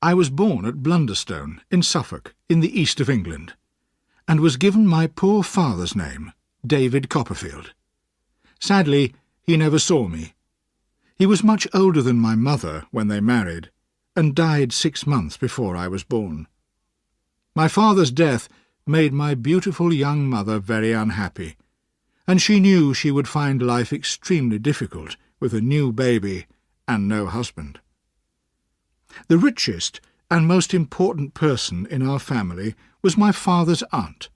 I was born at Blunderstone, in Suffolk, in the east of England, and was given my poor father's name, David Copperfield. Sadly, he never saw me. He was much older than my mother when they married, and died 6 months before I was born. My father's death made my beautiful young mother very unhappy, and she knew she would find life extremely difficult with a new baby and no husband. The richest and most important person in our family was my father's aunt,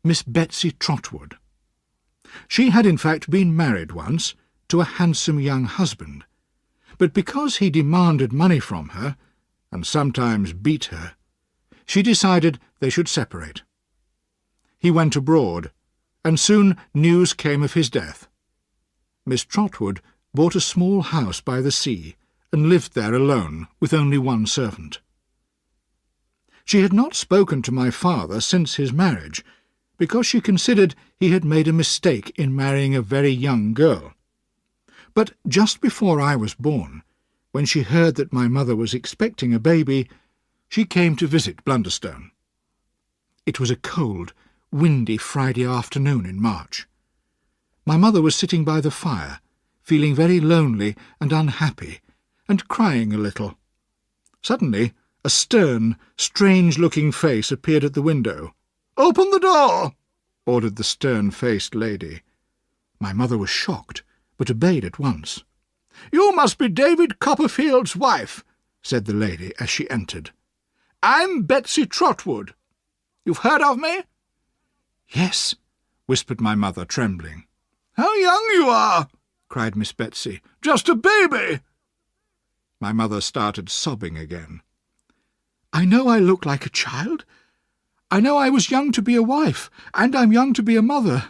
Miss Betsy Trotwood. She had in fact been married once to a handsome young husband, but because he demanded money from her, and sometimes beat her, she decided they should separate. He went abroad, and soon news came of his death. Miss Trotwood bought a small house by the sea, and lived there alone, with only one servant. She had not spoken to my father since his marriage, because she considered he had made a mistake in marrying a very young girl. But just before I was born, when she heard that my mother was expecting a baby, she came to visit Blunderstone. It was a cold, windy Friday afternoon in March. My mother was sitting by the fire, feeling very lonely and unhappy, and crying a little. Suddenly, a stern, strange-looking face appeared at the window. "Open the door!" ordered the stern-faced lady. My mother was shocked, but obeyed at once. "You must be David Copperfield's wife," said the lady as she entered. "I'm Betsy Trotwood. You've heard of me?" "Yes," whispered my mother, trembling. "How young you are!" cried Miss Betsy. "Just a baby!" My mother started sobbing again. "I know I look like a child. I know I was young to be a wife, and I'm young to be a mother.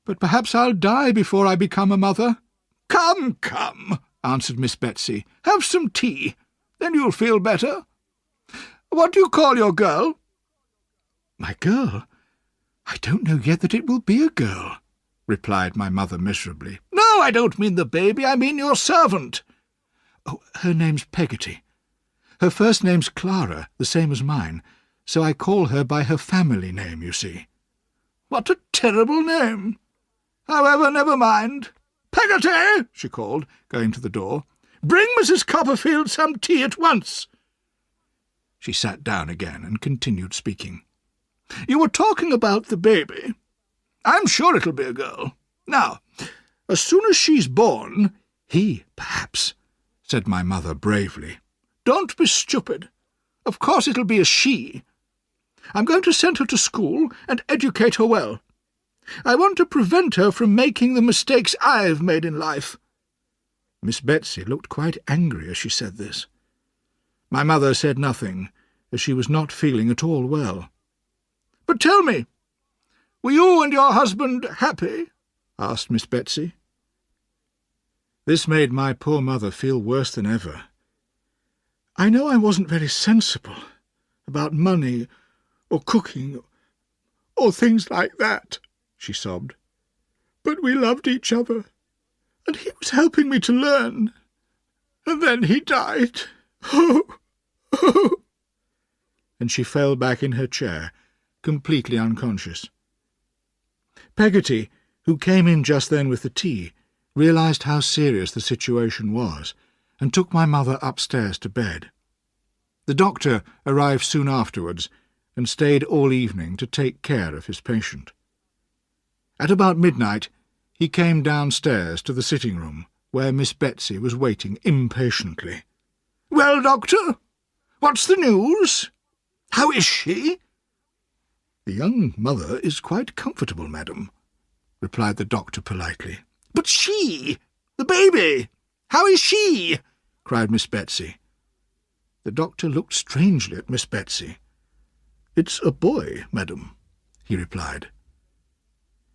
But perhaps I'll die before I become a mother." "Come, come," answered Miss Betsy. "Have some tea. Then you'll feel better. What do you call your girl?" "My girl? I don't know yet that it will be a girl," replied my mother miserably. "No, I don't mean the baby. I mean your servant." "Oh, her name's Peggotty. Her first name's Clara, the same as mine, so I call her by her family name, you see." "What a terrible name! However, never mind. Peggotty," she called, going to the door, "bring Mrs. Copperfield some tea at once." She sat down again and continued speaking. "You were talking about the baby. I'm sure it'll be a girl. Now, as soon as she's born—" "He, perhaps," said my mother bravely. "Don't be stupid. Of course it'll be a she. I'm going to send her to school and educate her well. I want to prevent her from making the mistakes I've made in life." Miss Betsy looked quite angry as she said this. My mother said nothing, as she was not feeling at all well. "But tell me, were you and your husband happy?" asked Miss Betsy. This made my poor mother feel worse than ever. "I know I wasn't very sensible about money or cooking or things like that," she sobbed. "But we loved each other, and he was helping me to learn. And then he died. Oh, oh!" And she fell back in her chair, completely unconscious. Peggotty, who came in just then with the tea, realised how serious the situation was, and took my mother upstairs to bed. The doctor arrived soon afterwards, and stayed all evening to take care of his patient. At about midnight he came downstairs to the sitting-room, where Miss Betsy was waiting impatiently. "Well, doctor, what's the news? How is she?" "The young mother is quite comfortable, madam," replied the doctor politely. "But she, the baby, how is she?" cried Miss Betsy. The doctor looked strangely at Miss Betsy. "It's a boy, madam," he replied.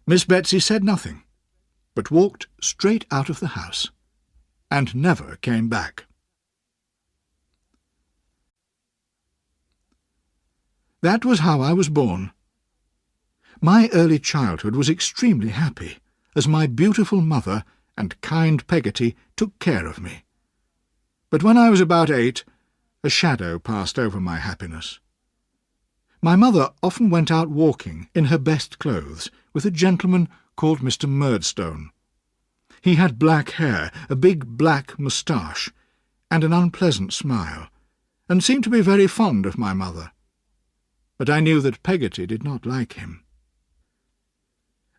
Miss Betsy said nothing, but walked straight out of the house, and never came back. That was how I was born. My early childhood was extremely happy, as my beautiful mother and kind Peggotty took care of me. But when I was about 8, A shadow passed over my happiness. My mother often went out walking in her best clothes with a gentleman called Mr. Murdstone. He had black hair, a big black moustache, and an unpleasant smile, and seemed to be very fond of my mother. But I knew that Peggotty did not like him.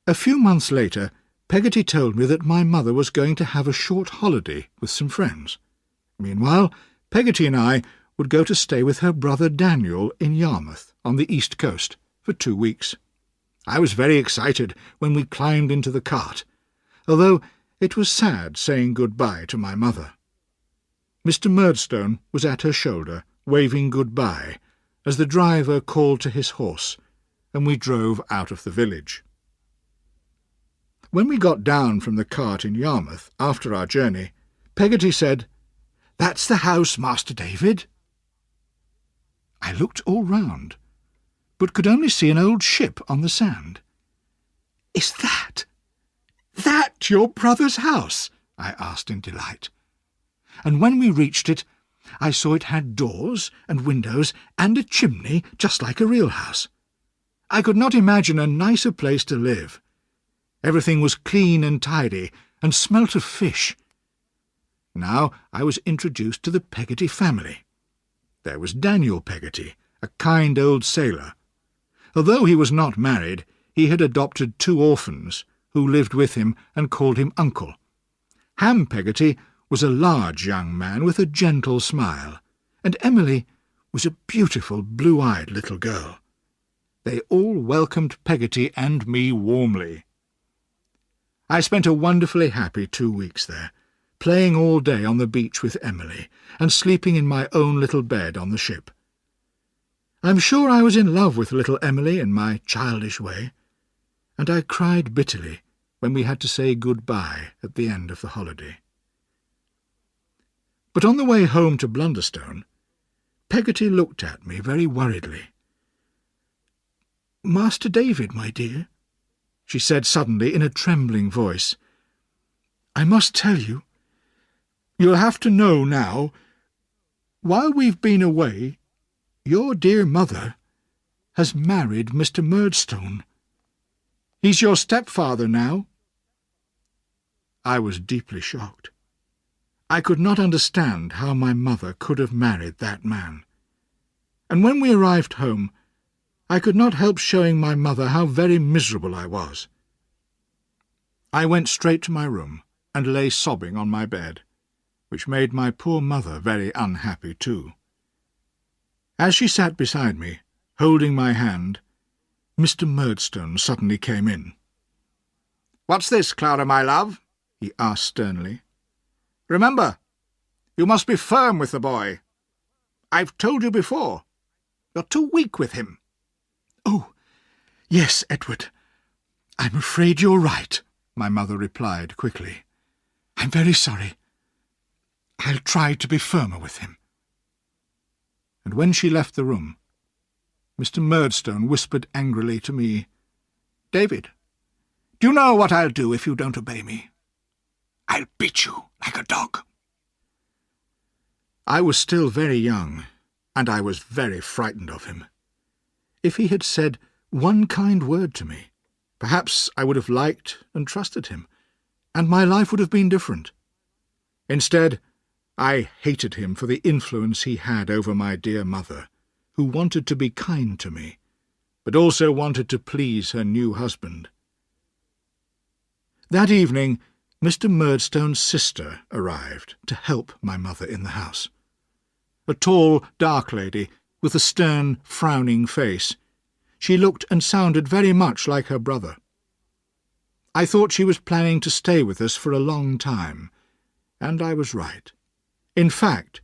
A few months later, Peggotty told me that my mother was going to have a short holiday with some friends. Meanwhile, Peggotty and I would go to stay with her brother Daniel in Yarmouth, on the east coast, for 2 weeks. I was very excited when we climbed into the cart, although it was sad saying good-bye to my mother. Mr. Murdstone was at her shoulder, waving good-bye, as the driver called to his horse, and we drove out of the village. When we got down from the cart in Yarmouth, after our journey, Peggotty said, "That's the house, Master David." I looked all round, but could only see an old ship on the sand. "Is that your brother's house?" I asked in delight. And when we reached it, I saw it had doors and windows and a chimney just like a real house. I could not imagine a nicer place to live. Everything was clean and tidy, and smelt of fish. Now I was introduced to the Peggotty family. There was Daniel Peggotty, a kind old sailor. Although he was not married, he had adopted 2 orphans, who lived with him and called him Uncle. Ham Peggotty was a large young man with a gentle smile, and Emily was a beautiful blue-eyed little girl. They all welcomed Peggotty and me warmly. I spent a wonderfully happy 2 weeks there, playing all day on the beach with Emily, and sleeping in my own little bed on the ship. I'm sure I was in love with little Emily in my childish way, and I cried bitterly when we had to say good-bye at the end of the holiday. But on the way home to Blunderstone, Peggotty looked at me very worriedly. "Master David, my dear," she said suddenly in a trembling voice, "I must tell you. You'll have to know now. While we've been away, your dear mother has married Mr. Murdstone. He's your stepfather now." I was deeply shocked. I could not understand how my mother could have married that man. And when we arrived home, I could not help showing my mother how very miserable I was. I went straight to my room and lay sobbing on my bed, which made my poor mother very unhappy too. As she sat beside me, holding my hand, Mr. Murdstone suddenly came in. "What's this, Clara, my love?" he asked sternly. "Remember, you must be firm with the boy. I've told you before. You're too weak with him." "Oh, yes, Edward. I'm afraid you're right," my mother replied quickly. "I'm very sorry. I'll try to be firmer with him." And when she left the room, Mr. Murdstone whispered angrily to me, "David, do you know what I'll do if you don't obey me? I'll beat you like a dog." I was still very young, and I was very frightened of him. If he had said one kind word to me, perhaps I would have liked and trusted him, and my life would have been different. Instead, I hated him for the influence he had over my dear mother, who wanted to be kind to me, but also wanted to please her new husband. That evening, Mr. Murdstone's sister arrived to help my mother in the house. A tall, dark lady, with a stern, frowning face. She looked and sounded very much like her brother. I thought she was planning to stay with us for a long time, and I was right. In fact,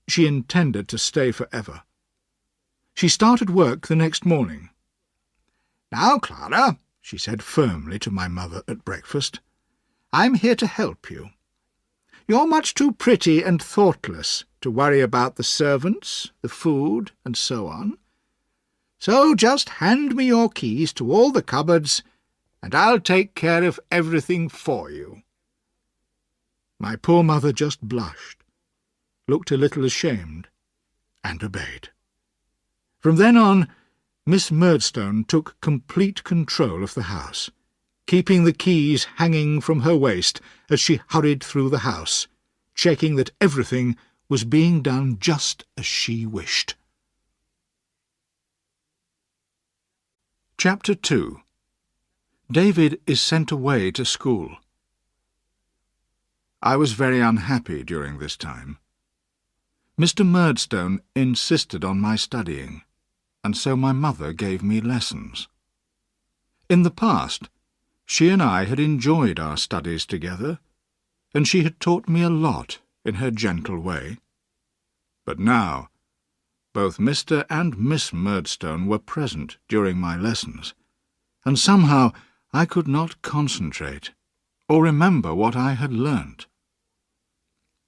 she intended to stay forever. She started work the next morning. "Now, Clara," she said firmly to my mother at breakfast, "I'm here to help you. You're much too pretty and thoughtless to worry about the servants, the food, and so on. So just hand me your keys to all the cupboards, and I'll take care of everything for you." My poor mother just blushed, looked a little ashamed, and obeyed. From then on, Miss Murdstone took complete control of the house, keeping the keys hanging from her waist as she hurried through the house, checking that everything was being done just as she wished. Chapter 2. David is sent away to school. I was very unhappy during this time. Mr. Murdstone insisted on my studying, and so my mother gave me lessons. In the past, she and I had enjoyed our studies together, and she had taught me a lot in her gentle way. But now, both Mr. and Miss Murdstone were present during my lessons, and somehow I could not concentrate or remember what I had learnt.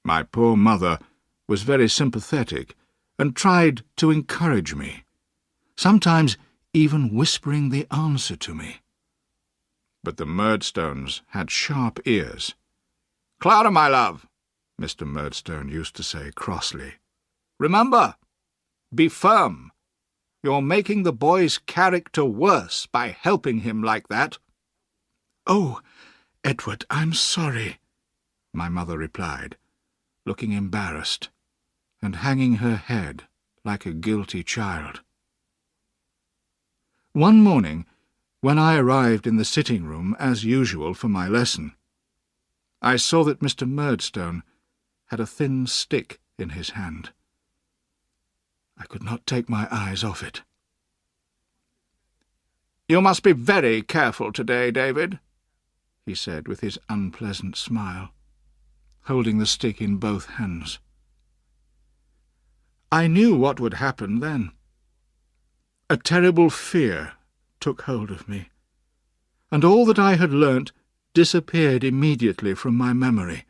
My poor mother was very sympathetic and tried to encourage me, sometimes even whispering the answer to me. But the Murdstones had sharp ears. "Clara, my love," Mr. Murdstone used to say crossly, "remember, be firm. You're making the boy's character worse by helping him like that." "Oh, Edward, I'm sorry," my mother replied, looking embarrassed and hanging her head like a guilty child. One morning, when I arrived in the sitting-room as usual for my lesson, I saw that Mr. Murdstone had a thin stick in his hand. I could not take my eyes off it. "You must be very careful today, David," he said with his unpleasant smile, holding the stick in both hands. I knew what would happen then. A terrible fear took hold of me, and all that I had learnt disappeared immediately from my memory,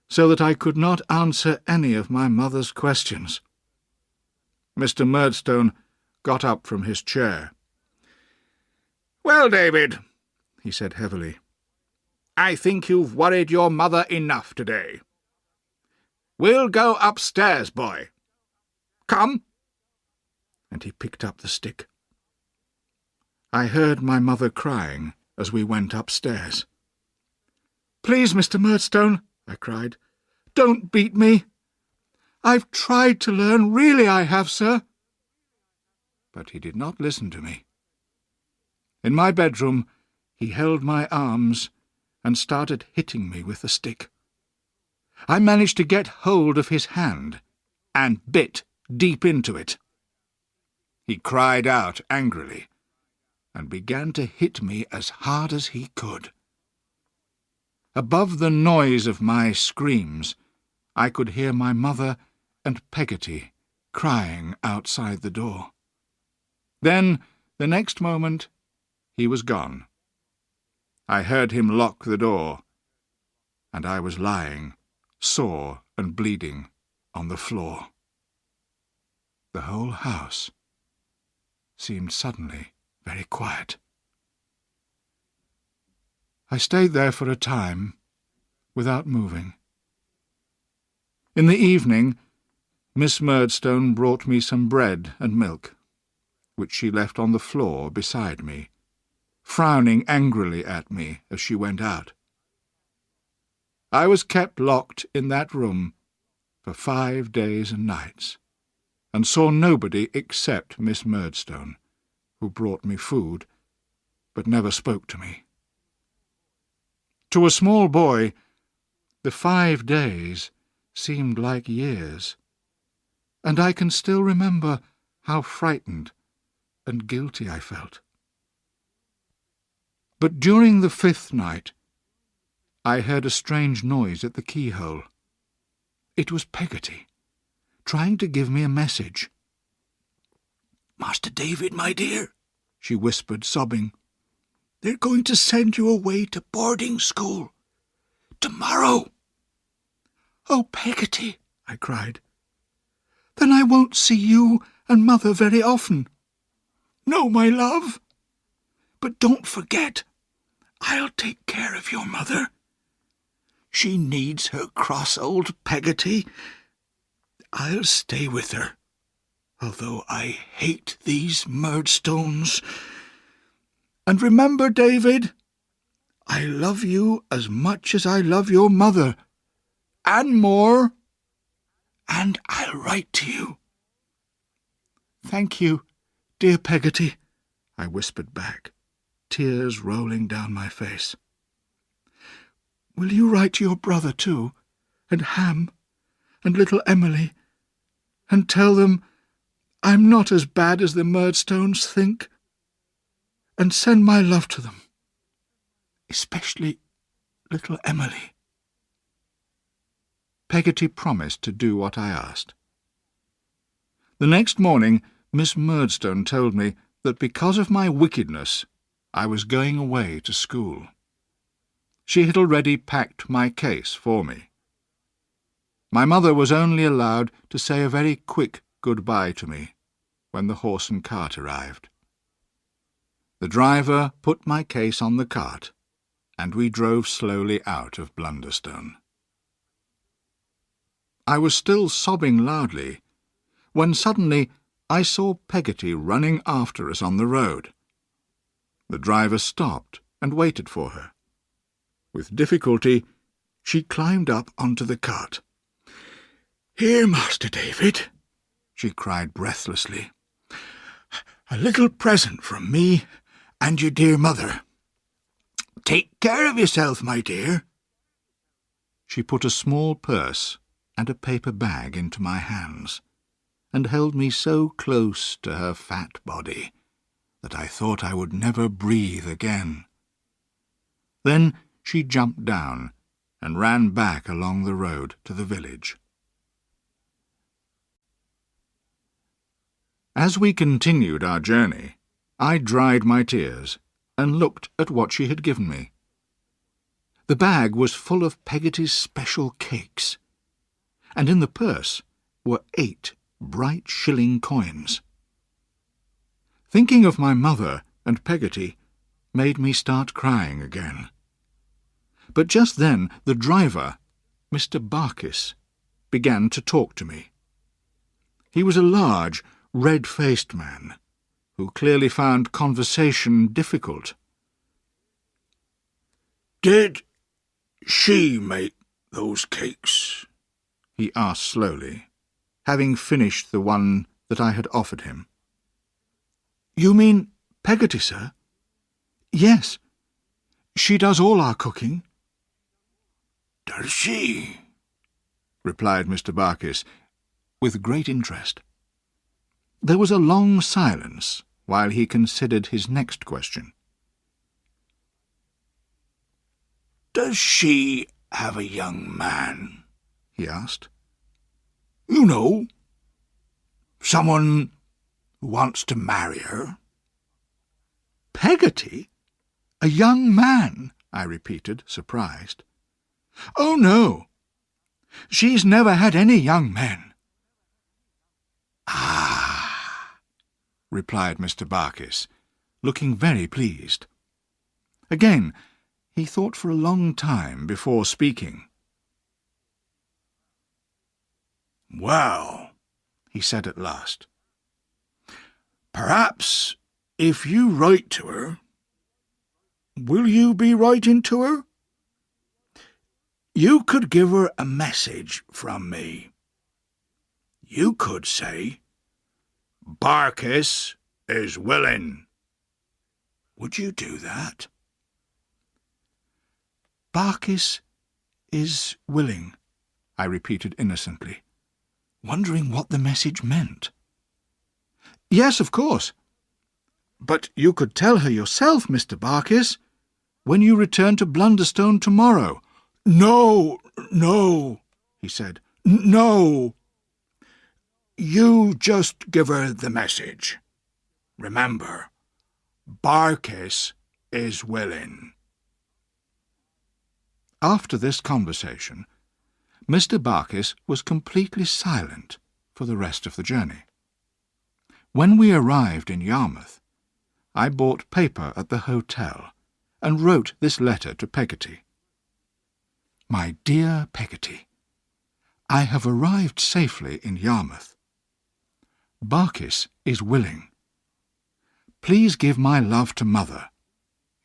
so that I could not answer any of my mother's questions. Mr. Murdstone got up from his chair. "Well, David," he said heavily, "I think you've worried your mother enough today. We'll go upstairs, boy. Come." And he picked up the stick. I heard my mother crying as we went upstairs. "Please, Mr. Murdstone," I cried, "don't beat me. I've tried to learn, really I have, sir." But he did not listen to me. In my bedroom, he held my arms and started hitting me with the stick. I managed to get hold of his hand and bit deep into it. He cried out angrily and began to hit me as hard as he could. Above the noise of my screams, I could hear my mother and Peggotty crying outside the door. Then, the next moment, he was gone. I heard him lock the door, and I was lying, sore and bleeding, on the floor. The whole house seemed suddenly very quiet. I stayed there for a time, without moving. In the evening, Miss Murdstone brought me some bread and milk, which she left on the floor beside me, frowning angrily at me as she went out. I was kept locked in that room for 5 days and nights, and saw nobody except Miss Murdstone, who brought me food, but never spoke to me. To a small boy, the 5 days seemed like years, and I can still remember how frightened and guilty I felt. But during the 5th night, I heard a strange noise at the keyhole. It was Peggotty, trying to give me a message. "Master David, my dear," she whispered, sobbing, "they're going to send you away to boarding school. Tomorrow." "Oh, Peggotty," I cried, "then I won't see you and Mother very often." "No, my love. But don't forget, I'll take care of your mother. She needs her cross old Peggotty. I'll stay with her although I hate these Murdstones. And remember, David, I love you as much as I love your mother, and more, and I'll write to you." "Thank you, dear Peggotty," I whispered back, tears rolling down my face. "Will you write to your brother too, and Ham, and little Emily, and tell them I'm not as bad as the Murdstones think, and send my love to them, especially little Emily?" Peggotty promised to do what I asked. The next morning Miss Murdstone told me that because of my wickedness I was going away to school. She had already packed my case for me. My mother was only allowed to say a very quick goodbye to me when the horse and cart arrived. The driver put my case on the cart, and we drove slowly out of Blunderstone. I was still sobbing loudly when suddenly I saw Peggotty running after us on the road. The driver stopped and waited for her. With difficulty, she climbed up onto the cart. "Here, Master David," she cried breathlessly. "A little present from me and your dear mother. Take care of yourself, my dear." She put a small purse and a paper bag into my hands, and held me so close to her fat body that I thought I would never breathe again. Then she jumped down and ran back along the road to the village. As we continued our journey, I dried my tears and looked at what she had given me. The bag was full of Peggotty's special cakes, and in the purse were 8 bright shilling coins. Thinking of my mother and Peggotty made me start crying again. But just then the driver, Mr. Barkis, began to talk to me. He was a large, red-faced man, who clearly found conversation difficult. "Did she make those cakes?" he asked slowly, having finished the one that I had offered him. "You mean Peggotty, sir?" "Yes. She does all our cooking." "Does she?" replied Mr. Barkis, with great interest. There was a long silence while he considered his next question. "Does she have a young man?" he asked. "You know, someone who wants to marry her." "Peggotty? A young man?" I repeated, surprised. "Oh, no. She's never had any young men." "Ah," replied Mr. Barkis, looking very pleased. Again he thought for a long time before speaking. "Well," he said at last, "perhaps if you write to her, will you be writing to her? You could give her a message from me. You could say, 'Barkis is willing.' Would you do that?" "Barkis is willing," I repeated innocently, wondering what the message meant. "Yes, of course. But you could tell her yourself, Mr. Barkis, when you return to Blunderstone tomorrow." No, he said. "No. You just give her the message. Remember, Barkis is willing." After this conversation, Mr. Barkis was completely silent for the rest of the journey. When we arrived in Yarmouth, I bought paper at the hotel and wrote this letter to Peggotty. "My dear Peggotty, I have arrived safely in Yarmouth. Barkis is willing. Please give my love to Mother.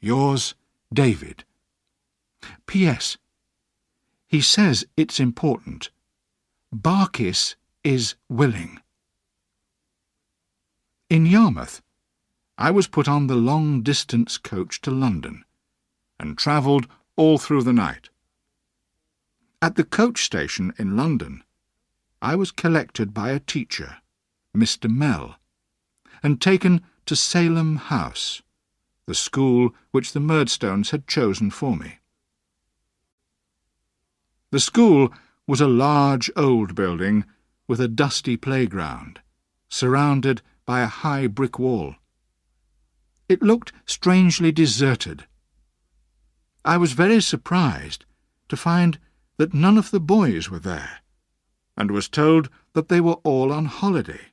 Yours, David. P.S. He says it's important. Barkis is willing. In Yarmouth, I was put on the long-distance coach to London and travelled all through the night. At the coach station in London, I was collected by a teacher, Mr. Mell, and taken to Salem House, the school which the Murdstones had chosen for me. The school was a large old building with a dusty playground, surrounded by a high brick wall. It looked strangely deserted. I was very surprised to find that none of the boys were there, and was told that they were all on holiday,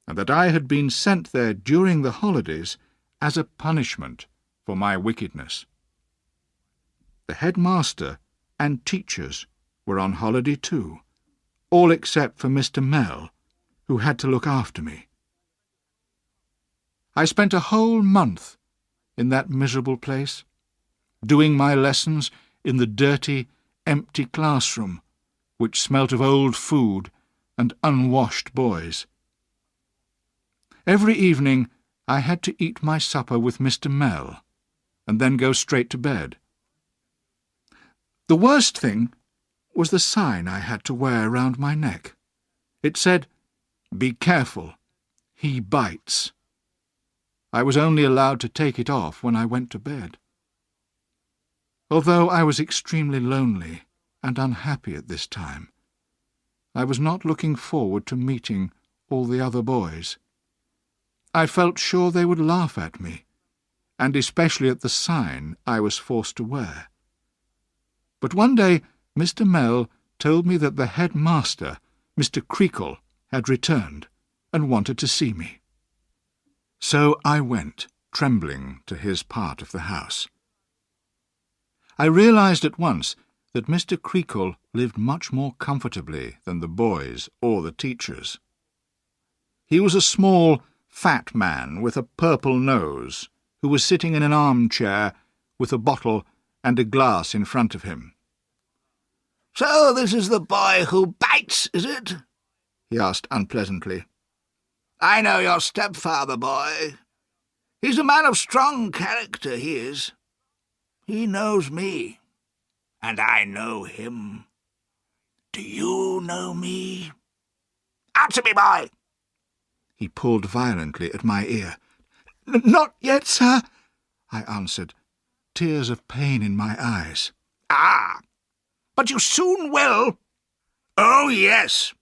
and that I had been sent there during the holidays as a punishment for my wickedness. The headmaster and teachers were on holiday too, all except for Mr. Mell, who had to look after me. I spent a whole month in that miserable place, doing my lessons in the dirty, empty classroom, which smelt of old food and unwashed boys. Every evening I had to eat my supper with Mr. Mell, and then go straight to bed. The worst thing was the sign I had to wear round my neck. It said, "Be careful, he bites." I was only allowed to take it off when I went to bed. Although I was extremely lonely and unhappy at this time, I was not looking forward to meeting all the other boys. I felt sure they would laugh at me, and especially at the sign I was forced to wear. But one day Mr. Mell told me that the headmaster, Mr. Creakle, had returned and wanted to see me. So I went, trembling, to his part of the house. I realized at once that Mr. Creakle lived much more comfortably than the boys or the teachers. He was a small, fat man with a purple nose, who was sitting in an armchair with a bottle and a glass in front of him. "So this is the boy who bites, is it?" he asked unpleasantly. "I know your stepfather, boy. He's a man of strong character, he is. He knows me, and I know him. Do you know me? Answer me, boy!" He pulled violently at my ear. "Not yet, sir," I answered, tears of pain in my eyes. "Ah, but you soon will. Oh, yes,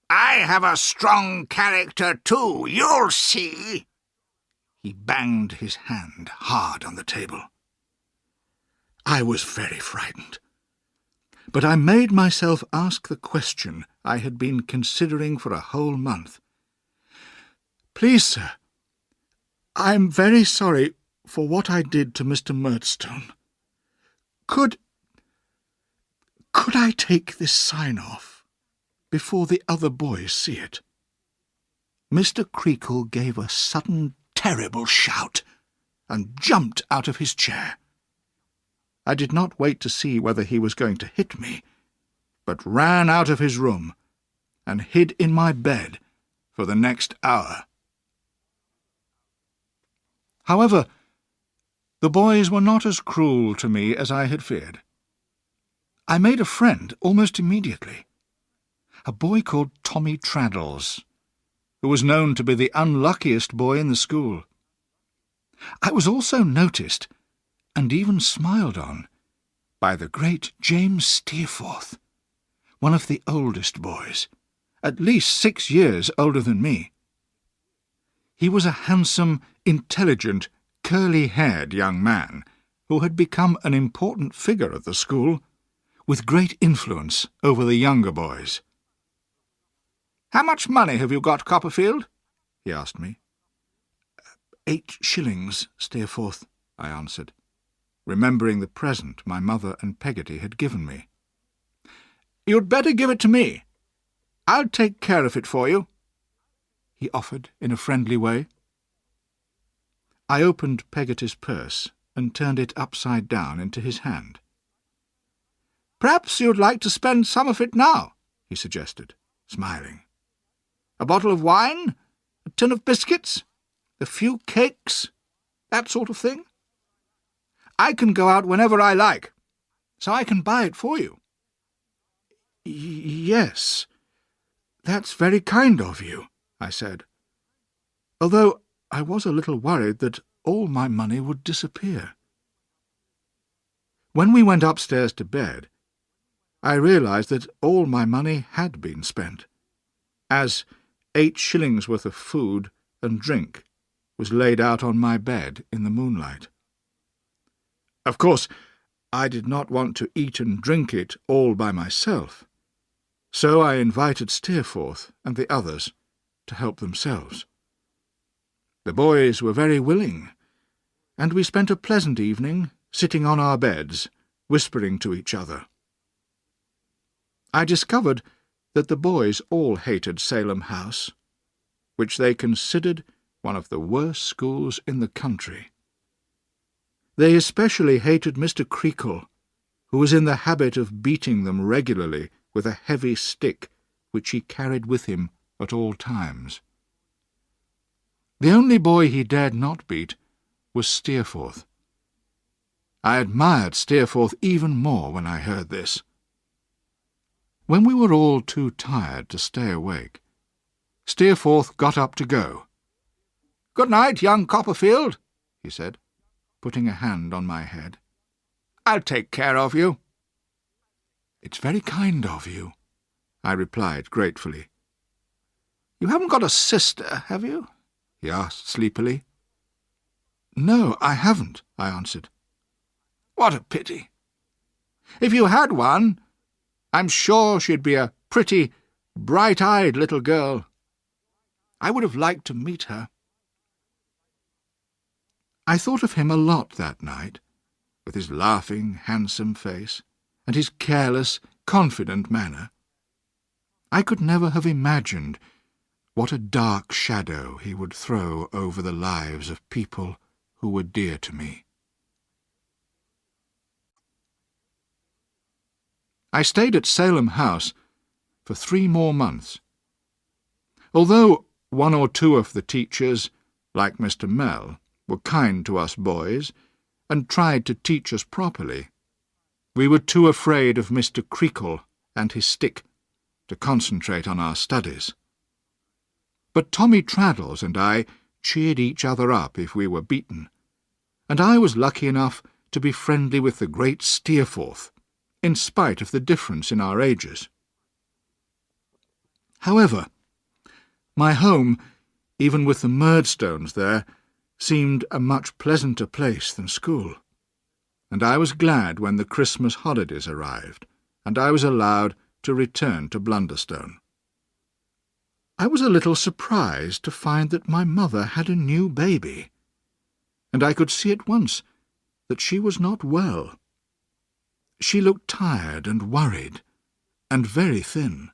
I have a strong character too, you'll see." He banged his hand hard on the table. I was very frightened, but I made myself ask the question I had been considering for a whole month. "Please, sir, I am very sorry for what I did to Mr. Murdstone. Could I take this sign off before the other boys see it?" Mr. Creakle gave a sudden, terrible shout and jumped out of his chair. I did not wait to see whether he was going to hit me, but ran out of his room and hid in my bed for the next hour. However, the boys were not as cruel to me as I had feared. I made a friend almost immediately, a boy called Tommy Traddles, who was known to be the unluckiest boy in the school. I was also noticed, and even smiled on, by the great James Steerforth, one of the oldest boys, at least 6 years older than me. He was a handsome, intelligent, curly-haired young man who had become an important figure at the school, with great influence over the younger boys. "How much money have you got, Copperfield?" he asked me. 8 shillings, Steerforth," I answered, remembering the present my mother and Peggotty had given me. "You'd better give it to me. I'll take care of it for you." he offered in a friendly way. I opened Peggotty's purse and turned it upside down into his hand. "Perhaps you'd like to spend some of it now," he suggested, smiling. "A bottle of wine, a tin of biscuits, a few cakes, that sort of thing. I can go out whenever I like, so I can buy it for you." "Yes, that's very kind of you," I said, although I was a little worried that all my money would disappear. When we went upstairs to bed, I realised that all my money had been spent, as 8 shillings worth of food and drink was laid out on my bed in the moonlight. Of course, I did not want to eat and drink it all by myself, so I invited Steerforth and the others to help themselves. The boys were very willing, and we spent a pleasant evening sitting on our beds, whispering to each other. I discovered that the boys all hated Salem House, which they considered one of the worst schools in the country. They especially hated Mr. Creakle, who was in the habit of beating them regularly with a heavy stick which he carried with him at all times. The only boy he dared not beat was Steerforth. I admired Steerforth even more when I heard this. When we were all too tired to stay awake, Steerforth got up to go. "Good night, young Copperfield," he said, putting a hand on my head. "I'll take care of you." "It's very kind of you," I replied gratefully. "You haven't got a sister, have you?" he asked sleepily. "No, I haven't," I answered. "What a pity. If you had one, I'm sure she'd be a pretty, bright-eyed little girl. I would have liked to meet her." I thought of him a lot that night, with his laughing, handsome face, and his careless, confident manner. I could never have imagined what a dark shadow he would throw over the lives of people who were dear to me. I stayed at Salem House for 3 more months. Although 1 or 2 of the teachers, like Mr. Mell, were kind to us boys and tried to teach us properly, we were too afraid of Mr. Creakle and his stick to concentrate on our studies. But Tommy Traddles and I cheered each other up if we were beaten, and I was lucky enough to be friendly with the great Steerforth, in spite of the difference in our ages. However, my home, even with the Murdstones there, seemed a much pleasanter place than school, and I was glad when the Christmas holidays arrived, and I was allowed to return to Blunderstone. I was a little surprised to find that my mother had a new baby, and I could see at once that she was not well. She looked tired and worried, and very thin.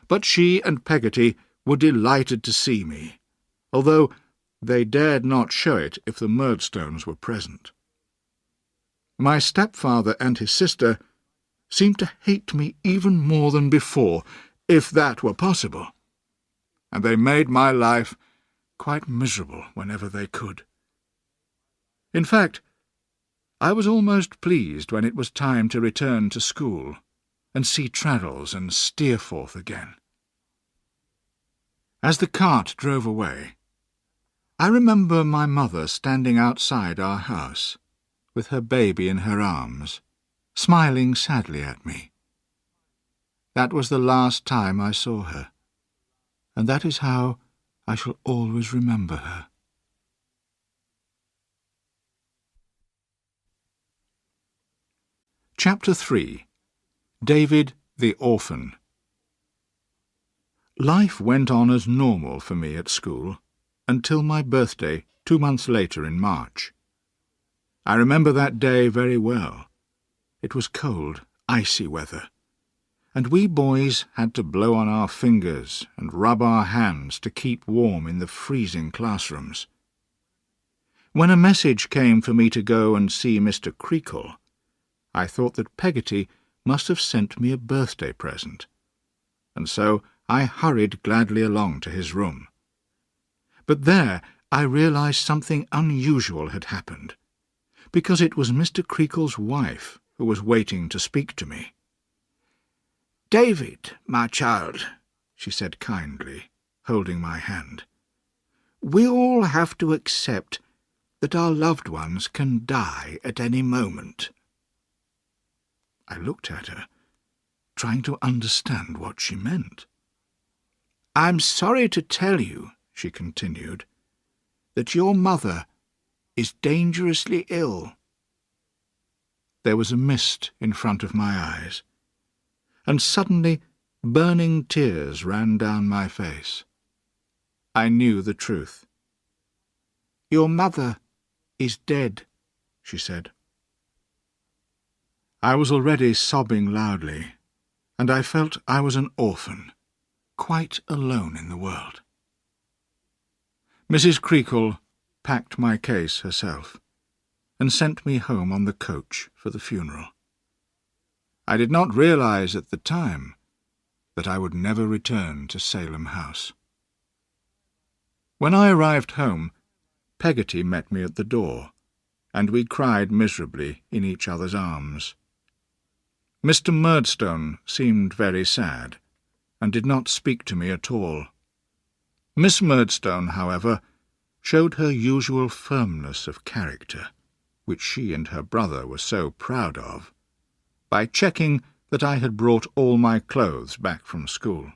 But she and Peggotty were delighted to see me, although they dared not show it if the Murdstones were present. My stepfather and his sister seemed to hate me even more than before, if that were possible, and they made my life quite miserable whenever they could. In fact, I was almost pleased when it was time to return to school and see Traddles and Steerforth again. As the cart drove away, I remember my mother standing outside our house, with her baby in her arms, smiling sadly at me. That was the last time I saw her, and that is how I shall always remember her. Chapter 3. David the Orphan. Life went on as normal for me at school until my birthday 2 months later in March. I remember that day very well. It was cold, icy weather, and we boys had to blow on our fingers and rub our hands to keep warm in the freezing classrooms. When a message came for me to go and see Mr. Creakle, I thought that Peggotty must have sent me a birthday present, and so I hurried gladly along to his room. But there I realized something unusual had happened, because it was Mr. Creakle's wife who was waiting to speak to me. "David, my child," she said kindly, holding my hand, "we all have to accept that our loved ones can die at any moment." I looked at her, trying to understand what she meant. "I'm sorry to tell you," she continued, "that your mother is dangerously ill." There was a mist in front of my eyes, and suddenly burning tears ran down my face. I knew the truth. "Your mother is dead," she said. I was already sobbing loudly, and I felt I was an orphan, quite alone in the world. Mrs. Creakle packed my case herself, and sent me home on the coach for the funeral. I did not realize at the time that I would never return to Salem House. When I arrived home, Peggotty met me at the door, and we cried miserably in each other's arms. Mr. Murdstone seemed very sad, and did not speak to me at all. Miss Murdstone, however, showed her usual firmness of character, which she and her brother were so proud of, by checking that I had brought all my clothes back from school.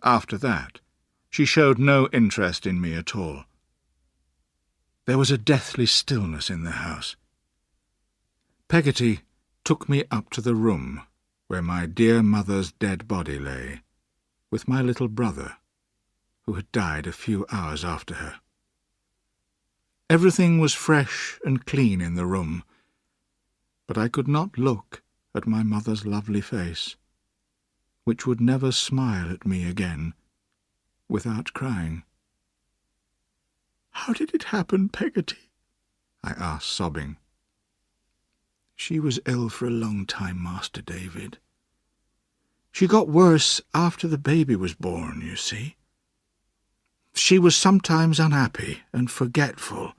After that, she showed no interest in me at all. There was a deathly stillness in the house. Peggotty took me up to the room where my dear mother's dead body lay, with my little brother, who had died a few hours after her. Everything was fresh and clean in the room, but I could not look at my mother's lovely face, which would never smile at me again, without crying. "How did it happen, Peggotty?" I asked, sobbing. "She was ill for a long time, Master David. She got worse after the baby was born, you see. She was sometimes unhappy and forgetful,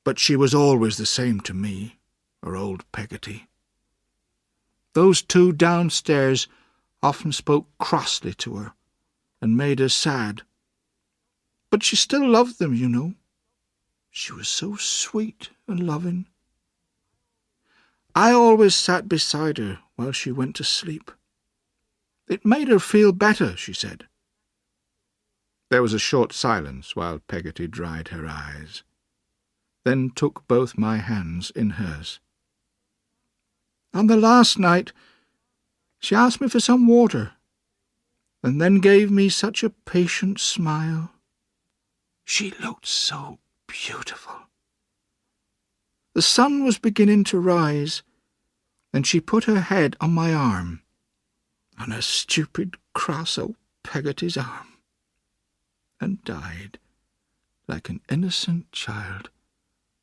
but she was always the same to me, or old Peggotty. Those two downstairs often spoke crossly to her, and made her sad. But she still loved them, you know. She was so sweet and loving. I always sat beside her while she went to sleep. It made her feel better, she said." There was a short silence while Peggotty dried her eyes, then took both my hands in hers. "On the last night, she asked me for some water, and then gave me such a patient smile. She looked so beautiful. The sun was beginning to rise, and she put her head on my arm, on her stupid, cross old Peggotty's arm, and died like an innocent child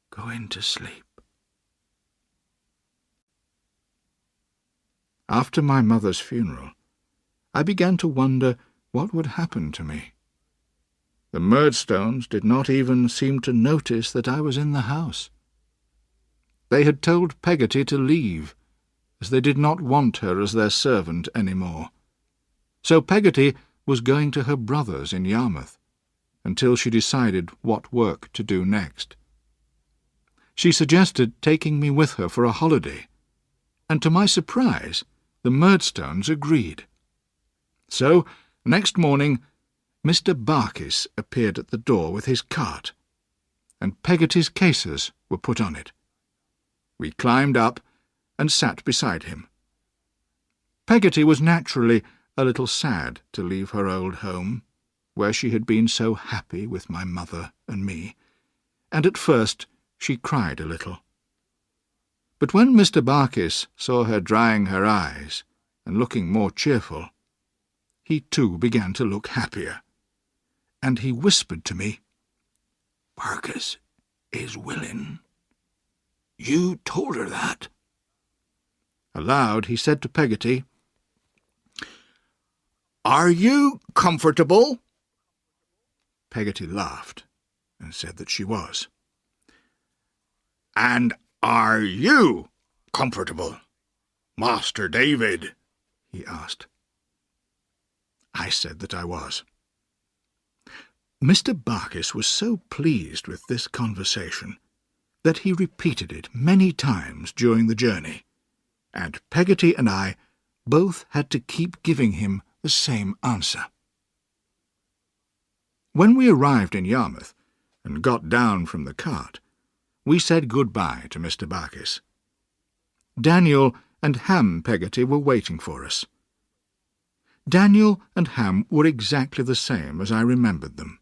going to sleep." After my mother's funeral, I began to wonder what would happen to me. The Murdstones did not even seem to notice that I was in the house. They had told Peggotty to leave, as they did not want her as their servant any more. So Peggotty was going to her brother's in Yarmouth, until she decided what work to do next. She suggested taking me with her for a holiday, and to my surprise, the Murdstones agreed. So, next morning, Mr. Barkis appeared at the door with his cart, and Peggotty's cases were put on it. We climbed up and sat beside him. Peggotty was naturally a little sad to leave her old home, where she had been so happy with my mother and me, and at first she cried a little. But when Mr. Barkis saw her drying her eyes and looking more cheerful, he too began to look happier, and he whispered to me, "Barkis is willing. You told her that?" Aloud he said to Peggotty, "Are you comfortable?" Peggotty laughed and said that she was. "And are you comfortable, Master David?" he asked. I said that I was. Mr. Barkis was so pleased with this conversation that he repeated it many times during the journey, and Peggotty and I both had to keep giving him the same answer. When we arrived in Yarmouth and got down from the cart, we said good-bye to Mr. Barkis. Daniel and Ham Peggotty were waiting for us. Daniel and Ham were exactly the same as I remembered them,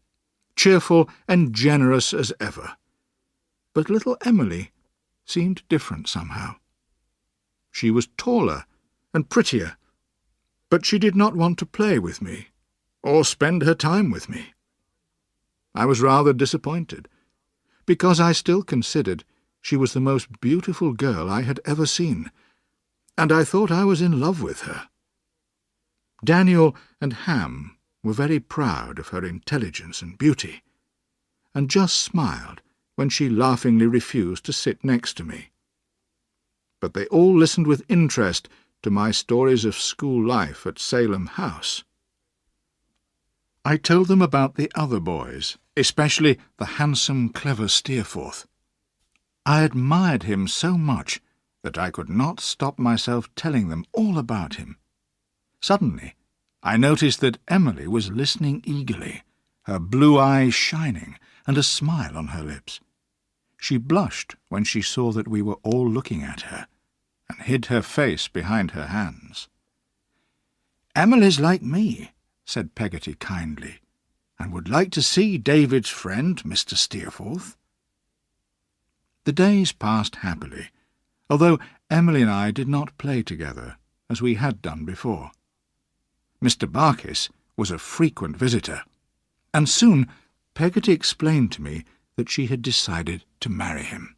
cheerful and generous as ever. But little Emily seemed different somehow. She was taller and prettier, but she did not want to play with me or spend her time with me. I was rather disappointed, because I still considered she was the most beautiful girl I had ever seen, and I thought I was in love with her. Daniel and Ham were very proud of her intelligence and beauty, and just smiled when she laughingly refused to sit next to me. But they all listened with interest to my stories of school life at Salem House. I told them about the other boys, especially the handsome, clever Steerforth. I admired him so much that I could not stop myself telling them all about him. Suddenly, I noticed that Emily was listening eagerly, her blue eyes shining and a smile on her lips. She blushed when she saw that we were all looking at her, and hid her face behind her hands. "Emily's like me," said Peggotty kindly, "and would like to see David's friend, Mr. Steerforth." The days passed happily, although Emily and I did not play together, as we had done before. Mr. Barkis was a frequent visitor, and soon Peggotty explained to me that she had decided to marry him.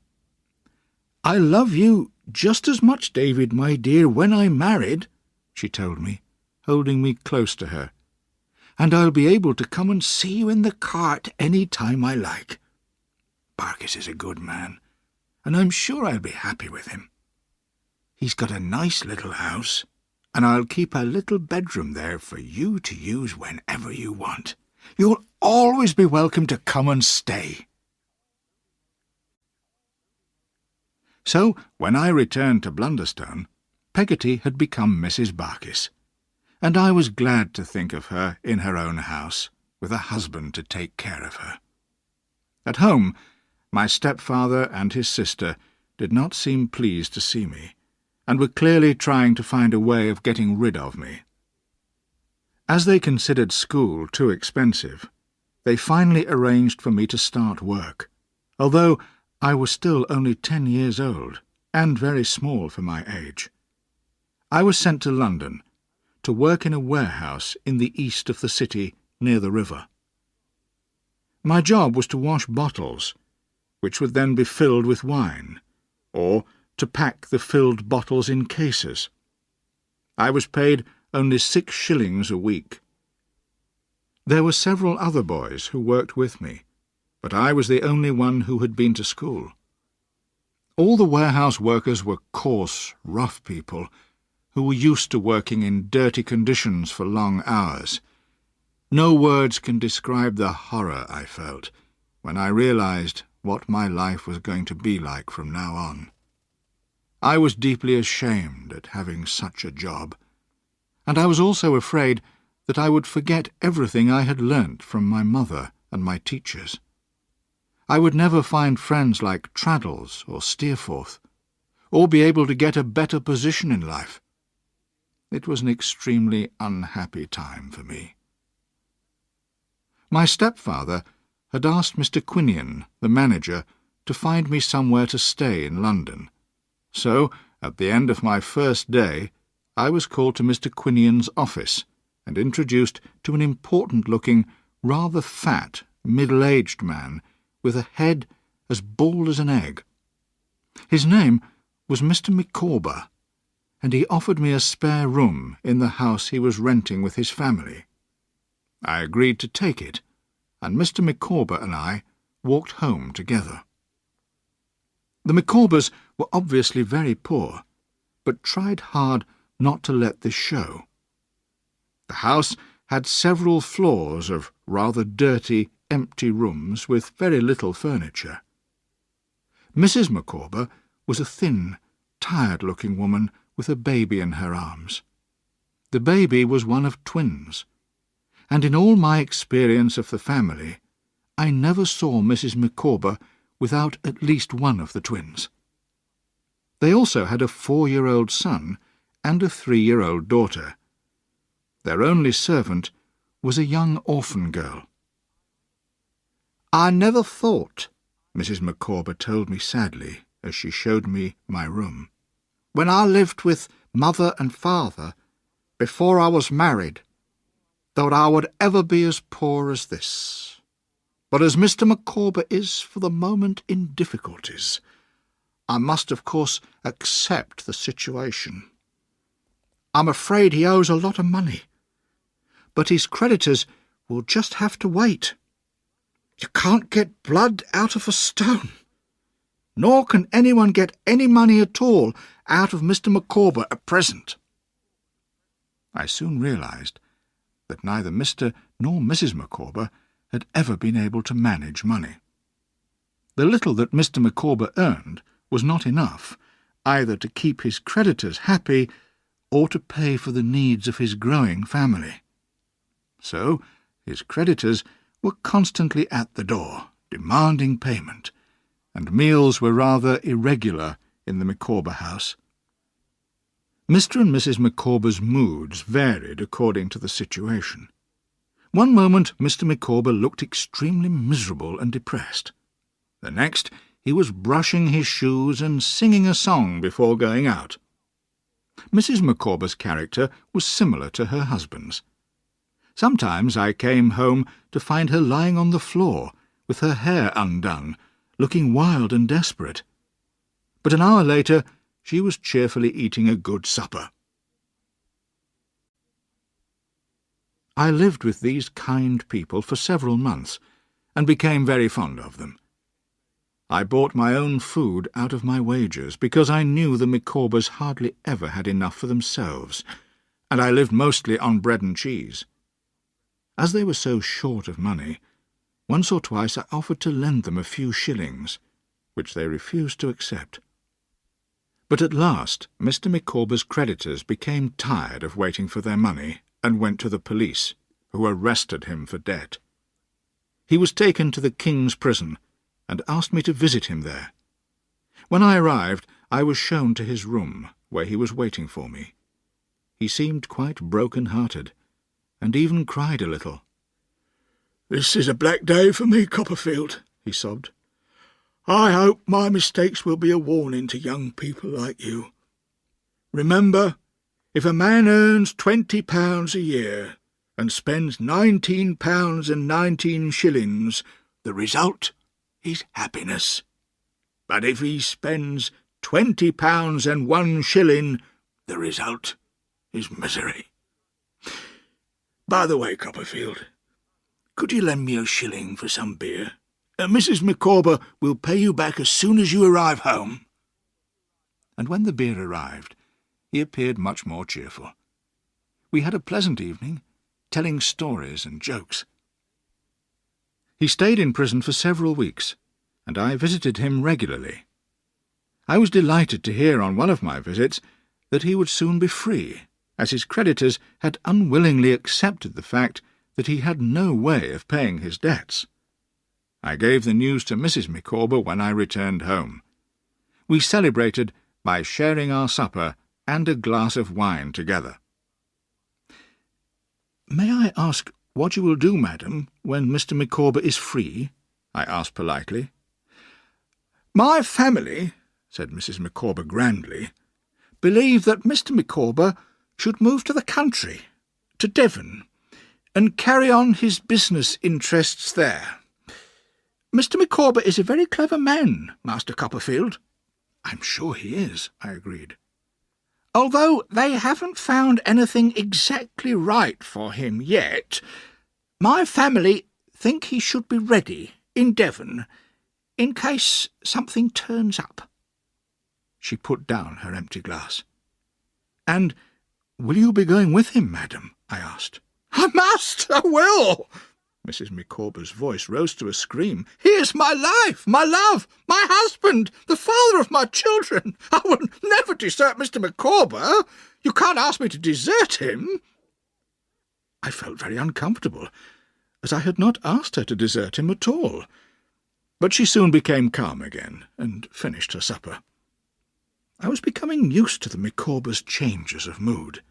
"I love you just as much, David, my dear, when I'm married," she told me, holding me close to her, "and I'll be able to come and see you in the cart any time I like. Barkis is a good man, and I'm sure I'll be happy with him. He's got a nice little house, and I'll keep a little bedroom there for you to use whenever you want. You'll always be welcome to come and stay." So, when I returned to Blunderstone, Peggotty had become Mrs. Barkis, and I was glad to think of her in her own house, with a husband to take care of her. At home, my stepfather and his sister did not seem pleased to see me, and were clearly trying to find a way of getting rid of me. As they considered school too expensive, they finally arranged for me to start work, although I was still only 10 years old, and very small for my age. I was sent to London, to work in a warehouse in the east of the city near the river. My job was to wash bottles, which would then be filled with wine, or to pack the filled bottles in cases. I was paid only 6 shillings a week. There were several other boys who worked with me, but I was the only one who had been to school. All the warehouse workers were coarse, rough people, who were used to working in dirty conditions for long hours. No words can describe the horror I felt when I realized what my life was going to be like from now on. I was deeply ashamed at having such a job, and I was also afraid that I would forget everything I had learnt from my mother and my teachers. I would never find friends like Traddles or Steerforth, or be able to get a better position in life. It was an extremely unhappy time for me. My stepfather had asked Mr. Quinion, the manager, to find me somewhere to stay in London. So, at the end of my first day, I was called to Mr. Quinian's office and introduced to an important-looking, rather fat, middle-aged man with a head as bald as an egg. His name was Mr. Micawber, and he offered me a spare room in the house he was renting with his family. I agreed to take it, and Mr. Micawber and I walked home together. The Micawbers were obviously very poor, but tried hard not to let this show. The house had several floors of rather dirty, empty rooms with very little furniture. Mrs. Micawber was a thin, tired-looking woman with a baby in her arms. The baby was one of twins, and in all my experience of the family, I never saw Mrs. Micawber without at least one of the twins. They also had a 4-year-old son and a 3-year-old daughter. Their only servant was a young orphan girl. "I never thought," Mrs. Micawber told me sadly as she showed me my room, "when I lived with mother and father, before I was married, that I would ever be as poor as this. But as Mr. Micawber is for the moment in difficulties, I must of course accept the situation. I'm afraid he owes a lot of money, but his creditors will just have to wait. You can't get blood out of a stone, nor can anyone get any money at all out of Mr. Micawber at present." I soon realised that neither Mr. nor Mrs. Micawber had ever been able to manage money. The little that Mr. Micawber earned was not enough either to keep his creditors happy or to pay for the needs of his growing family. So his creditors were constantly at the door, demanding payment, and meals were rather irregular in the Micawber house. Mr. and Mrs. Micawber's moods varied according to the situation. One moment Mr. Micawber looked extremely miserable and depressed. The next he was brushing his shoes and singing a song before going out. Mrs. Micawber's character was similar to her husband's. Sometimes I came home to find her lying on the floor, with her hair undone, looking wild and desperate. But an hour later she was cheerfully eating a good supper. I lived with these kind people for several months, and became very fond of them. I bought my own food out of my wages, because I knew the Micawbers hardly ever had enough for themselves, and I lived mostly on bread and cheese. As they were so short of money, once or twice I offered to lend them a few shillings, which they refused to accept. But at last Mr. Micawber's creditors became tired of waiting for their money and went to the police, who arrested him for debt. He was taken to the King's prison and asked me to visit him there. When I arrived, I was shown to his room, where he was waiting for me. He seemed quite broken-hearted, and even cried a little. "This is a black day for me, Copperfield," he sobbed. "I hope my mistakes will be a warning to young people like you. Remember, if a man earns £20 a year and spends £19 and 19 shillings, the result is happiness. But if he spends £20 and 1 shilling, the result is misery. By the way, Copperfield, could you lend me a shilling for some beer? Mrs. Micawber will pay you back as soon as you arrive home." And when the beer arrived, he appeared much more cheerful. We had a pleasant evening, telling stories and jokes. He stayed in prison for several weeks, and I visited him regularly. I was delighted to hear on one of my visits that he would soon be free, as his creditors had unwillingly accepted the fact that he had no way of paying his debts. I gave the news to Mrs. Micawber when I returned home. We celebrated by sharing our supper and a glass of wine together. "May I ask what you will do, madam, when Mr. Micawber is free?" I asked politely. "My family," said Mrs. Micawber grandly, "believe that Mr. Micawber should move to the country, to Devon, and carry on his business interests there. Mr. Micawber is a very clever man, Master Copperfield." "I'm sure he is," I agreed. "Although they haven't found anything exactly right for him yet, my family think he should be ready in Devon in case something turns up." She put down her empty glass. "And will you be going with him, madam?" I asked. "I must! I will!" Mrs. Micawber's voice rose to a scream. "He is my life, my love, my husband, the father of my children. I will never desert Mr. Micawber. You can't ask me to desert him." I felt very uncomfortable, as I had not asked her to desert him at all. But she soon became calm again, and finished her supper. I was becoming used to the Micawbers' changes of mood.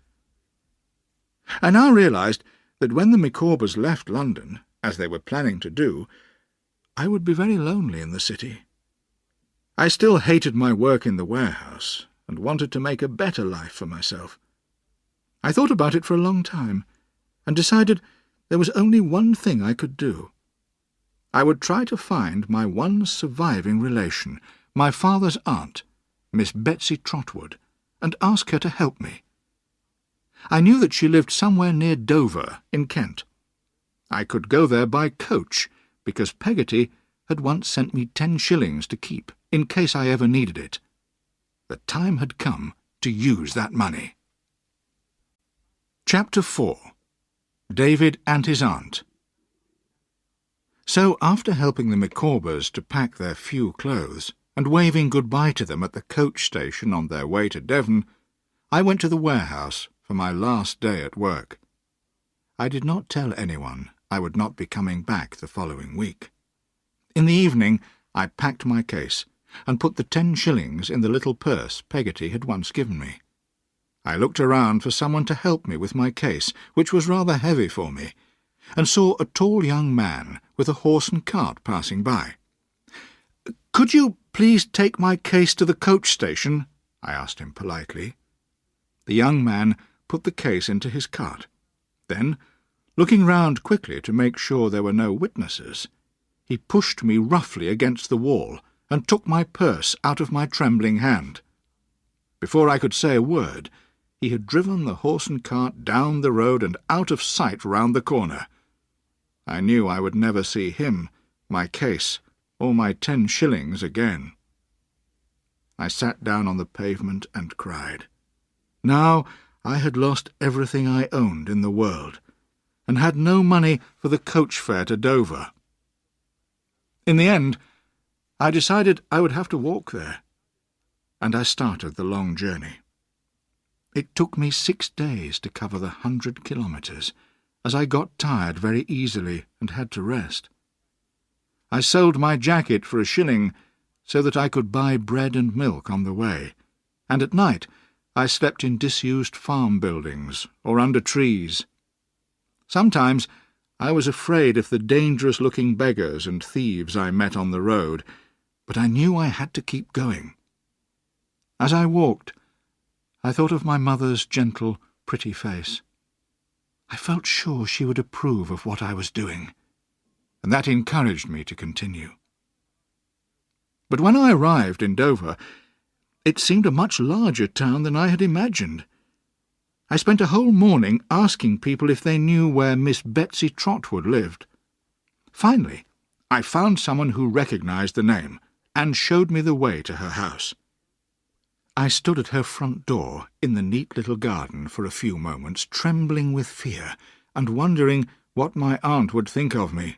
I now realised that when the Micawbers left London, as they were planning to do, I would be very lonely in the city. I still hated my work in the warehouse, and wanted to make a better life for myself. I thought about it for a long time, and decided there was only one thing I could do. I would try to find my one surviving relation, my father's aunt, Miss Betsy Trotwood, and ask her to help me. I knew that she lived somewhere near Dover, in Kent. I could go there by coach, because Peggotty had once sent me 10 shillings to keep, in case I ever needed it. The time had come to use that money. Chapter 4. David and his Aunt. So, after helping the Micawbers to pack their few clothes, and waving goodbye to them at the coach station on their way to Devon, I went to the warehouse for my last day at work. I did not tell anyone I would not be coming back the following week. In the evening I packed my case, and put the 10 shillings in the little purse Peggotty had once given me. I looked around for someone to help me with my case, which was rather heavy for me, and saw a tall young man with a horse and cart passing by. "Could you please take my case to the coach station?" I asked him politely. The young man put the case into his cart. Then, looking round quickly to make sure there were no witnesses, he pushed me roughly against the wall and took my purse out of my trembling hand. Before I could say a word, he had driven the horse and cart down the road and out of sight round the corner. I knew I would never see him, my case, or my 10 shillings again. I sat down on the pavement and cried. Now I had lost everything I owned in the world, and had no money for the coach fare to Dover. In the end, I decided I would have to walk there, and I started the long journey. It took me 6 days to cover the 100 kilometres, as I got tired very easily and had to rest. I sold my jacket for 1 shilling, so that I could buy bread and milk on the way, and at night I slept in disused farm buildings or under trees. Sometimes I was afraid of the dangerous-looking beggars and thieves I met on the road, but I knew I had to keep going. As I walked, I thought of my mother's gentle, pretty face. I felt sure she would approve of what I was doing, and that encouraged me to continue. But when I arrived in Dover, it seemed a much larger town than I had imagined. I spent a whole morning asking people if they knew where Miss Betsy Trotwood lived. Finally, I found someone who recognised the name, and showed me the way to her house. I stood at her front door in the neat little garden for a few moments, trembling with fear, and wondering what my aunt would think of me.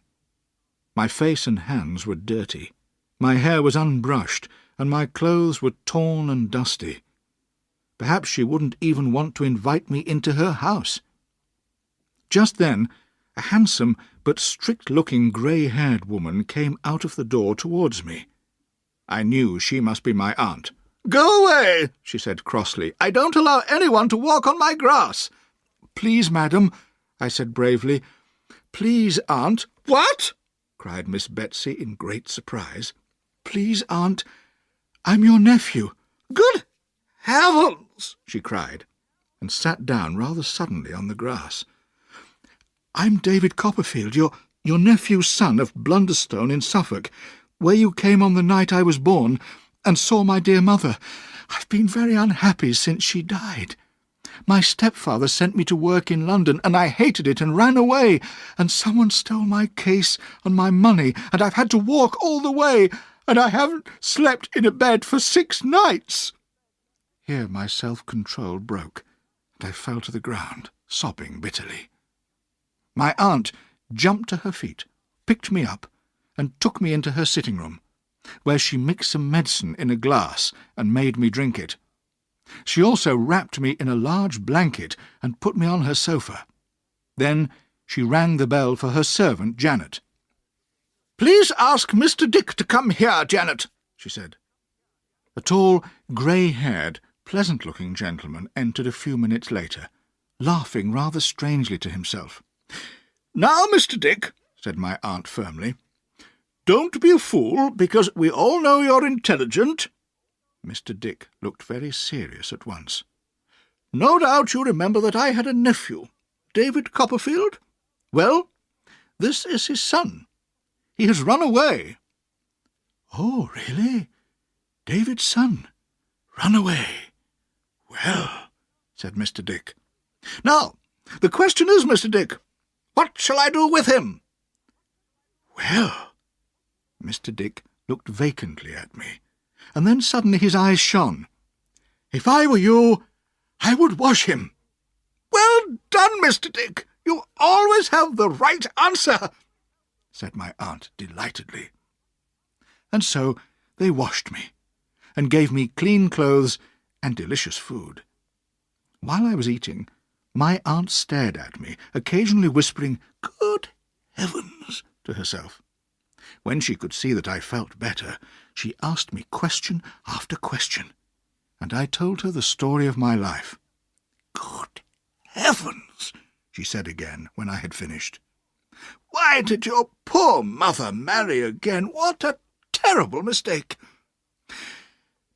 My face and hands were dirty, my hair was unbrushed, and my clothes were torn and dusty. Perhaps she wouldn't even want to invite me into her house. Just then, a handsome but strict-looking grey-haired woman came out of the door towards me. I knew she must be my aunt. "Go away," she said crossly. "I don't allow anyone to walk on my grass." "Please, madam," I said bravely. "Please, aunt." "What?" cried Miss Betsy in great surprise. "Please, aunt, I'm your nephew." "Good heavens!" she cried. and sat down rather suddenly on the grass. "I'm David Copperfield, your nephew's son of Blunderstone in Suffolk, where you came on the night I was born and saw my dear mother. I've been very unhappy since she died. My stepfather sent me to work in London, and I hated it and ran away, and someone stole my case and my money, and I've had to walk all the way, and I haven't slept in a bed for 6 nights. Here my self-control broke, and I fell to the ground, sobbing bitterly. My aunt jumped to her feet, picked me up, and took me into her sitting-room, where she mixed some medicine in a glass and made me drink it. She also wrapped me in a large blanket and put me on her sofa. Then she rang the bell for her servant, Janet. "Please ask Mr. Dick to come here, Janet," she said. A tall, grey-haired, pleasant-looking gentleman entered a few minutes later, laughing rather strangely to himself. "Now, Mr. Dick," said my aunt firmly, "don't be a fool, because we all know you're intelligent." Mr. Dick looked very serious at once. "No doubt you remember that I had a nephew, David Copperfield? Well, this is his son. He has run away." "Oh, really? David's son? Run away? Well," said Mr. Dick. "Now, the question is, Mr. Dick, what shall I do with him?" "Well," Mr. Dick looked vacantly at me, and then suddenly his eyes shone. "If I were you, I would wash him." "Well done, Mr. Dick! You always have the right answer," said my aunt delightedly. And so they washed me, and gave me clean clothes and delicious food. While I was eating, my aunt stared at me, occasionally whispering, "Good heavens," to herself. When she could see that I felt better, she asked me question after question, and I told her the story of my life. "Good heavens," she said again when I had finished. "Why did your poor mother marry again? What a terrible mistake!"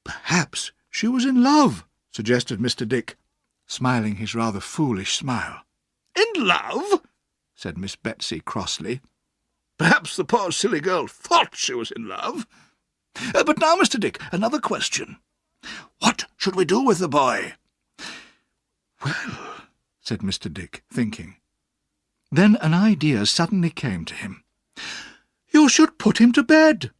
"Perhaps she was in love," suggested Mr. Dick, smiling his rather foolish smile. "In love?" said Miss Betsy crossly. "Perhaps the poor silly girl thought she was in love. But now, Mr. Dick, another question. What should we do with the boy?" "Well," said Mr. Dick, thinking. Then an idea suddenly came to him. "You should put him to bed."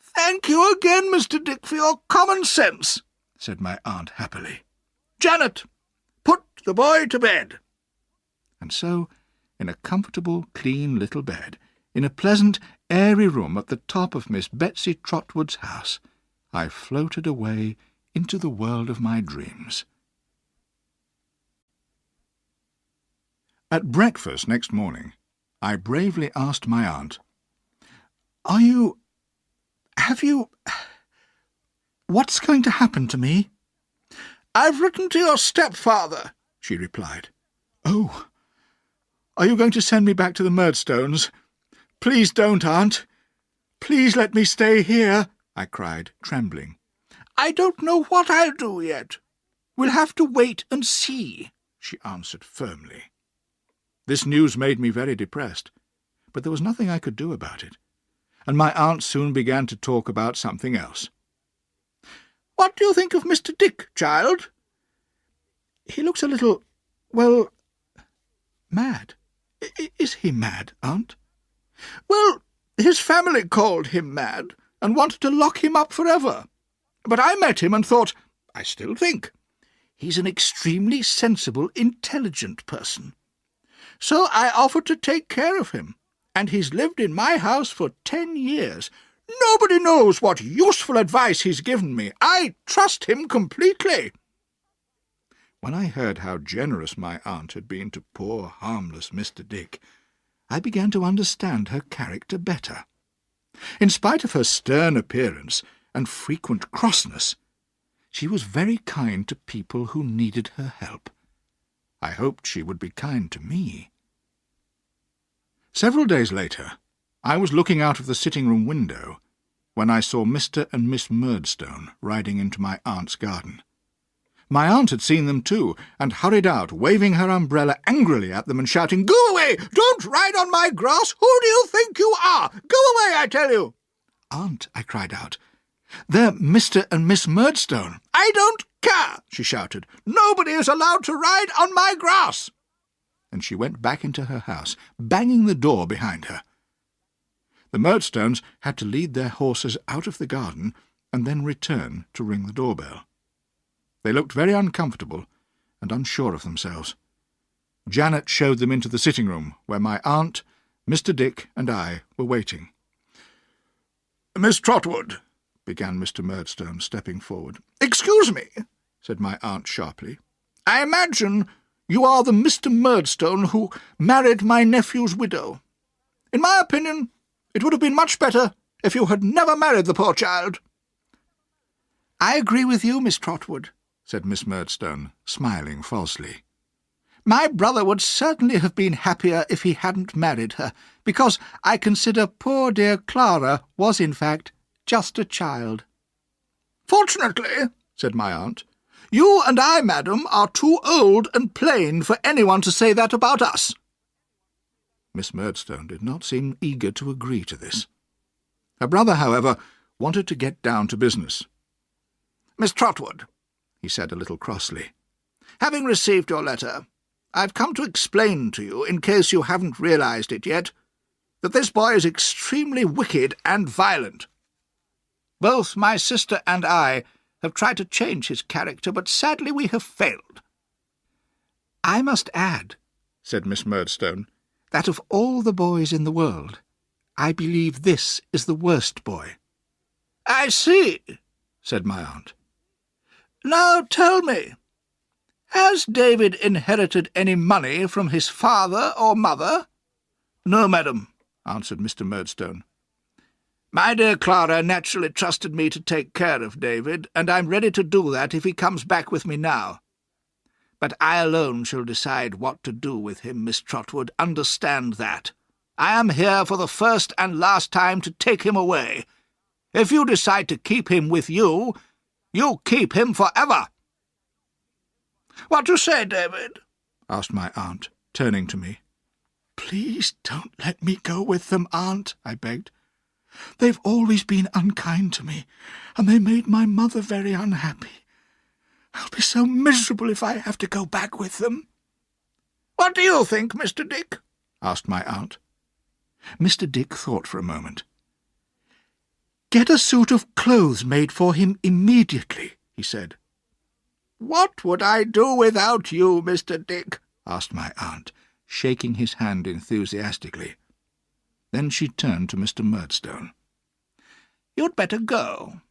"Thank you again, Mr. Dick, for your common sense," said my aunt happily. "Janet, put the boy to bed." And so, in a comfortable, clean little bed, in a pleasant, airy room at the top of Miss Betsy Trotwood's house, I floated away into the world of my dreams. At breakfast next morning, I bravely asked my aunt, What's going to happen to me?" "I've written to your stepfather," she replied. "Oh, are you going to send me back to the Murdstones? Please don't, Aunt. Please let me stay here," I cried, trembling. "I don't know what I'll do yet. We'll have to wait and see," she answered firmly. This news made me very depressed, but there was nothing I could do about it, and my aunt soon began to talk about something else. "What do you think of Mr. Dick, child?" "He looks a little, well, mad. Is he mad, Aunt?" "Well, his family called him mad and wanted to lock him up forever. But I met him and thought, I still think, he's an extremely sensible, intelligent person. So I offered to take care of him, and he's lived in my house for 10 years. Nobody knows what useful advice he's given me. I trust him completely." When I heard how generous my aunt had been to poor, harmless Mr. Dick, I began to understand her character better. In spite of her stern appearance and frequent crossness, she was very kind to people who needed her help. I hoped she would be kind to me. Several days later, I was looking out of the sitting-room window when I saw Mr. and Miss Murdstone riding into my aunt's garden. My aunt had seen them too, and hurried out, waving her umbrella angrily at them and shouting, "Go away! Don't ride on my grass! Who do you think you are? Go away, I tell you!" "Aunt," I cried out, "they're Mr. and Miss Murdstone." "I don't care," she shouted. "Nobody is allowed to ride on my grass." And she went back into her house, banging the door behind her. The Murdstones had to lead their horses out of the garden and then return to ring the doorbell. They looked very uncomfortable and unsure of themselves. Janet showed them into the sitting-room, where my aunt, Mr. Dick, and I were waiting. "Miss Trotwood," began Mr. Murdstone, stepping forward. "Excuse me," said my aunt sharply. "I imagine you are the Mr. Murdstone who married my nephew's widow. In my opinion, it would have been much better if you had never married the poor child." "I agree with you, Miss Trotwood," said Miss Murdstone, smiling falsely. "My brother would certainly have been happier if he hadn't married her, because I consider poor dear Clara was, in fact, just a child." "Fortunately," said my aunt, "you and I, madam, are too old and plain for anyone to say that about us." Miss Murdstone did not seem eager to agree to this. Her brother, however, wanted to get down to business. "Miss Trotwood," he said a little crossly, "having received your letter, I've come to explain to you, in case you haven't realized it yet, that this boy is extremely wicked and violent. Both my sister and I have tried to change his character, but sadly we have failed." "I must add," said Miss Murdstone, "that of all the boys in the world, I believe this is the worst boy." "I see," said my aunt. "Now tell me, has David inherited any money from his father or mother?" "No, madam," answered Mr. Murdstone. "My dear Clara naturally trusted me to take care of David, and I'm ready to do that if he comes back with me now. But I alone shall decide what to do with him, Miss Trotwood. Understand that. I am here for the first and last time to take him away. If you decide to keep him with you, you keep him forever." "What do you say, David?" asked my aunt, turning to me. "Please don't let me go with them, Aunt," I begged. "They've always been unkind to me, and they made my mother very unhappy. I'll be so miserable if I have to go back with them." "What do you think, Mr. Dick?" asked my aunt. Mr. Dick thought for a moment. "Get a suit of clothes made for him immediately," he said. "What would I do without you, Mr. Dick?" asked my aunt, shaking his hand enthusiastically. Then she turned to Mr. Murdstone. "You'd better go.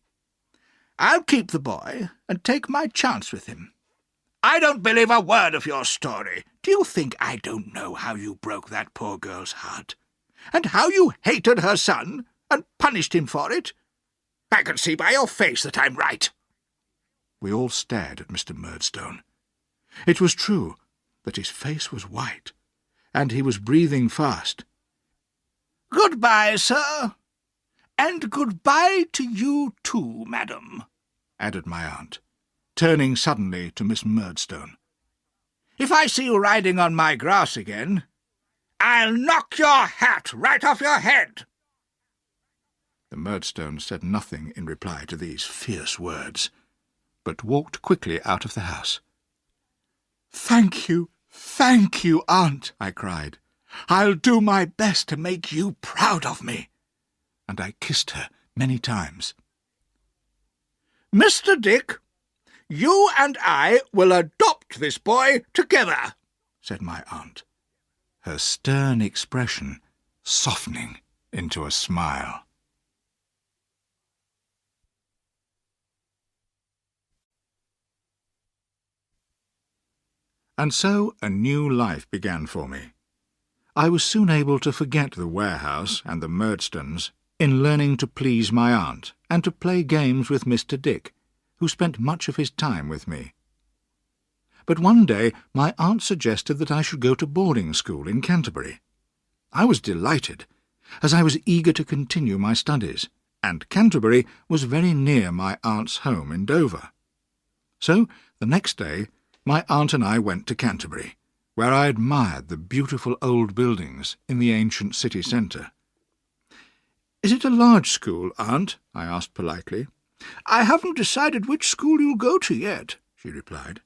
I'll keep the boy and take my chance with him." "I don't believe a word of your story. Do you think I don't know how you broke that poor girl's heart, and how you hated her son and punished him for it? I can see by your face that I'm right." We all stared at Mr. Murdstone. It was true that his face was white, and he was breathing fast. "Good-bye, sir, and good-bye to you too, madam," added my aunt, turning suddenly to Miss Murdstone. "If I see you riding on my grass again, I'll knock your hat right off your head." The Murdstone said nothing in reply to these fierce words, but walked quickly out of the house. "Thank you, Aunt," I cried. "I'll do my best to make you proud of me." And I kissed her many times. "Mr. Dick, you and I will adopt this boy together," said my aunt, her stern expression softening into a smile. And so a new life began for me. I was soon able to forget the warehouse and the Murdstones in learning to please my aunt and to play games with Mr. Dick, who spent much of his time with me. But one day my aunt suggested that I should go to boarding school in Canterbury. I was delighted, as I was eager to continue my studies, and Canterbury was very near my aunt's home in Dover. So, the next day, my aunt and I went to Canterbury, where I admired the beautiful old buildings in the ancient city centre. "Is it a large school, Aunt?" I asked politely. "I haven't decided which school you'll go to yet," she replied.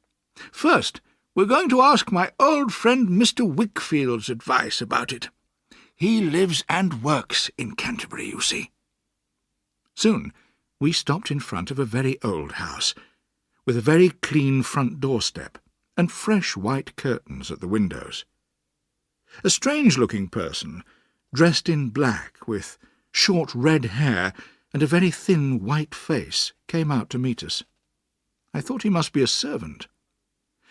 "First, we're going to ask my old friend Mr. Wickfield's advice about it. He lives and works in Canterbury, you see." Soon we stopped in front of a very old house, with a very clean front doorstep and fresh white curtains at the windows. A strange-looking person, dressed in black, with short red hair and a very thin white face, came out to meet us. I thought he must be a servant.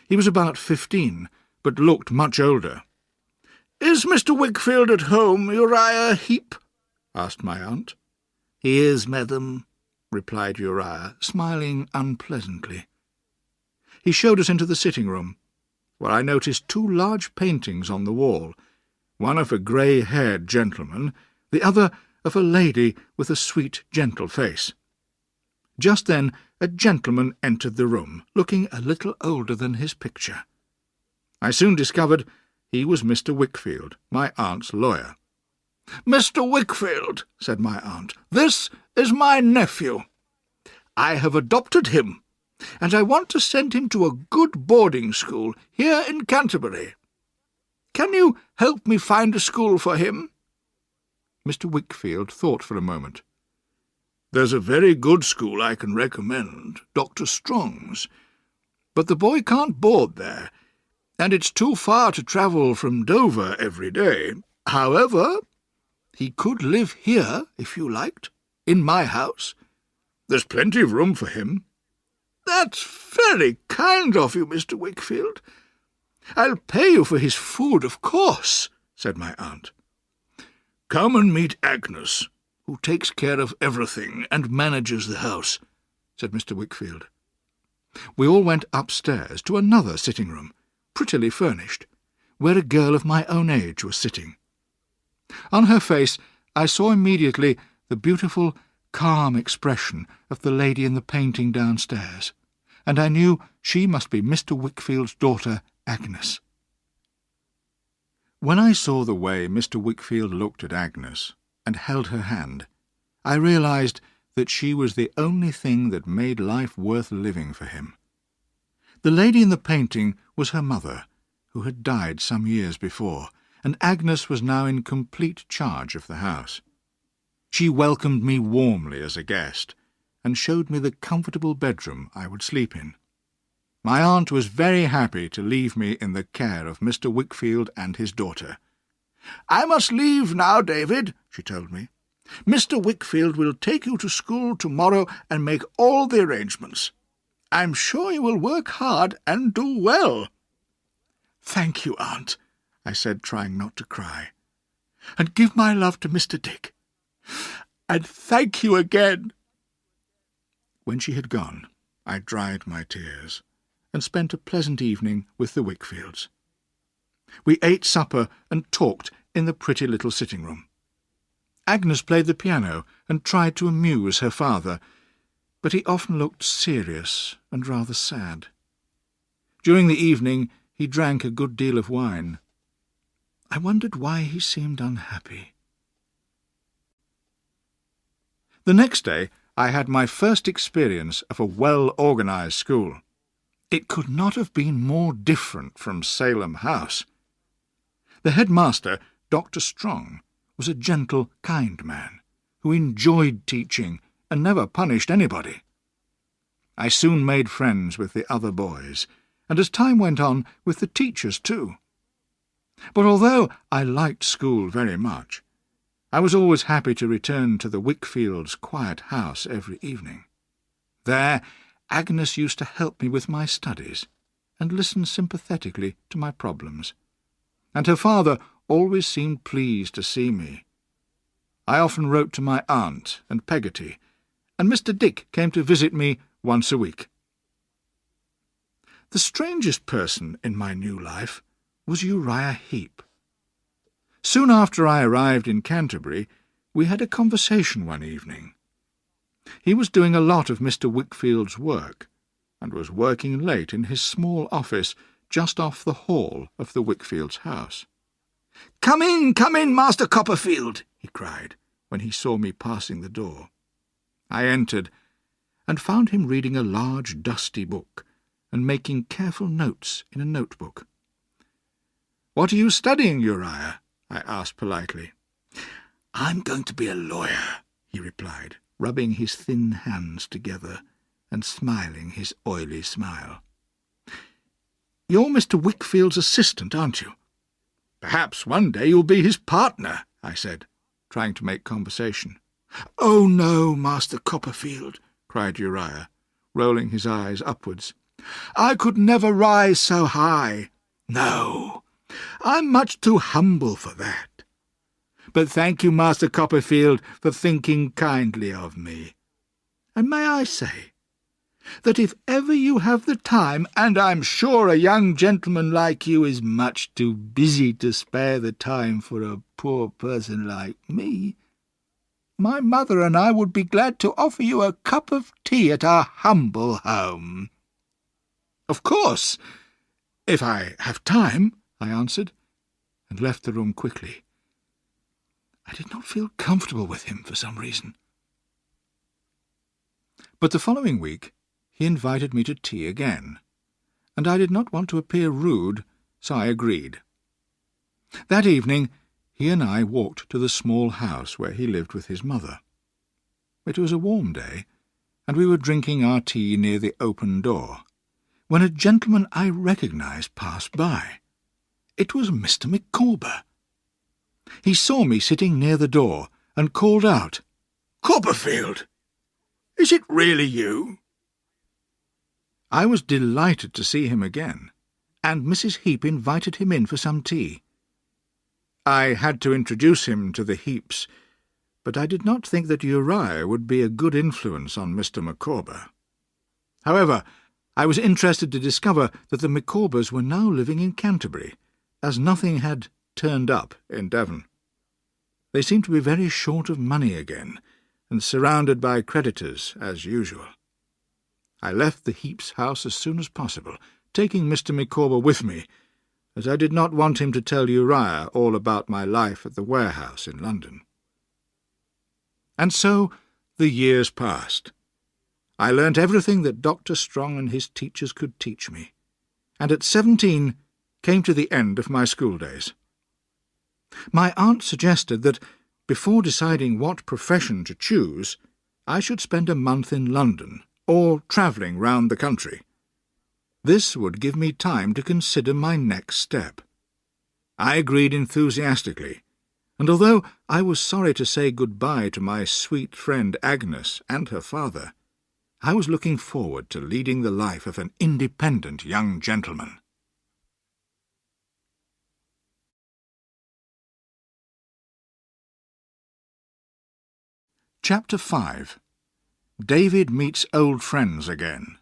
He was about 15, but looked much older. "Is Mr. Wickfield at home, Uriah Heep?" asked my aunt. "He is, madam," replied Uriah, smiling unpleasantly. He showed us into the sitting-room, where I noticed 2 large paintings on the wall, one of a grey-haired gentleman, the other of a lady with a sweet, gentle face. Just then a gentleman entered the room, looking a little older than his picture. I soon discovered he was Mr. Wickfield, my aunt's lawyer. "Mr. Wickfield," said my aunt, "this is my nephew. I have adopted him, and I want to send him to a good boarding school here in Canterbury. Can you help me find a school for him?" Mr. Wickfield thought for a moment. "There's a very good school I can recommend, Dr. Strong's, but the boy can't board there, and it's too far to travel from Dover every day. However, he could live here, if you liked, in my house. There's plenty of room for him." "That's very kind of you, Mr. Wickfield. I'll pay you for his food, of course," said my aunt. "Come and meet Agnes, who takes care of everything and manages the house," said Mr. Wickfield. We all went upstairs to another sitting-room, prettily furnished, where a girl of my own age was sitting. On her face I saw immediately the beautiful, calm expression of the lady in the painting downstairs, and I knew she must be Mr. Wickfield's daughter, Agnes. When I saw the way Mr. Wickfield looked at Agnes and held her hand, I realized that she was the only thing that made life worth living for him. The lady in the painting was her mother, who had died some years before, and Agnes was now in complete charge of the house. She welcomed me warmly as a guest, and showed me the comfortable bedroom I would sleep in. My aunt was very happy to leave me in the care of Mr. Wickfield and his daughter. "I must leave now, David," she told me. "Mr. Wickfield will take you to school tomorrow and make all the arrangements. I'm sure you will work hard and do well." "Thank you, Aunt," I said, trying not to cry. "And give my love to Mr. Dick. And thank you again." When she had gone, I dried my tears, and spent a pleasant evening with the Wickfields. We ate supper and talked in the pretty little sitting-room. Agnes played the piano and tried to amuse her father, but he often looked serious and rather sad. During the evening he drank a good deal of wine. I wondered why he seemed unhappy. The next day I had my first experience of a well-organised school. It could not have been more different from Salem House. The headmaster, Dr. Strong, was a gentle, kind man, who enjoyed teaching and never punished anybody. I soon made friends with the other boys, and as time went on, with the teachers too. But although I liked school very much, I was always happy to return to the Wickfields' quiet house every evening. There Agnes used to help me with my studies, and listen sympathetically to my problems, and her father always seemed pleased to see me. I often wrote to my aunt and Peggotty, and Mr. Dick came to visit me once a week. The strangest person in my new life was Uriah Heep. Soon after I arrived in Canterbury, we had a conversation one evening. He was doing a lot of Mr. Wickfield's work, and was working late in his small office just off the hall of the Wickfields' house. Come in, Master Copperfield," he cried, when he saw me passing the door. I entered, and found him reading a large dusty book, and making careful notes in a notebook. "What are you studying, Uriah?" I asked politely. "I'm going to be a lawyer," he replied, rubbing his thin hands together and smiling his oily smile. "You're Mr. Wickfield's assistant, aren't you? Perhaps one day you'll be his partner," I said, trying to make conversation. "Oh, no, Master Copperfield," cried Uriah, rolling his eyes upwards. "I could never rise so high. No, I'm much too humble for that. But thank you, Master Copperfield, for thinking kindly of me. And may I say that if ever you have the time, and I'm sure a young gentleman like you is much too busy to spare the time for a poor person like me, my mother and I would be glad to offer you a cup of tea at our humble home." "Of course, if I have time," I answered, and left the room quickly. I did not feel comfortable with him for some reason. But the following week he invited me to tea again, and I did not want to appear rude, so I agreed. That evening he and I walked to the small house where he lived with his mother. It was a warm day, and we were drinking our tea near the open door, when a gentleman I recognized passed by. It was Mr. Micawber. He saw me sitting near the door, and called out, "Copperfield, is it really you?" I was delighted to see him again, and Mrs. Heep invited him in for some tea. I had to introduce him to the Heeps, but I did not think that Uriah would be a good influence on Mr. Micawber. However, I was interested to discover that the Micawbers were now living in Canterbury, as nothing had turned up in Devon. They seemed to be very short of money again, and surrounded by creditors as usual. I left the Heeps' house as soon as possible, taking Mr. Micawber with me, as I did not want him to tell Uriah all about my life at the warehouse in London. And so the years passed. I learnt everything that Dr. Strong and his teachers could teach me, and at 17 came to the end of my schooldays. My aunt suggested that, before deciding what profession to choose, I should spend a month in London, or travelling round the country. This would give me time to consider my next step. I agreed enthusiastically, and although I was sorry to say good-bye to my sweet friend Agnes and her father, I was looking forward to leading the life of an independent young gentleman. Chapter 5. David Meets Old Friends Again.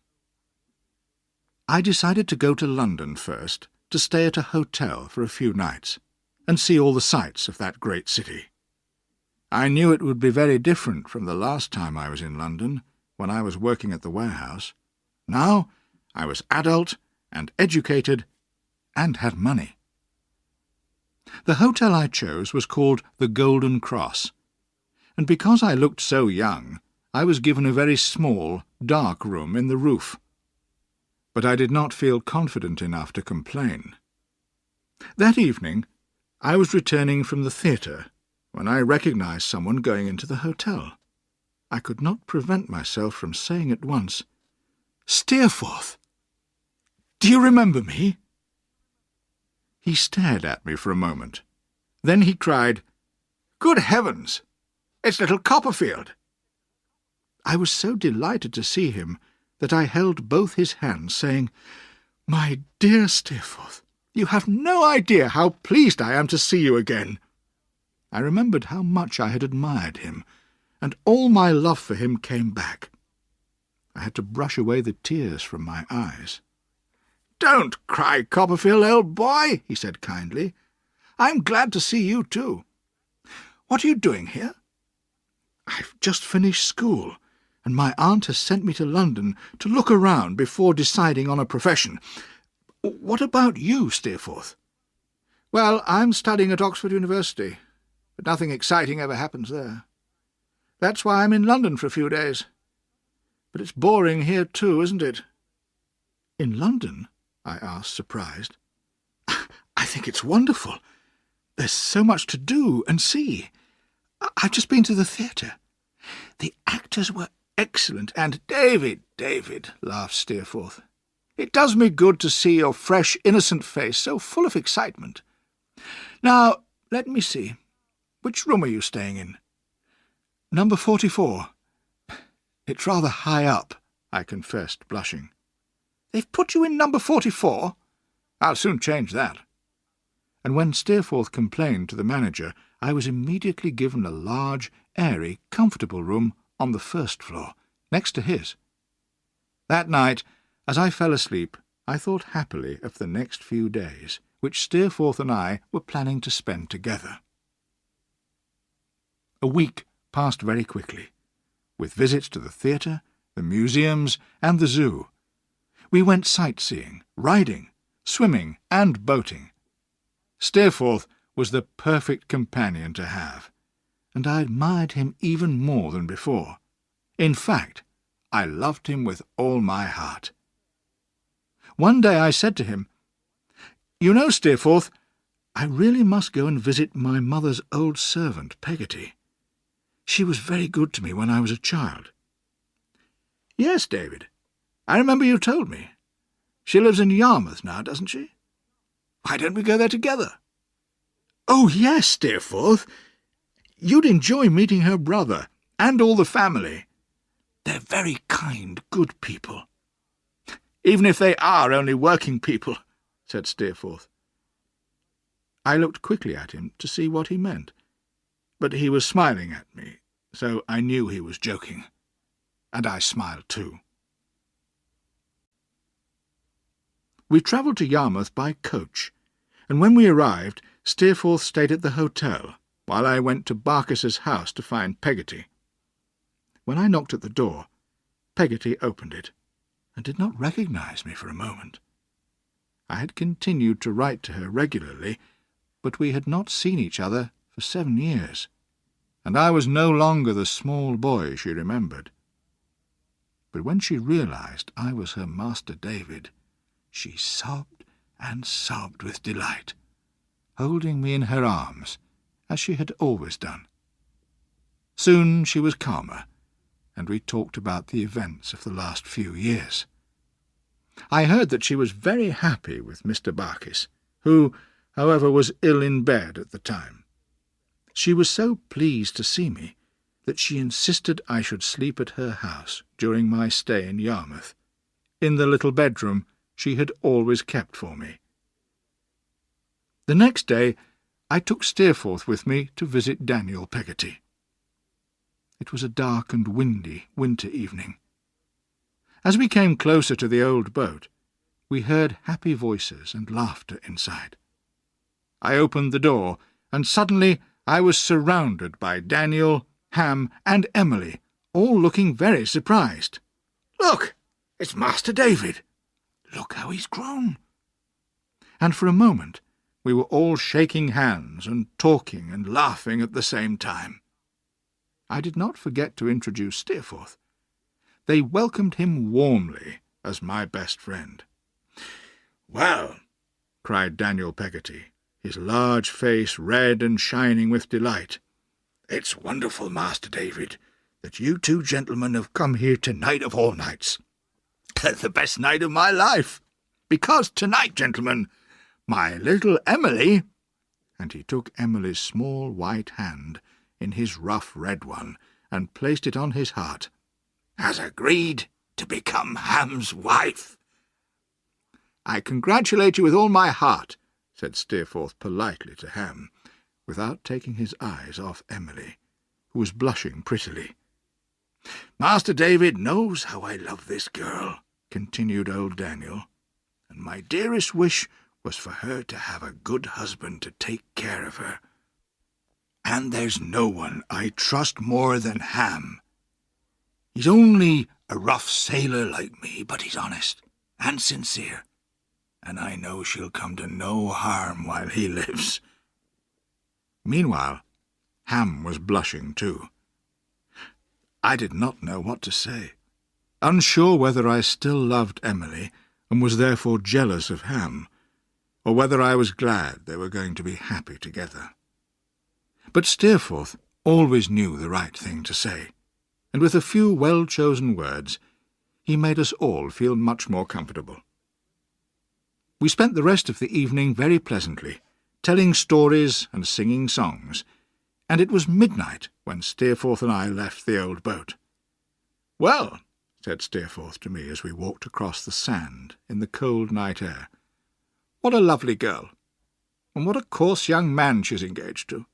I decided to go to London first, to stay at a hotel for a few nights, and see all the sights of that great city. I knew it would be very different from the last time I was in London, when I was working at the warehouse. Now I was adult and educated and had money. The hotel I chose was called the Golden Cross, and because I looked so young, I was given a very small, dark room in the roof. But I did not feel confident enough to complain. That evening I was returning from the theatre when I recognized someone going into the hotel. I could not prevent myself from saying at once, "Steerforth, do you remember me?" He stared at me for a moment. Then he cried, "Good heavens! It's little Copperfield!" I was so delighted to see him that I held both his hands, saying, "My dear Steerforth, you have no idea how pleased I am to see you again." I remembered how much I had admired him, and all my love for him came back. I had to brush away the tears from my eyes. "Don't cry, Copperfield, old boy," he said kindly. "I'm glad to see you too. What are you doing here?" "I've just finished school, and my aunt has sent me to London to look around before deciding on a profession. What about you, Steerforth?" "Well, I'm studying at Oxford University, but nothing exciting ever happens there. That's why I'm in London for a few days. But it's boring here too, isn't it?" "In London?" I asked, surprised. "I think it's wonderful. There's so much to do and see. I've just been to the theatre. The actors were excellent, and—" David, laughed Steerforth. "It does me good to see your fresh, innocent face so full of excitement. Now, let me see. Which room are you staying in?" "Number 44. It's rather high up," I confessed, blushing. "They've put you in number 44? I'll soon change that." And when Steerforth complained to the manager, I was immediately given a large, airy, comfortable room on the first floor, next to his. That night, as I fell asleep, I thought happily of the next few days, which Steerforth and I were planning to spend together. A week passed very quickly, with visits to the theatre, the museums, and the zoo. We went sightseeing, riding, swimming, and boating. Steerforth was the perfect companion to have, and I admired him even more than before. In fact, I loved him with all my heart. One day I said to him, "You know, Steerforth, I really must go and visit my mother's old servant, Peggotty. She was very good to me when I was a child." "Yes, David, I remember you told me. She lives in Yarmouth now, doesn't she? Why don't we go there together?" "Oh, yes, Steerforth. You'd enjoy meeting her brother, and all the family. They're very kind, good people." "Even if they are only working people," said Steerforth. I looked quickly at him to see what he meant, but he was smiling at me, so I knew he was joking, and I smiled too. We travelled to Yarmouth by coach, and when we arrived, Steerforth stayed at the hotel, while I went to Barkis's house to find Peggotty. When I knocked at the door, Peggotty opened it, and did not recognise me for a moment. I had continued to write to her regularly, but we had not seen each other for 7 years, and I was no longer the small boy she remembered. But when she realised I was her Master David, she sobbed and sobbed with delight, holding me in her arms, as she had always done. Soon she was calmer, and we talked about the events of the last few years. I heard that she was very happy with Mr. Barkis, who, however, was ill in bed at the time. She was so pleased to see me that she insisted I should sleep at her house during my stay in Yarmouth, in the little bedroom she had always kept for me. The next day I took Steerforth with me to visit Daniel Peggotty. It was a dark and windy winter evening. As we came closer to the old boat, we heard happy voices and laughter inside. I opened the door, and suddenly I was surrounded by Daniel, Ham, and Emily, all looking very surprised. "Look, it's Master David. Look how he's grown." And for a moment we were all shaking hands and talking and laughing at the same time. I did not forget to introduce Steerforth. They welcomed him warmly as my best friend. "Well," cried Daniel Peggotty, his large face red and shining with delight, "it's wonderful, Master David, that you two gentlemen have come here tonight of all nights. The best night of my life, because tonight, gentlemen, my little Emily," and he took Emily's small white hand in his rough red one and placed it on his heart, "has agreed to become Ham's wife." "I congratulate you with all my heart," said Steerforth politely to Ham, without taking his eyes off Emily, who was blushing prettily. "Master David knows how I love this girl," continued old Daniel, "and my dearest wish was for her to have a good husband to take care of her. And there's no one I trust more than Ham. He's only a rough sailor like me, but he's honest and sincere, and I know she'll come to no harm while he lives." Meanwhile, Ham was blushing too. I did not know what to say, unsure whether I still loved Emily and was therefore jealous of Ham, or whether I was glad they were going to be happy together. But Steerforth always knew the right thing to say, and with a few well-chosen words he made us all feel much more comfortable. We spent the rest of the evening very pleasantly, telling stories and singing songs, and it was midnight when Steerforth and I left the old boat. "Well," said Steerforth to me as we walked across the sand in the cold night air, "what a lovely girl, and what a coarse young man she's engaged to."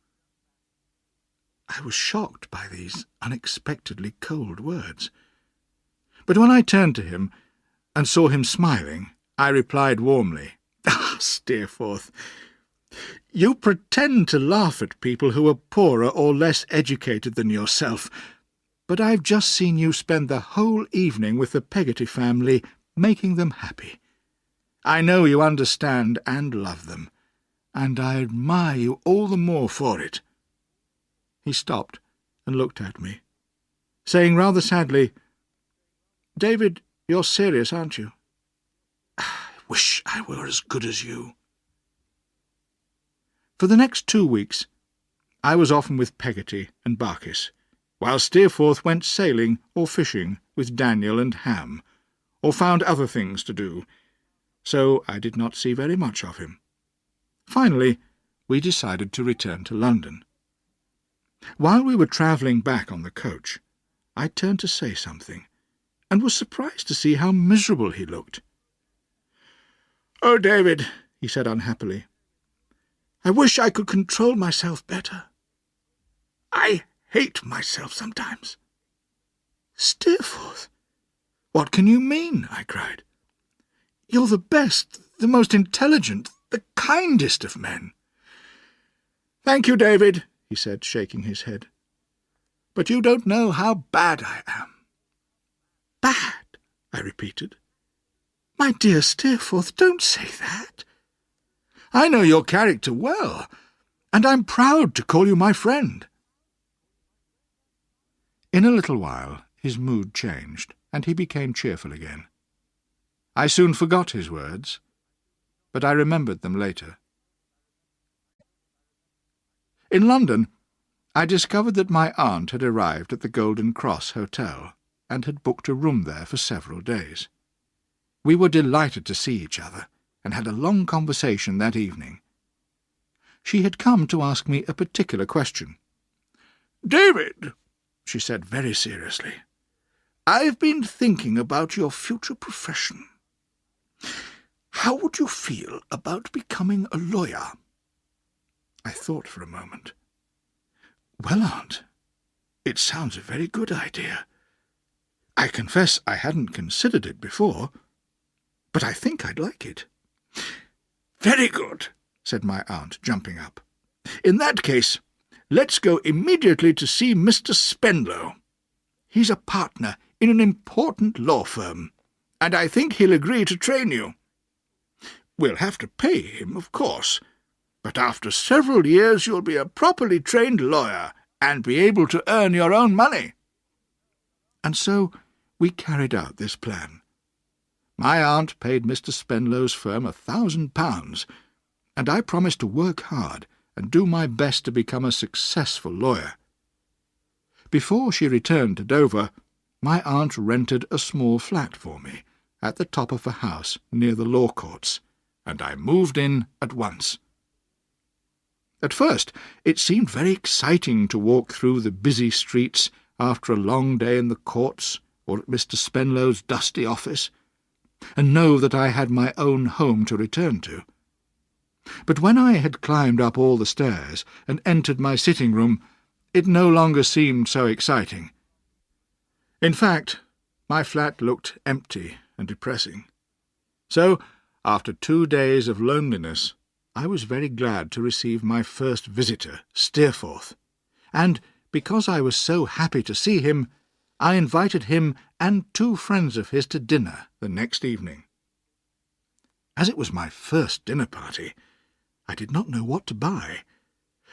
I was shocked by these unexpectedly cold words. But when I turned to him and saw him smiling, I replied warmly, "Ah, Steerforth, you pretend to laugh at people who are poorer or less educated than yourself, but I've just seen you spend the whole evening with the Peggotty family, making them happy. I know you understand and love them, and I admire you all the more for it." He stopped and looked at me, saying rather sadly, "David, you're serious, aren't you?" "I wish I were as good as you." For the next 2 weeks I was often with Peggotty and Barkis, while Steerforth went sailing or fishing with Daniel and Ham, or found other things to do, so I did not see very much of him. Finally, we decided to return to London. While we were travelling back on the coach, I turned to say something, and was surprised to see how miserable he looked. "Oh, David," he said unhappily, "I wish I could control myself better. I hate myself sometimes." "Steerforth, what can you mean?" I cried. "You're the best, the most intelligent, the kindest of men." "Thank you, David," he said, shaking his head. "But you don't know how bad I am." "Bad?" I repeated. "My dear Steerforth, don't say that. I know your character well, and I'm proud to call you my friend." In a little while his mood changed, and he became cheerful again. I soon forgot his words, but I remembered them later. In London, I discovered that my aunt had arrived at the Golden Cross Hotel, and had booked a room there for several days. We were delighted to see each other, and had a long conversation that evening. She had come to ask me a particular question. "David," she said very seriously, "I've been thinking about your future profession. How would you feel about becoming a lawyer?" I thought for a moment. "Well, Aunt, it sounds a very good idea. I confess I hadn't considered it before, but I think I'd like it." "Very good," said my aunt, jumping up. "In that case, let's go immediately to see Mr. Spenlow. He's a partner in an important law firm, and I think he'll agree to train you. We'll have to pay him, of course, but after several years you'll be a properly trained lawyer and be able to earn your own money." And so we carried out this plan. My aunt paid Mr. Spenlow's firm £1,000, and I promised to work hard and do my best to become a successful lawyer. Before she returned to Dover, my aunt rented a small flat for me at the top of a house near the law courts, and I moved in at once. At first it seemed very exciting to walk through the busy streets after a long day in the courts or at Mr. Spenlow's dusty office, and know that I had my own home to return to. But when I had climbed up all the stairs and entered my sitting-room, it no longer seemed so exciting. In fact, my flat looked empty and depressing. So, after 2 days of loneliness, I was very glad to receive my first visitor, Steerforth, and, because I was so happy to see him, I invited him and 2 friends of his to dinner the next evening. As it was my first dinner party, I did not know what to buy,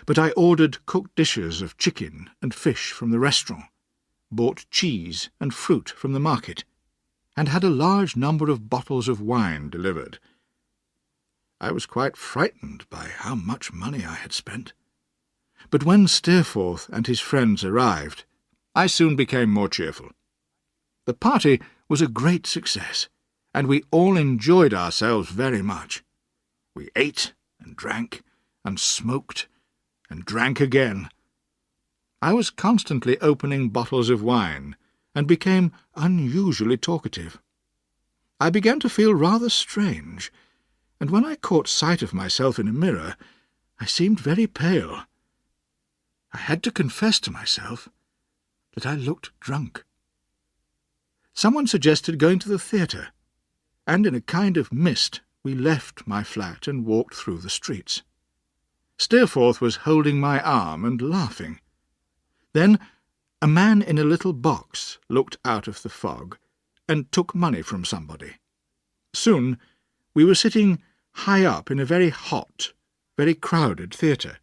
but I ordered cooked dishes of chicken and fish from the restaurant, bought cheese and fruit from the market, and had a large number of bottles of wine delivered. I was quite frightened by how much money I had spent. But when Steerforth and his friends arrived, I soon became more cheerful. The party was a great success, and we all enjoyed ourselves very much. We ate and drank and smoked and drank again. I was constantly opening bottles of wine and became unusually talkative. I began to feel rather strange, and when I caught sight of myself in a mirror, I seemed very pale. I had to confess to myself that I looked drunk. Someone suggested going to the theatre, and in a kind of mist we left my flat and walked through the streets. Steerforth was holding my arm and laughing. Then a man in a little box looked out of the fog and took money from somebody. Soon we were sitting high up in a very hot, very crowded theatre.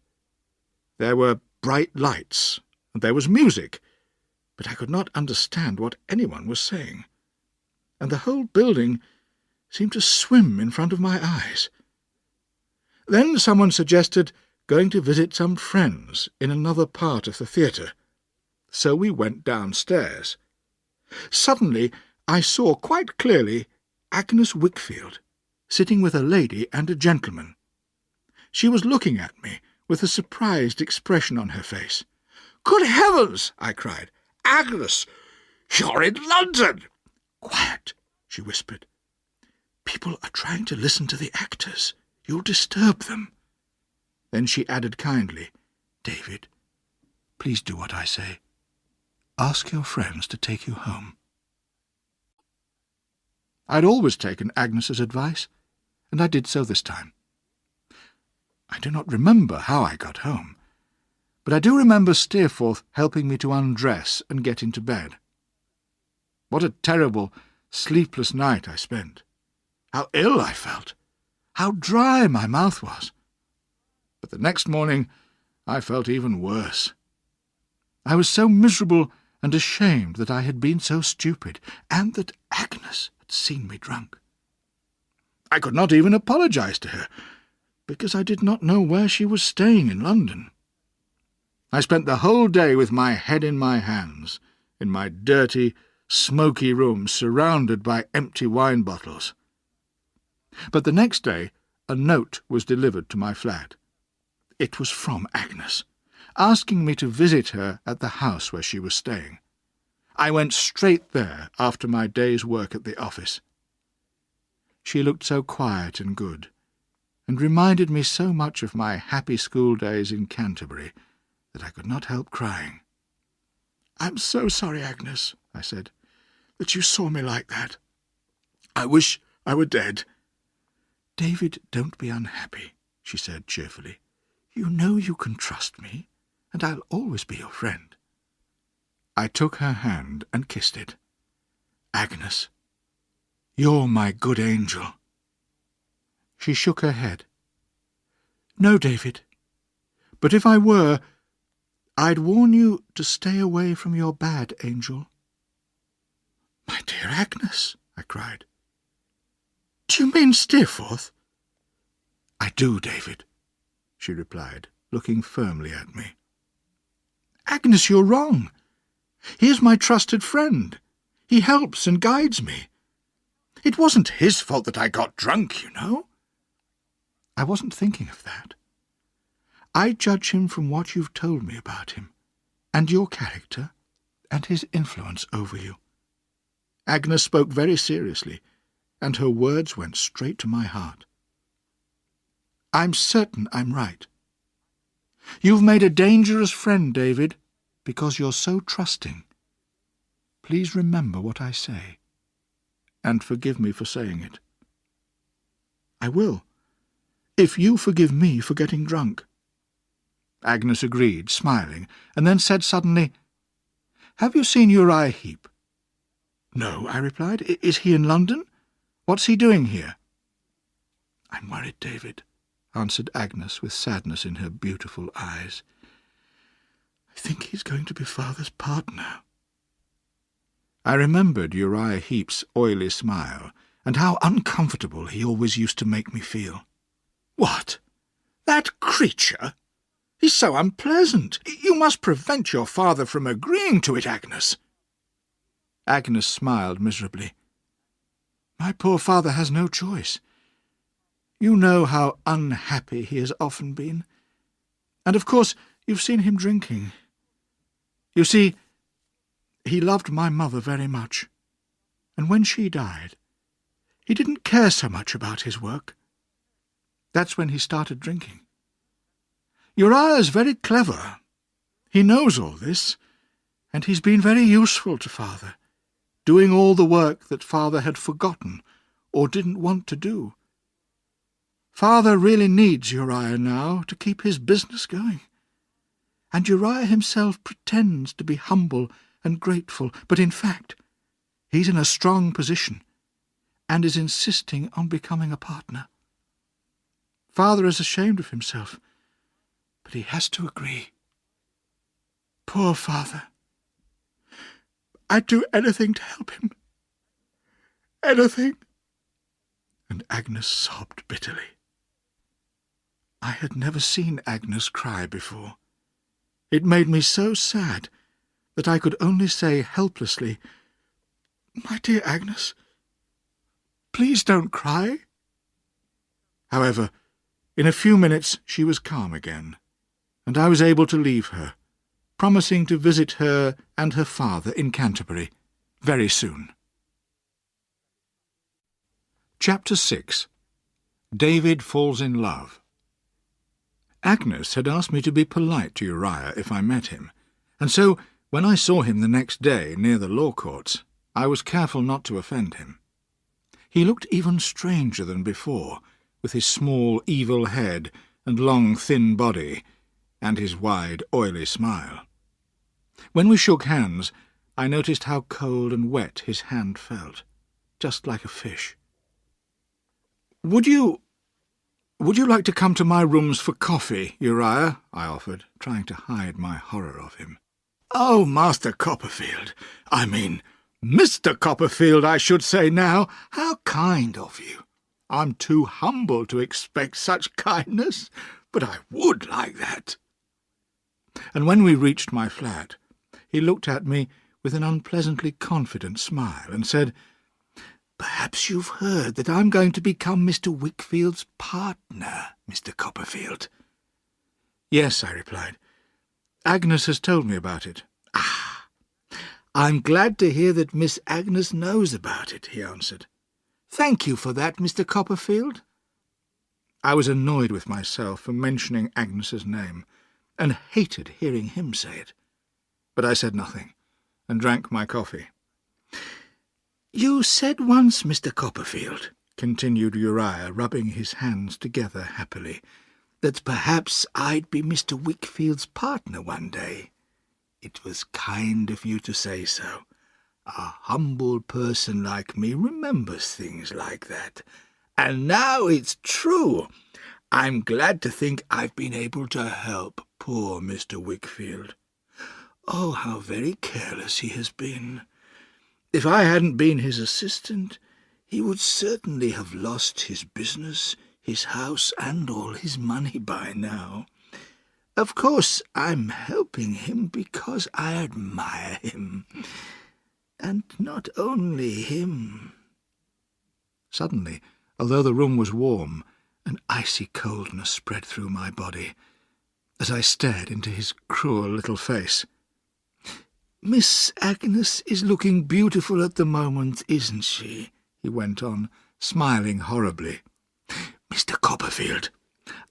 There were bright lights, and there was music, but I could not understand what anyone was saying, and the whole building seemed to swim in front of my eyes. Then someone suggested going to visit some friends in another part of the theatre, so we went downstairs. Suddenly I saw quite clearly Agnes Wickfield, sitting with a lady and a gentleman. She was looking at me with a surprised expression on her face. "Good heavens!" I cried. "Agnes, you're in London!" "Quiet," she whispered. "People are trying to listen to the actors. You'll disturb them." Then she added kindly, "David, please do what I say. Ask your friends to take you home." I'd always taken Agnes's advice, and I did so this time. I do not remember how I got home, but I do remember Steerforth helping me to undress and get into bed. What a terrible, sleepless night I spent! How ill I felt! How dry my mouth was! But the next morning I felt even worse. I was so miserable and ashamed that I had been so stupid, and that Agnes had seen me drunk. I could not even apologize to her, because I did not know where she was staying in London. I spent the whole day with my head in my hands, in my dirty, smoky room surrounded by empty wine bottles. But the next day a note was delivered to my flat. It was from Agnes, asking me to visit her at the house where she was staying. I went straight there after my day's work at the office. She looked so quiet and good, and reminded me so much of my happy school days in Canterbury that I could not help crying. "I'm so sorry, Agnes," I said, "that you saw me like that. I wish I were dead." "David, don't be unhappy," she said cheerfully. "You know you can trust me, and I'll always be your friend." I took her hand and kissed it. "Agnes, you're my good angel." She shook her head. "No, David, but if I were, I'd warn you to stay away from your bad angel." "My dear Agnes," I cried. "Do you mean Steerforth?" "I do, David," she replied, looking firmly at me. "Agnes, you're wrong. He is my trusted friend. He helps and guides me. It wasn't his fault that I got drunk, you know." "I wasn't thinking of that. I judge him from what you've told me about him, and your character, and his influence over you." Agnes spoke very seriously, and her words went straight to my heart. "I'm certain I'm right. You've made a dangerous friend, David, because you're so trusting. Please remember what I say, and forgive me for saying it." "I will, if you forgive me for getting drunk." Agnes agreed, smiling, and then said suddenly, Have you seen Uriah Heep?" "No," I replied. "Is he in London? What's he doing here?" "I'm worried, David," answered Agnes with sadness in her beautiful eyes. "I think he's going to be Father's partner." I remembered Uriah Heep's oily smile, and how uncomfortable he always used to make me feel. "What? That creature? He's so unpleasant. You must prevent your father from agreeing to it, Agnes." Agnes smiled miserably. "My poor father has no choice. You know how unhappy he has often been. And of course you've seen him drinking. You see, he loved my mother very much, and when she died, he didn't care so much about his work. That's when he started drinking. Uriah's very clever. He knows all this, and he's been very useful to Father, doing all the work that Father had forgotten or didn't want to do. Father really needs Uriah now to keep his business going. And Uriah himself pretends to be humble and grateful, but in fact he's in a strong position and is insisting on becoming a partner. Father is ashamed of himself, but he has to agree. Poor Father. I'd do anything to help him. Anything." And Agnes sobbed bitterly. I had never seen Agnes cry before. It made me so sad that I could only say helplessly, "My dear Agnes, please don't cry." However, in a few minutes she was calm again, and I was able to leave her, promising to visit her and her father in Canterbury very soon. Chapter 6. David Falls in Love. Agnes had asked me to be polite to Uriah if I met him, and so when I saw him the next day near the law courts, I was careful not to offend him. He looked even stranger than before, with his small, evil head and long, thin body, and his wide, oily smile. When we shook hands, I noticed how cold and wet his hand felt, just like a fish. Would you like to come to my rooms for coffee, Uriah?" I offered, trying to hide my horror of him. "Oh, Master Copperfield, I mean, Mr. Copperfield, I should say now, how kind of you. I'm too humble to expect such kindness, but I would like that." And when we reached my flat, he looked at me with an unpleasantly confident smile and said, "Perhaps you've heard that I'm going to become Mr. Wickfield's partner, Mr. Copperfield." "Yes," I replied. "Agnes has told me about it." "Ah, I'm glad to hear that Miss Agnes knows about it," he answered. "Thank you for that, Mr. Copperfield." I was annoyed with myself for mentioning Agnes's name, and hated hearing him say it. But I said nothing, and drank my coffee. "You said once, Mr. Copperfield," continued Uriah, rubbing his hands together happily, "that perhaps I'd be Mr. Wickfield's partner one day. It was kind of you to say so. A humble person like me remembers things like that. And now it's true. I'm glad to think I've been able to help poor Mr. Wickfield. Oh, how very careless he has been. If I hadn't been his assistant, he would certainly have lost his business, his house, and all his money by now. Of course, I'm helping him because I admire him. And not only him." Suddenly, although the room was warm, an icy coldness spread through my body as I stared into his cruel little face. "Miss Agnes is looking beautiful at the moment, isn't she?" he went on, smiling horribly. "Mr. Copperfield,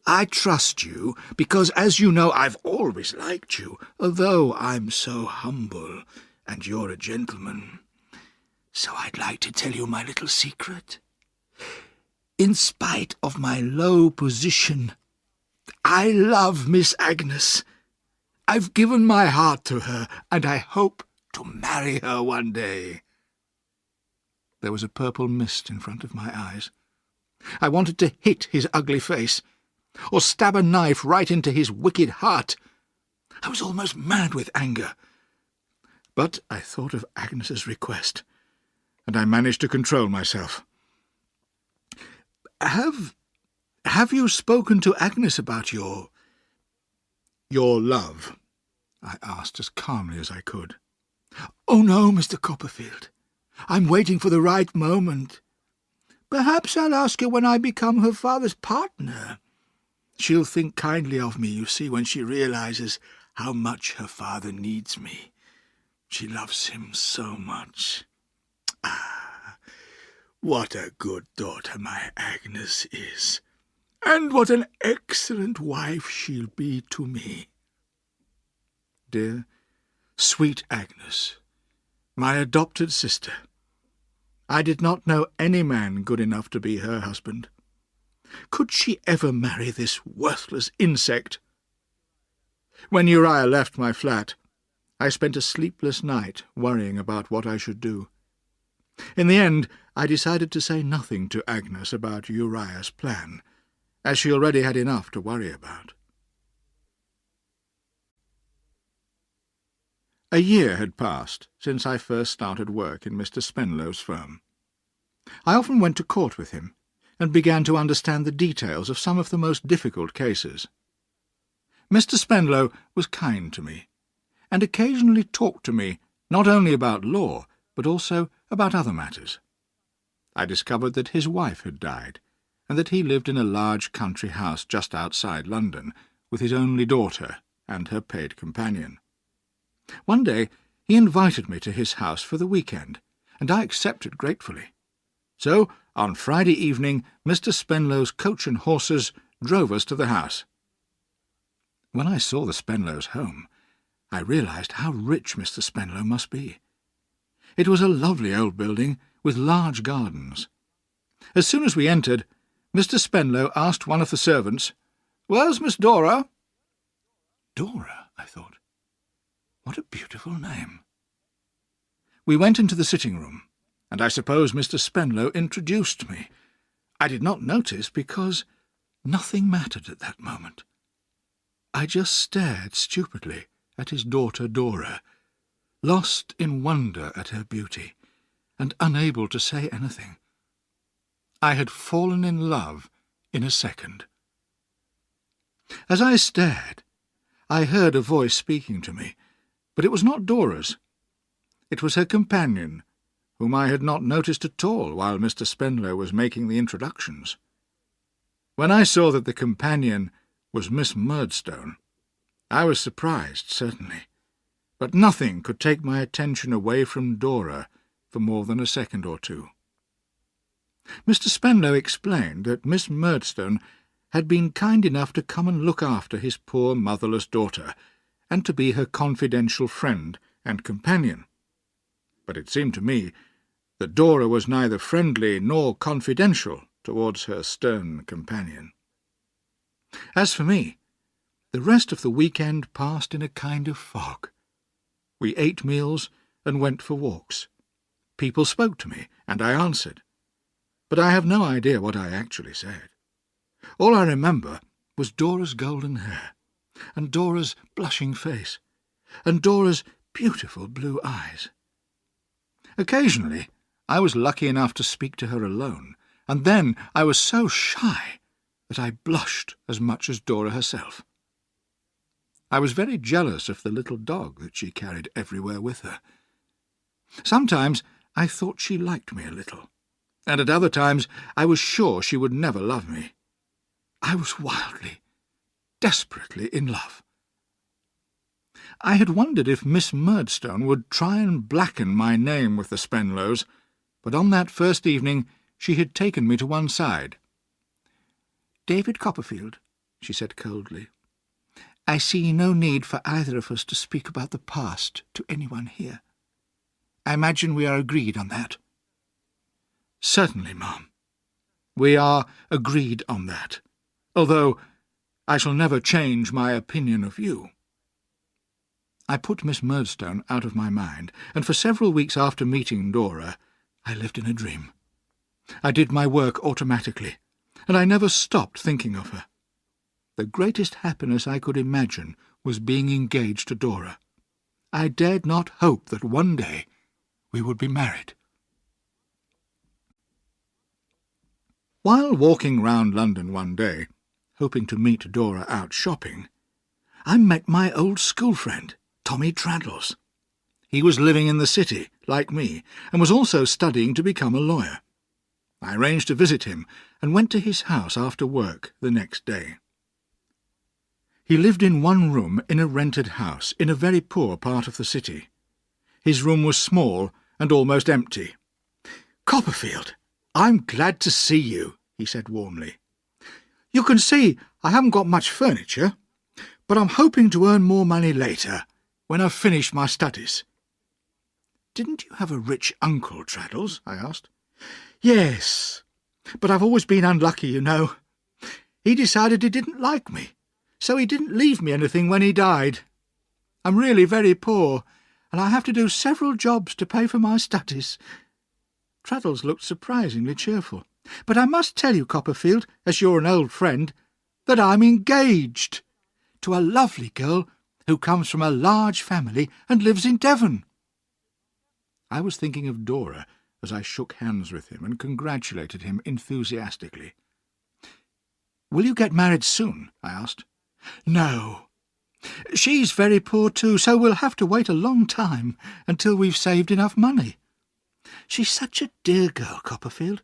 I trust you because, as you know, I've always liked you, although I'm so humble and you're a gentleman. So I'd like to tell you my little secret. In spite of my low position, I love Miss Agnes. I've given my heart to her, and I hope to marry her one day." There was a purple mist in front of my eyes. I wanted to hit his ugly face, or stab a knife right into his wicked heart. I was almost mad with anger. But I thought of Agnes's request, and I managed to control myself. Have you spoken to Agnes about your love?" I asked as calmly as I could. "Oh, no, Mr. Copperfield. I'm waiting for the right moment. Perhaps I'll ask her when I become her father's partner. She'll think kindly of me, you see, when she realizes how much her father needs me. She loves him so much. Ah, what a good daughter my Agnes is, and what an excellent wife she'll be to me. Dear, sweet Agnes, my adopted sister. I did not know any man good enough to be her husband. Could she ever marry this worthless insect? When Uriah left my flat, I spent a sleepless night worrying about what I should do. In the end, I decided to say nothing to Agnes about Uriah's plan, as she already had enough to worry about. A year had passed since I first started work in Mr. Spenlow's firm. I often went to court with him, and began to understand the details of some of the most difficult cases. Mr. Spenlow was kind to me, and occasionally talked to me not only about law, but also about other matters. I discovered that his wife had died, and that he lived in a large country house just outside London, with his only daughter and her paid companion. One day he invited me to his house for the weekend, and I accepted gratefully. So, on Friday evening, Mr. Spenlow's coach and horses drove us to the house. When I saw the Spenlows' home, I realized how rich Mr. Spenlow must be. It was a lovely old building with large gardens. As soon as we entered, Mr. Spenlow asked one of the servants, "Where's Miss Dora?" Dora, I thought. What a beautiful name. We went into the sitting-room, and I suppose Mr. Spenlow introduced me. I did not notice because nothing mattered at that moment. I just stared stupidly at his daughter Dora, lost in wonder at her beauty, and unable to say anything. I had fallen in love in a second. As I stared, I heard a voice speaking to me, but it was not Dora's. It was her companion, whom I had not noticed at all while Mr. Spenlow was making the introductions. When I saw that the companion was Miss Murdstone, I was surprised, certainly, but nothing could take my attention away from Dora for more than a second or two. Mr. Spenlow explained that Miss Murdstone had been kind enough to come and look after his poor motherless daughter, and to be her confidential friend and companion. But it seemed to me that Dora was neither friendly nor confidential towards her stern companion. As for me, the rest of the weekend passed in a kind of fog. We ate meals and went for walks. People spoke to me, and I answered, but I have no idea what I actually said. All I remember was Dora's golden hair, and Dora's blushing face, and Dora's beautiful blue eyes. Occasionally I was lucky enough to speak to her alone, and then I was so shy that I blushed as much as Dora herself. I was very jealous of the little dog that she carried everywhere with her. Sometimes I thought she liked me a little, and at other times I was sure she would never love me. I was wildly, desperately in love. I had wondered if Miss Murdstone would try and blacken my name with the Spenlows, but on that first evening she had taken me to one side. "David Copperfield," she said coldly, "I see no need for either of us to speak about the past to anyone here. I imagine we are agreed on that." "Certainly, ma'am. We are agreed on that, although I shall never change my opinion of you." I put Miss Murdstone out of my mind, and for several weeks after meeting Dora, I lived in a dream. I did my work automatically, and I never stopped thinking of her. The greatest happiness I could imagine was being engaged to Dora. I dared not hope that one day we would be married. While walking round London one day, hoping to meet Dora out shopping, I met my old school friend, Tommy Traddles. He was living in the city, like me, and was also studying to become a lawyer. I arranged to visit him and went to his house after work the next day. He lived in one room in a rented house in a very poor part of the city. His room was small and almost empty. "Copperfield, I'm glad to see you," he said warmly. "You can see I haven't got much furniture, but I'm hoping to earn more money later, when I've finished my studies." "Didn't you have a rich uncle, Traddles?" I asked. "Yes, but I've always been unlucky, you know. He decided he didn't like me, so he didn't leave me anything when he died. I'm really very poor, and I have to do several jobs to pay for my studies." Traddles looked surprisingly cheerful. "But I must tell you, Copperfield, as you're an old friend, that I'm engaged to a lovely girl who comes from a large family and lives in Devon." I was thinking of Dora as I shook hands with him and congratulated him enthusiastically. "Will you get married soon?" I asked. "No. She's very poor too, so we'll have to wait a long time until we've saved enough money. She's such a dear girl, Copperfield.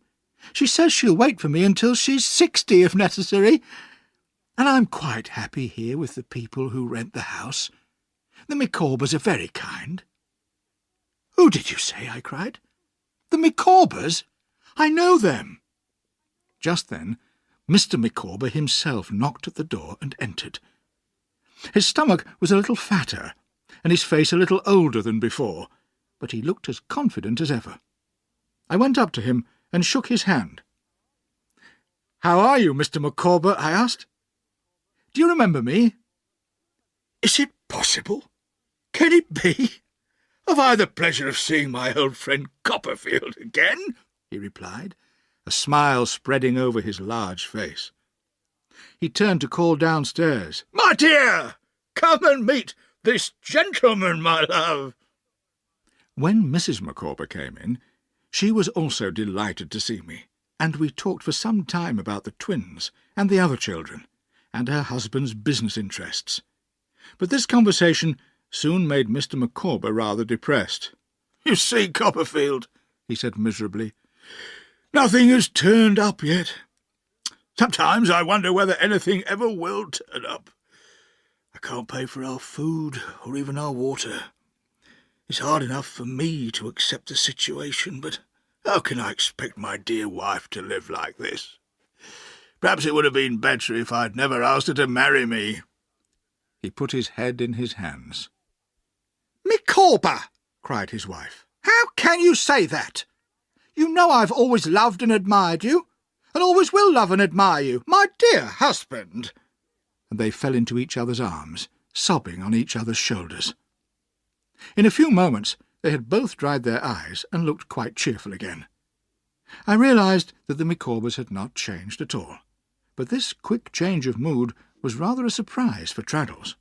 She says she'll wait for me until she's 60 if necessary, and I'm quite happy here with the people who rent the house. The Micawbers are very kind." "Who did you say?" I cried. "The Micawbers? I know them." Just then Mr. Micawber himself knocked at the door and entered. His stomach was a little fatter, and his face a little older than before, but he looked as confident as ever. I went up to him and shook his hand. "How are you, Mr. Micawber?" I asked. "Do you remember me?" "Is it possible? Can it be? Have I the pleasure of seeing my old friend Copperfield again?" he replied, a smile spreading over his large face. He turned to call downstairs, "My dear, come and meet this gentleman, my love." When Mrs. Micawber came in, she was also delighted to see me, and we talked for some time about the twins and the other children, and her husband's business interests. But this conversation soon made Mr. Micawber rather depressed. "You see, Copperfield," he said miserably, "nothing has turned up yet. Sometimes I wonder whether anything ever will turn up. I can't pay for our food or even our water. It's hard enough for me to accept the situation, but how can I expect my dear wife to live like this? Perhaps it would have been better if I'd never asked her to marry me." He put his head in his hands. "Micawber!" cried his wife. "How can you say that? You know I've always loved and admired you, and always will love and admire you, my dear husband." And they fell into each other's arms, sobbing on each other's shoulders. In a few moments they had both dried their eyes and looked quite cheerful again. I realized that the Micawbers had not changed at all, but this quick change of mood was rather a surprise for Traddles.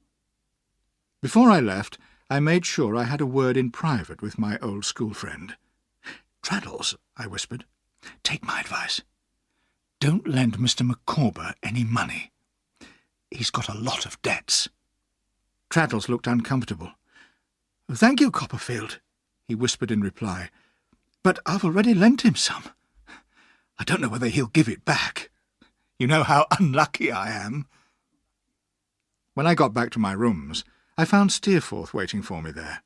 Before I left, I made sure I had a word in private with my old school friend. "Traddles," I whispered, "take my advice. Don't lend Mr. Micawber any money. He's got a lot of debts." Traddles looked uncomfortable. "Thank you, Copperfield," he whispered in reply, "but I've already lent him some. I don't know whether he'll give it back. You know how unlucky I am." When I got back to my rooms, I found Steerforth waiting for me there.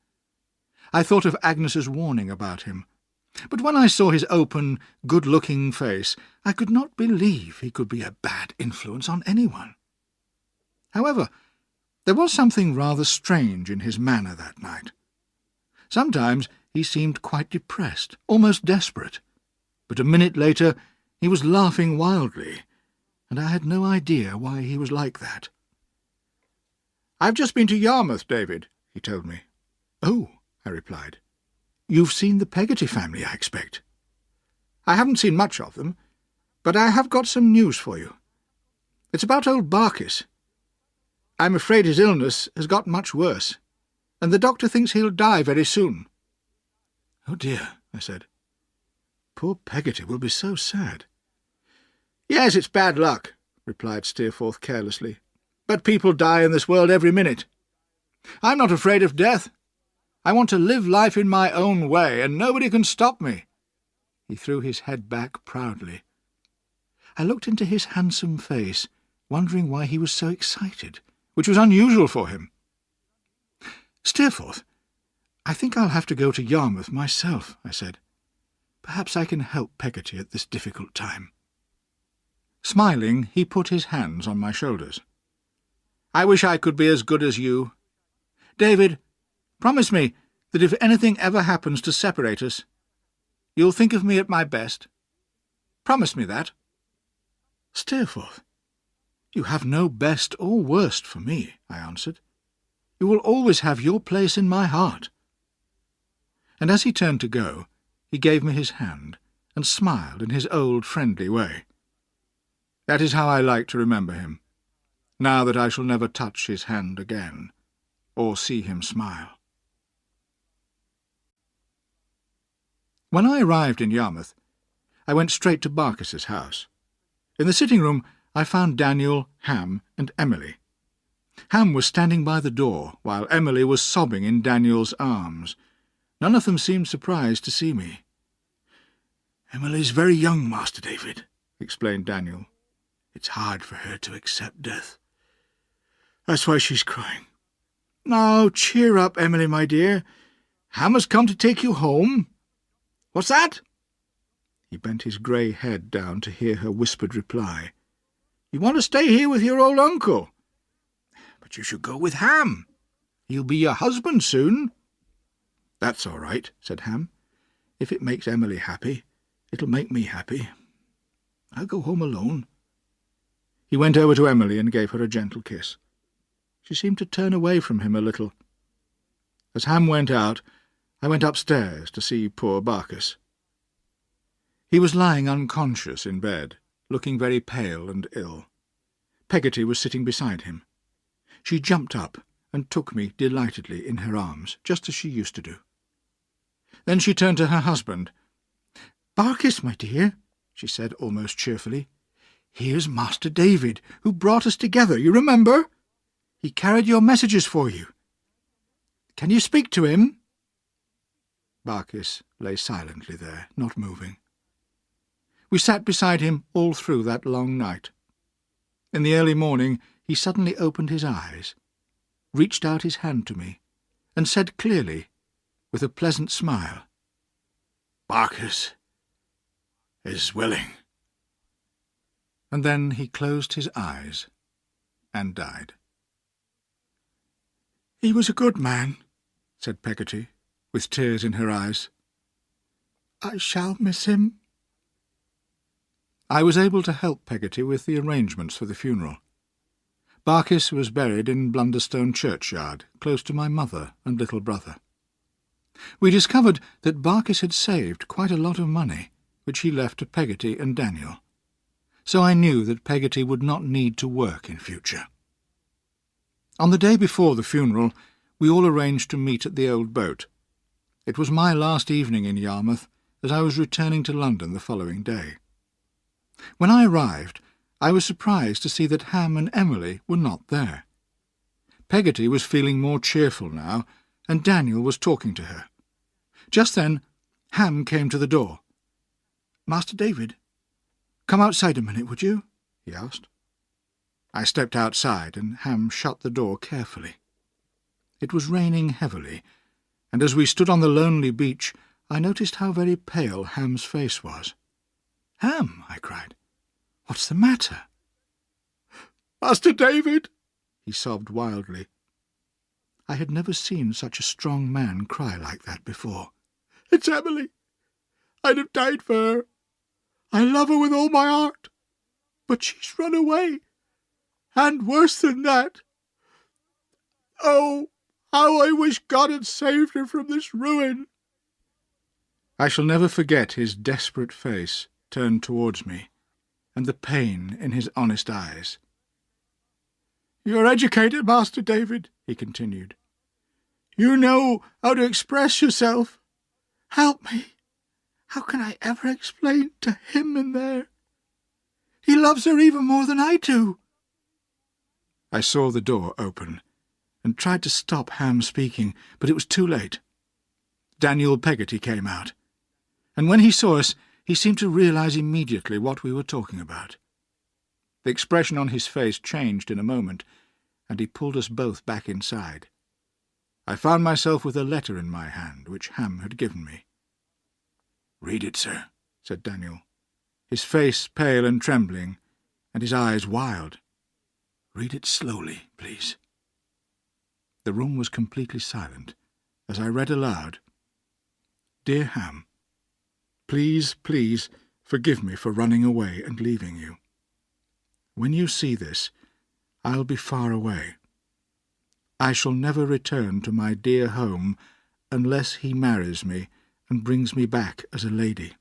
I thought of Agnes's warning about him, but when I saw his open, good-looking face, I could not believe he could be a bad influence on anyone. However, there was something rather strange in his manner that night. Sometimes he seemed quite depressed, almost desperate, but a minute later he was laughing wildly, and I had no idea why he was like that. "I've just been to Yarmouth, David," he told me. "Oh," I replied. "You've seen the Peggotty family, I expect." "I haven't seen much of them, but I have got some news for you. It's about old Barkis. I'm afraid his illness has got much worse, and the doctor thinks he'll die very soon." "Oh dear," I said. "Poor Peggotty will be so sad." "Yes, it's bad luck," replied Steerforth carelessly, "but people die in this world every minute. I'm not afraid of death. I want to live life in my own way, and nobody can stop me." He threw his head back proudly. I looked into his handsome face, wondering why he was so excited, which was unusual for him. "Steerforth, I think I'll have to go to Yarmouth myself," I said. "Perhaps I can help Peggotty at this difficult time." Smiling, he put his hands on my shoulders. "I wish I could be as good as you. David, promise me that if anything ever happens to separate us, you'll think of me at my best. Promise me that." "Steerforth, you have no best or worst for me," I answered. "You will always have your place in my heart." And as he turned to go, he gave me his hand and smiled in his old friendly way. That is how I like to remember him, now that I shall never touch his hand again, or see him smile. When I arrived in Yarmouth, I went straight to Barkis's house. In the sitting-room I found Daniel, Ham, and Emily. Ham was standing by the door, while Emily was sobbing in Daniel's arms. None of them seemed surprised to see me. "Emily's very young, Master David," explained Daniel. "It's hard for her to accept death. That's why she's crying. Now, cheer up, Emily, my dear. Ham has come to take you home." "What's that?" He bent his grey head down to hear her whispered reply. "You want to stay here with your old uncle? But you should go with Ham. He'll be your husband soon." "That's all right," said Ham. "If it makes Emily happy, it'll make me happy. I'll go home alone." He went over to Emily and gave her a gentle kiss. She seemed to turn away from him a little. As Ham went out, I went upstairs to see poor Barkis. He was lying unconscious in bed, looking very pale and ill. Peggotty was sitting beside him. She jumped up and took me delightedly in her arms, just as she used to do. Then she turned to her husband. "Barkis, my dear," she said almost cheerfully, "here's Master David, who brought us together, you remember? He carried your messages for you. Can you speak to him?" Barkis lay silently there, not moving. We sat beside him all through that long night. In the early morning he suddenly opened his eyes, reached out his hand to me, and said clearly, with a pleasant smile, "Barkis is willing." And then he closed his eyes and died. "He was a good man," said Peggotty, with tears in her eyes. "I shall miss him." I was able to help Peggotty with the arrangements for the funeral. Barkis was buried in Blunderstone churchyard, close to my mother and little brother. We discovered that Barkis had saved quite a lot of money, which he left to Peggotty and Daniel, so I knew that Peggotty would not need to work in future. On the day before the funeral, we all arranged to meet at the old boat. It was my last evening in Yarmouth, as I was returning to London the following day. When I arrived, I was surprised to see that Ham and Emily were not there. Peggotty was feeling more cheerful now, and Daniel was talking to her. Just then, Ham came to the door. "Master David, come outside a minute, would you?" he asked. I stepped outside, and Ham shut the door carefully. It was raining heavily, and as we stood on the lonely beach, I noticed how very pale Ham's face was. "Ham," I cried, "what's the matter?" "Master David," he sobbed wildly. I had never seen such a strong man cry like that before. "It's Emily. I'd have died for her. I love her with all my heart. But she's run away. And worse than that. Oh, How I wish God had saved her from this ruin!" I shall never forget his desperate face turned towards me, and the pain in his honest eyes. "You are educated, Master David," he continued. "You know how to express yourself. Help me. How can I ever explain to him in there? He loves her even more than I do." I saw the door open, and tried to stop Ham speaking, but it was too late. Daniel Peggotty came out, and when he saw us, he seemed to realise immediately what we were talking about. The expression on his face changed in a moment, and he pulled us both back inside. I found myself with a letter in my hand, which Ham had given me. "Read it, sir," said Daniel, his face pale and trembling, and his eyes wild. "Read it slowly, please." The room was completely silent as I read aloud, "Dear Ham, please, please forgive me for running away and leaving you. When you see this, I'll be far away. I shall never return to my dear home unless he marries me and brings me back as a lady.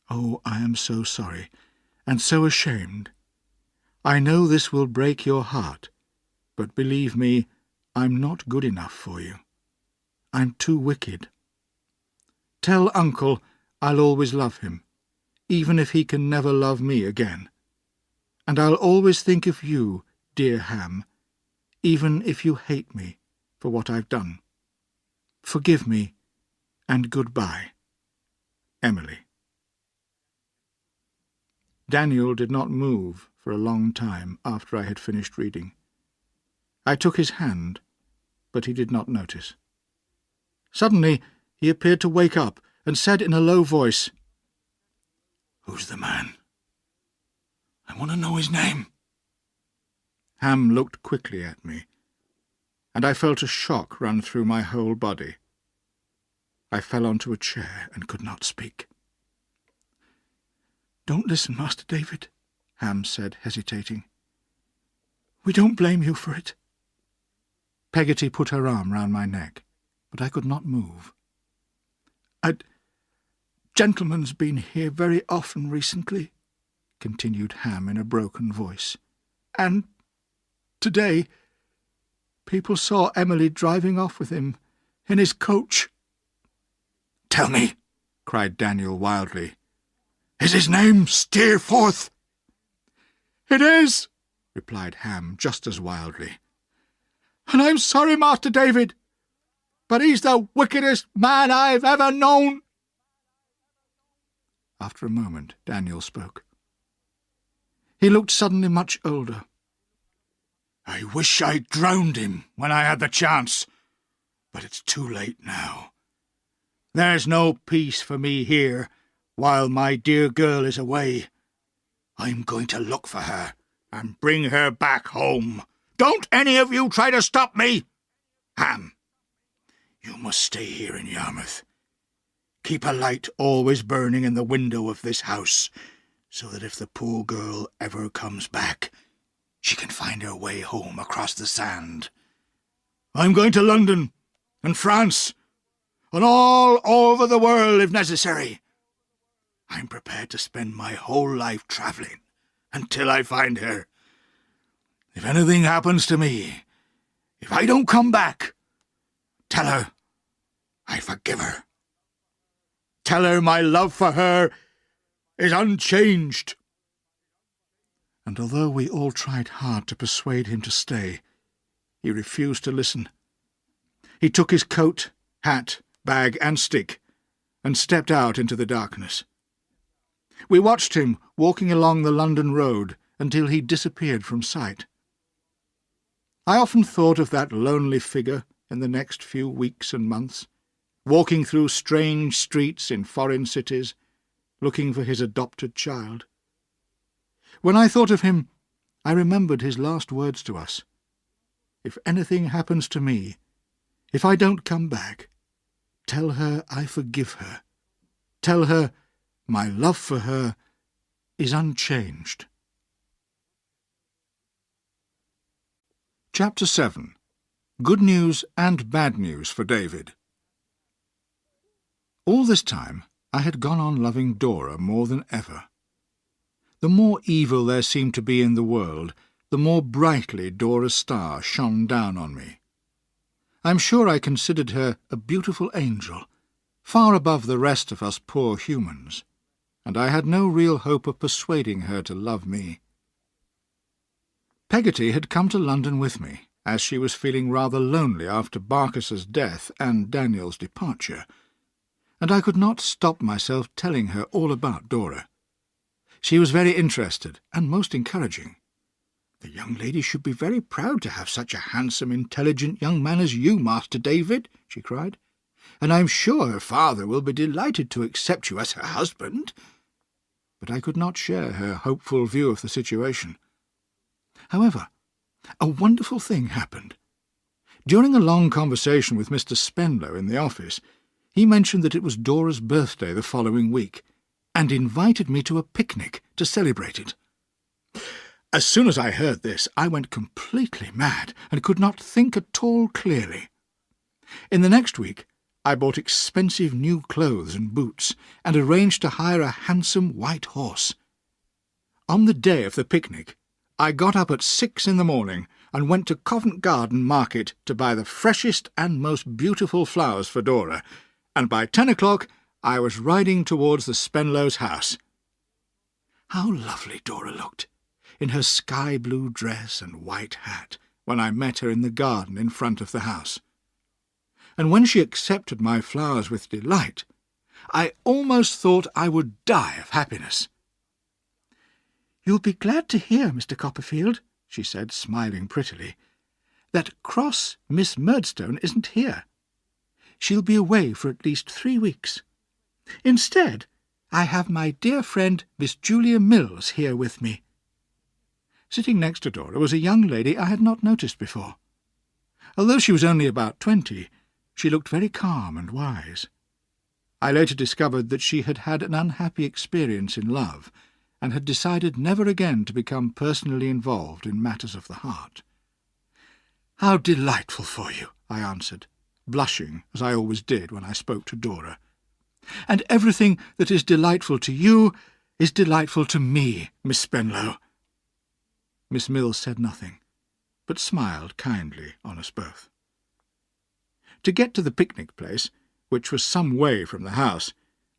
Oh, I am so sorry, and so ashamed. I know this will break your heart, but believe me, I'm not good enough for you. I'm too wicked. Tell Uncle I'll always love him, even if he can never love me again. And I'll always think of you, dear Ham, even if you hate me for what I've done. Forgive me, and goodbye. Emily." Daniel did not move for a long time after I had finished reading. I took his hand, but he did not notice. Suddenly he appeared to wake up and said in a low voice, "Who's the man? I want to know his name." Ham looked quickly at me, and I felt a shock run through my whole body. I fell onto a chair and could not speak. "Don't listen, Master David," Ham said, hesitating. "We don't blame you for it." Peggotty put her arm round my neck, but I could not move. "A gentleman's been here very often recently," continued Ham in a broken voice, "and today people saw Emily driving off with him in his coach." "Tell me," cried Daniel wildly. "Is his name Steerforth?" "It is," replied Ham just as wildly. "And I'm sorry, Master David, but he's the wickedest man I've ever known." After a moment, Daniel spoke. He looked suddenly much older. "I wish I'd drowned him when I had the chance, but it's too late now. There's no peace for me here while my dear girl is away. I'm going to look for her and bring her back home. Don't any of you try to stop me! Ham, you must stay here in Yarmouth. Keep a light always burning in the window of this house, so that if the poor girl ever comes back, she can find her way home across the sand. I'm going to London and France and all over the world if necessary. I'm prepared to spend my whole life travelling until I find her. If anything happens to me, if I don't come back, tell her I forgive her. Tell her my love for her is unchanged." And although we all tried hard to persuade him to stay, he refused to listen. He took his coat, hat, bag, and stick, and stepped out into the darkness. We watched him walking along the London road until he disappeared from sight. I often thought of that lonely figure in the next few weeks and months, walking through strange streets in foreign cities, looking for his adopted child. When I thought of him, I remembered his last words to us. "If anything happens to me, if I don't come back, tell her I forgive her. Tell her my love for her is unchanged." Chapter 7. Good news and bad news for David. All this time I had gone on loving Dora more than ever. The more evil there seemed to be in the world, the more brightly Dora's star shone down on me. I am sure I considered her a beautiful angel, far above the rest of us poor humans, and I had no real hope of persuading her to love me. Peggotty had come to London with me, as she was feeling rather lonely after Barkis's death and Daniel's departure, and I could not stop myself telling her all about Dora. She was very interested and most encouraging. "The young lady should be very proud to have such a handsome, intelligent young man as you, Master David," she cried, "and I am sure her father will be delighted to accept you as her husband." But I could not share her hopeful view of the situation. However, a wonderful thing happened. During a long conversation with Mr. Spenlow in the office, he mentioned that it was Dora's birthday the following week, and invited me to a picnic to celebrate it. As soon as I heard this, I went completely mad and could not think at all clearly. In the next week, I bought expensive new clothes and boots, and arranged to hire a handsome white horse. On the day of the picnic, I got up at 6 in the morning and went to Covent Garden Market to buy the freshest and most beautiful flowers for Dora, and by 10 o'clock I was riding towards the Spenlows' house. How lovely Dora looked, in her sky-blue dress and white hat, when I met her in the garden in front of the house. And when she accepted my flowers with delight, I almost thought I would die of happiness. "You'll be glad to hear, Mr. Copperfield," she said, smiling prettily, "that cross Miss Murdstone isn't here. She'll be away for at least 3 weeks. Instead, I have my dear friend Miss Julia Mills here with me." Sitting next to Dora was a young lady I had not noticed before. Although she was only about 20, she looked very calm and wise. I later discovered that she had had an unhappy experience in love, and had decided never again to become personally involved in matters of the heart. "How delightful for you," I answered, blushing, as I always did when I spoke to Dora. "And everything that is delightful to you is delightful to me, Miss Spenlow." Miss Mills said nothing, but smiled kindly on us both. To get to the picnic place, which was some way from the house,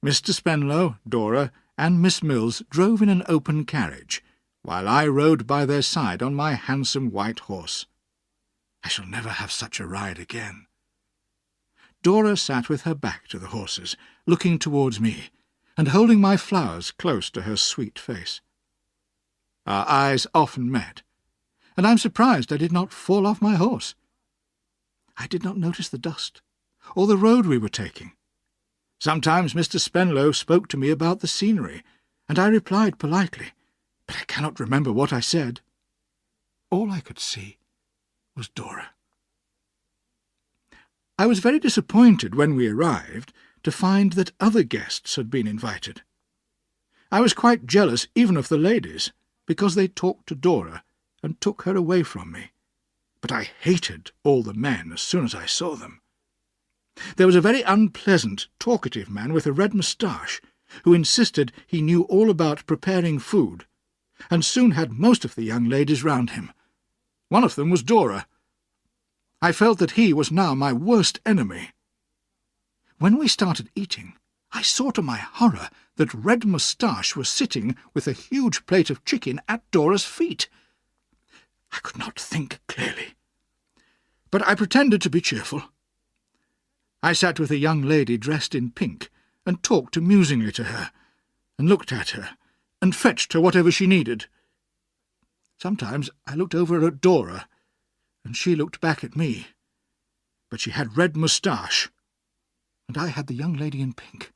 Mr. Spenlow, Dora, and Miss Mills drove in an open carriage, while I rode by their side on my handsome white horse. I shall never have such a ride again. Dora sat with her back to the horses, looking towards me, and holding my flowers close to her sweet face. Our eyes often met, and I am surprised I did not fall off my horse. I did not notice the dust, or the road we were taking. Sometimes Mr. Spenlow spoke to me about the scenery, and I replied politely, but I cannot remember what I said. All I could see was Dora. I was very disappointed when we arrived to find that other guests had been invited. I was quite jealous even of the ladies, because they talked to Dora and took her away from me, but I hated all the men as soon as I saw them. There was a very unpleasant, talkative man with a red moustache, who insisted he knew all about preparing food, and soon had most of the young ladies round him. One of them was Dora. I felt that he was now my worst enemy. When we started eating, I saw to my horror that Red Moustache was sitting with a huge plate of chicken at Dora's feet. I could not think clearly, but I pretended to be cheerful. I sat with a young lady dressed in pink, and talked amusingly to her, and looked at her, and fetched her whatever she needed. Sometimes I looked over at Dora, and she looked back at me, but she had Red Moustache, and I had the young lady in pink.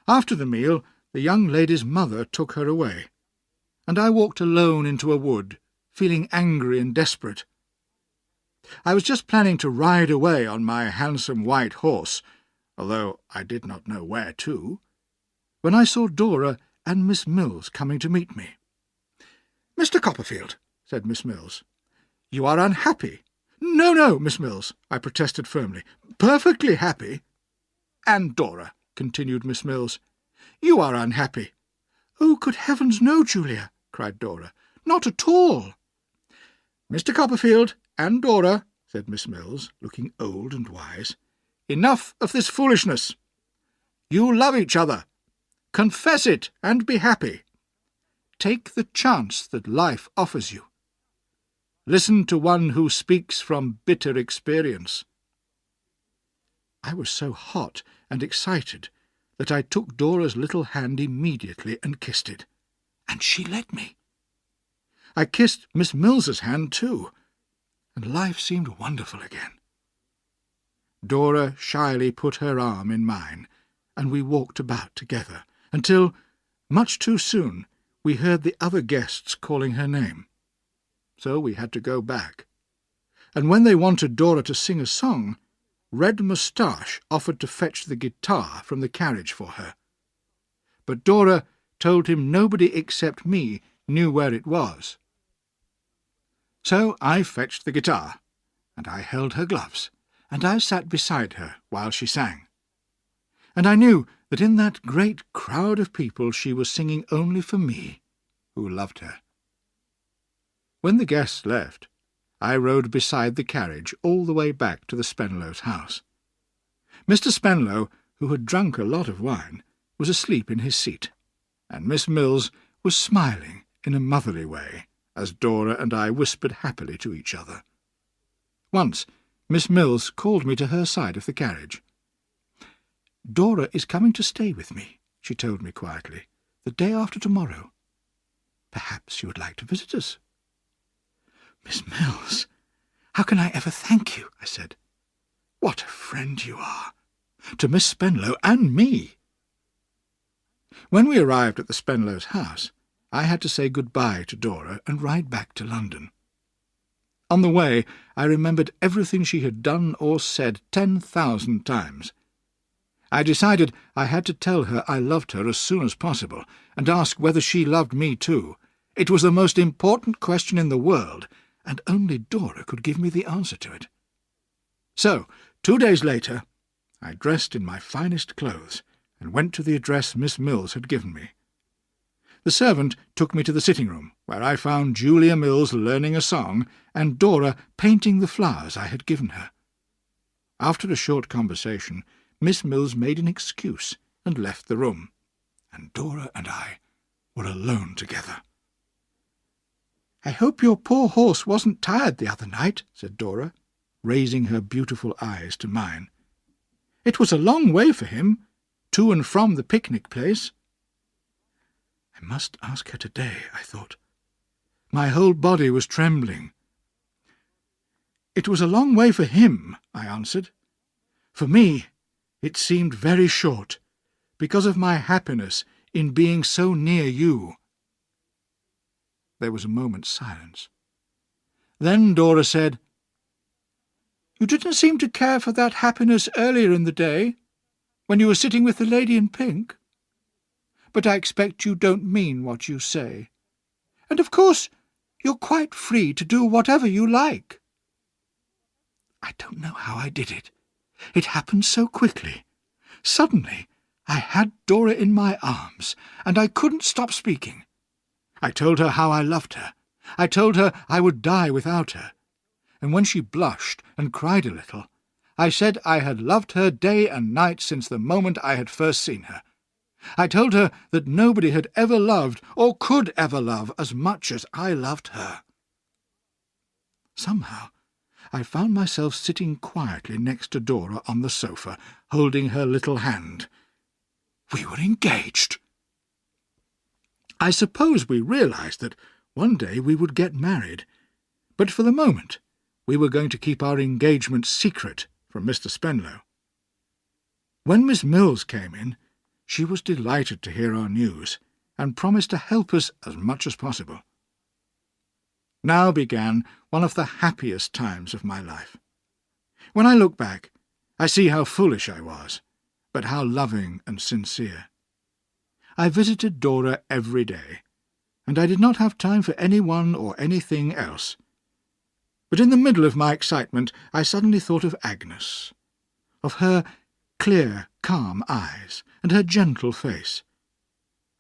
After the meal, the young lady's mother took her away, and I walked alone into a wood, feeling angry and desperate. I was just planning to ride away on my handsome white horse, although I did not know where to, when I saw Dora and Miss Mills coming to meet me. "Mr. Copperfield," said Miss Mills, "you are unhappy. "No, no, Miss Mills," I protested firmly. "Perfectly happy." "And Dora," continued Miss Mills, "you are unhappy." "Oh, good heavens, no, Julia," cried Dora. "Not at all." "Mr. Copperfield and Dora," said Miss Mills, looking old and wise, "enough of this foolishness. You love each other. Confess it and be happy. Take the chance that life offers you. Listen to one who speaks from bitter experience." I was so hot and excited that I took Dora's little hand immediately and kissed it, and she let me. I kissed Miss Mills's hand too, and life seemed wonderful again. Dora shyly put her arm in mine, and we walked about together, until, much too soon, we heard the other guests calling her name. So we had to go back. And when they wanted Dora to sing a song, Red Moustache offered to fetch the guitar from the carriage for her. But Dora told him nobody except me knew where it was. So I fetched the guitar, and I held her gloves, and I sat beside her while she sang. And I knew that in that great crowd of people she was singing only for me, who loved her. When the guests left, I rode beside the carriage all the way back to the Spenlows' house. Mr. Spenlow, who had drunk a lot of wine, was asleep in his seat, and Miss Mills was smiling in a motherly way as Dora and I whispered happily to each other. Once Miss Mills called me to her side of the carriage. "Dora is coming to stay with me," she told me quietly, "the day after tomorrow. Perhaps you would like to visit us." "Miss Mills, how can I ever thank you?" I said. "What a friend you are, to Miss Spenlow and me." When we arrived at the Spenlows' house, I had to say good-bye to Dora and ride back to London. On the way, I remembered everything she had done or said 10,000 times. I decided I had to tell her I loved her as soon as possible, and ask whether she loved me too. It was the most important question in the world, and only Dora could give me the answer to it. So, 2 days later, I dressed in my finest clothes and went to the address Miss Mills had given me. The servant took me to the sitting-room, where I found Julia Mills learning a song and Dora painting the flowers I had given her. After a short conversation, Miss Mills made an excuse and left the room, and Dora and I were alone together. "I hope your poor horse wasn't tired the other night," said Dora, raising her beautiful eyes to mine. "It was a long way for him, to and from the picnic place." I must ask her today, I thought. My whole body was trembling. "It was a long way for him," I answered. "For me, it seemed very short, because of my happiness in being so near you." There was a moment's silence. Then Dora said, "You didn't seem to care for that happiness earlier in the day, when you were sitting with the lady in pink. But I expect you don't mean what you say. And of course you're quite free to do whatever you like." I don't know how I did it. It happened so quickly. Suddenly I had Dora in my arms, and I couldn't stop speaking. I told her how I loved her. I told her I would die without her. And when she blushed and cried a little, I said I had loved her day and night since the moment I had first seen her. I told her that nobody had ever loved or could ever love as much as I loved her. Somehow I found myself sitting quietly next to Dora on the sofa, holding her little hand. We were engaged. I suppose we realized that one day we would get married, but for the moment we were going to keep our engagement secret from Mr. Spenlow. When Miss Mills came in, she was delighted to hear our news, and promised to help us as much as possible. Now began one of the happiest times of my life. When I look back, I see how foolish I was, but how loving and sincere. I visited Dora every day, and I did not have time for anyone or anything else. But in the middle of my excitement I suddenly thought of Agnes, of her clear, calm eyes and her gentle face,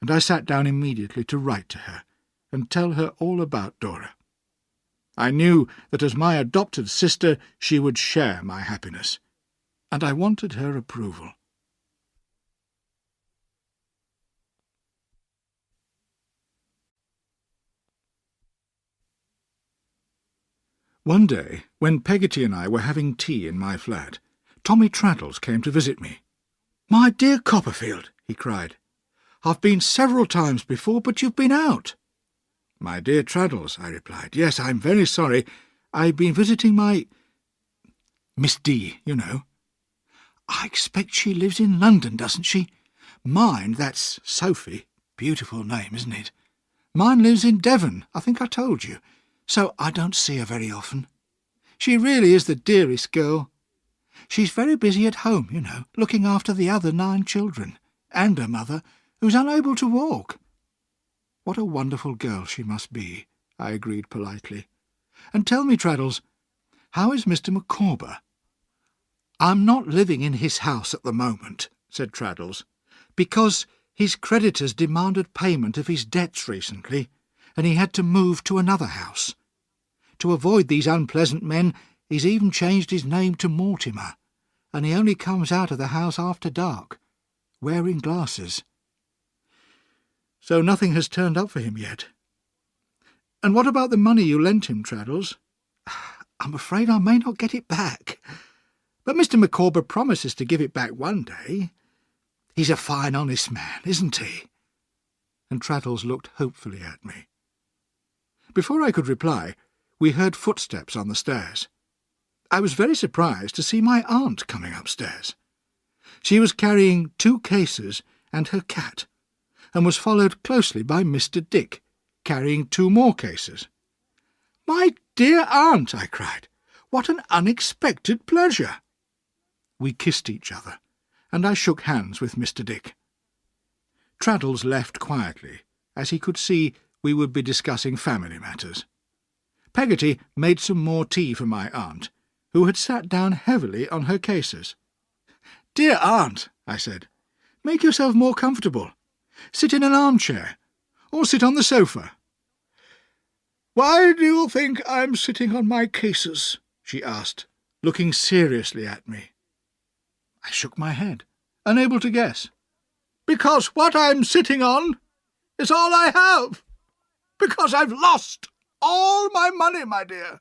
and I sat down immediately to write to her and tell her all about Dora. I knew that as my adopted sister she would share my happiness, and I wanted her approval. One day, when Peggotty and I were having tea in my flat, Tommy Traddles came to visit me. "My dear Copperfield," he cried, "I've been several times before, but you've been out." "My dear Traddles," I replied, "yes, I'm very sorry. I've been visiting my Miss D, you know." "I expect she lives in London, doesn't she? Mine, that's Sophie. Beautiful name, isn't it? Mine lives in Devon, I think I told you, so I don't see her very often. She really is the dearest girl. She's very busy at home, you know, looking after the other 9 children, and her mother, who's unable to walk." "What a wonderful girl she must be," I agreed politely. "And tell me, Traddles, how is Mr. Micawber?" "I'm not living in his house at the moment," said Traddles, "because his creditors demanded payment of his debts recently, and he had to move to another house. To avoid these unpleasant men, he's even changed his name to Mortimer, and he only comes out of the house after dark, wearing glasses." "So nothing has turned up for him yet. And what about the money you lent him, Traddles?" "I'm afraid I may not get it back. But Mr. Micawber promises to give it back one day. He's a fine, honest man, isn't he?" And Traddles looked hopefully at me. Before I could reply, we heard footsteps on the stairs. I was very surprised to see my aunt coming upstairs. She was carrying 2 cases and her cat, and was followed closely by Mr. Dick, carrying 2 more cases. "My dear aunt," I cried, "what an unexpected pleasure!" We kissed each other, and I shook hands with Mr. Dick. Traddles left quietly, as he could see we would be discussing family matters. Peggotty made some more tea for my aunt, who had sat down heavily on her cases. "Dear aunt," I said, "make yourself more comfortable. Sit in an armchair, or sit on the sofa." "Why do you think I'm sitting on my cases?" she asked, looking seriously at me. I shook my head, unable to guess. "Because what I'm sitting on is all I have. Because I've lost all my money, my dear."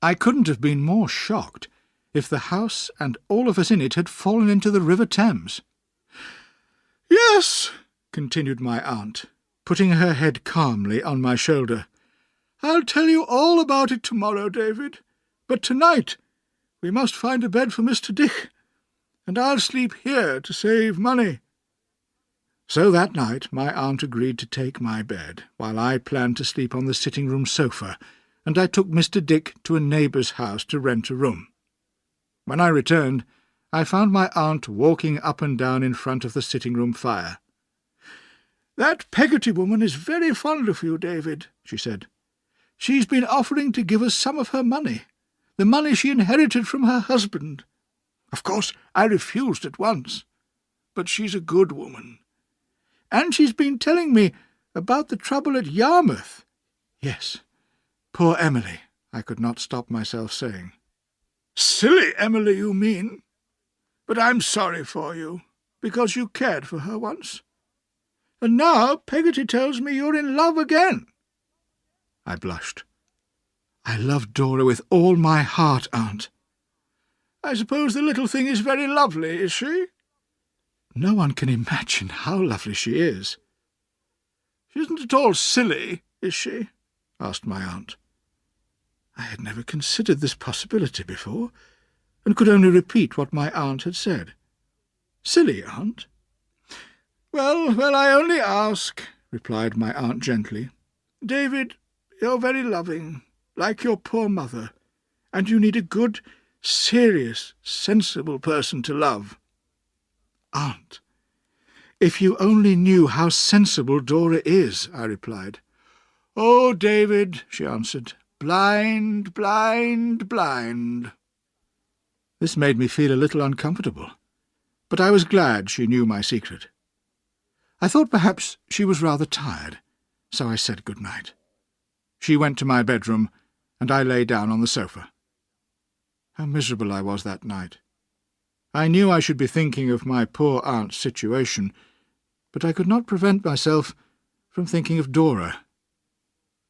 I couldn't have been more shocked if the house and all of us in it had fallen into the River Thames. "Yes," continued my aunt, putting her head calmly on my shoulder, "I'll tell you all about it tomorrow, David, but tonight we must find a bed for Mr. Dick, and I'll sleep here to save money." So that night my aunt agreed to take my bed, while I planned to sleep on the sitting-room sofa, and I took Mr. Dick to a neighbour's house to rent a room. When I returned, I found my aunt walking up and down in front of the sitting-room fire. "That Peggotty woman is very fond of you, David," she said. "She's been offering to give us some of her money, the money she inherited from her husband. Of course, I refused at once, but she's a good woman. And she's been telling me about the trouble at Yarmouth." "Yes, poor Emily," I could not stop myself saying. "Silly Emily, you mean. But I'm sorry for you, because you cared for her once. And now Peggotty tells me you're in love again." I blushed. "I love Dora with all my heart, Aunt." "I suppose the little thing is very lovely, is she?" "No one can imagine how lovely she is." "She isn't at all silly, is she?" asked my aunt. I had never considered this possibility before, and could only repeat what my aunt had said. "Silly, aunt?" Well, I only ask," replied my aunt gently. "David, you're very loving, like your poor mother, and you need a good, serious, sensible person to love." "Aunt, if you only knew how sensible Dora is," I replied. "Oh, David," she answered, Blind, blind, blind." This made me feel a little uncomfortable, but I was glad she knew my secret. I thought perhaps she was rather tired, so I said good night. She went to my bedroom, and I lay down on the sofa. How miserable I was that night. I knew I should be thinking of my poor aunt's situation, but I could not prevent myself from thinking of Dora.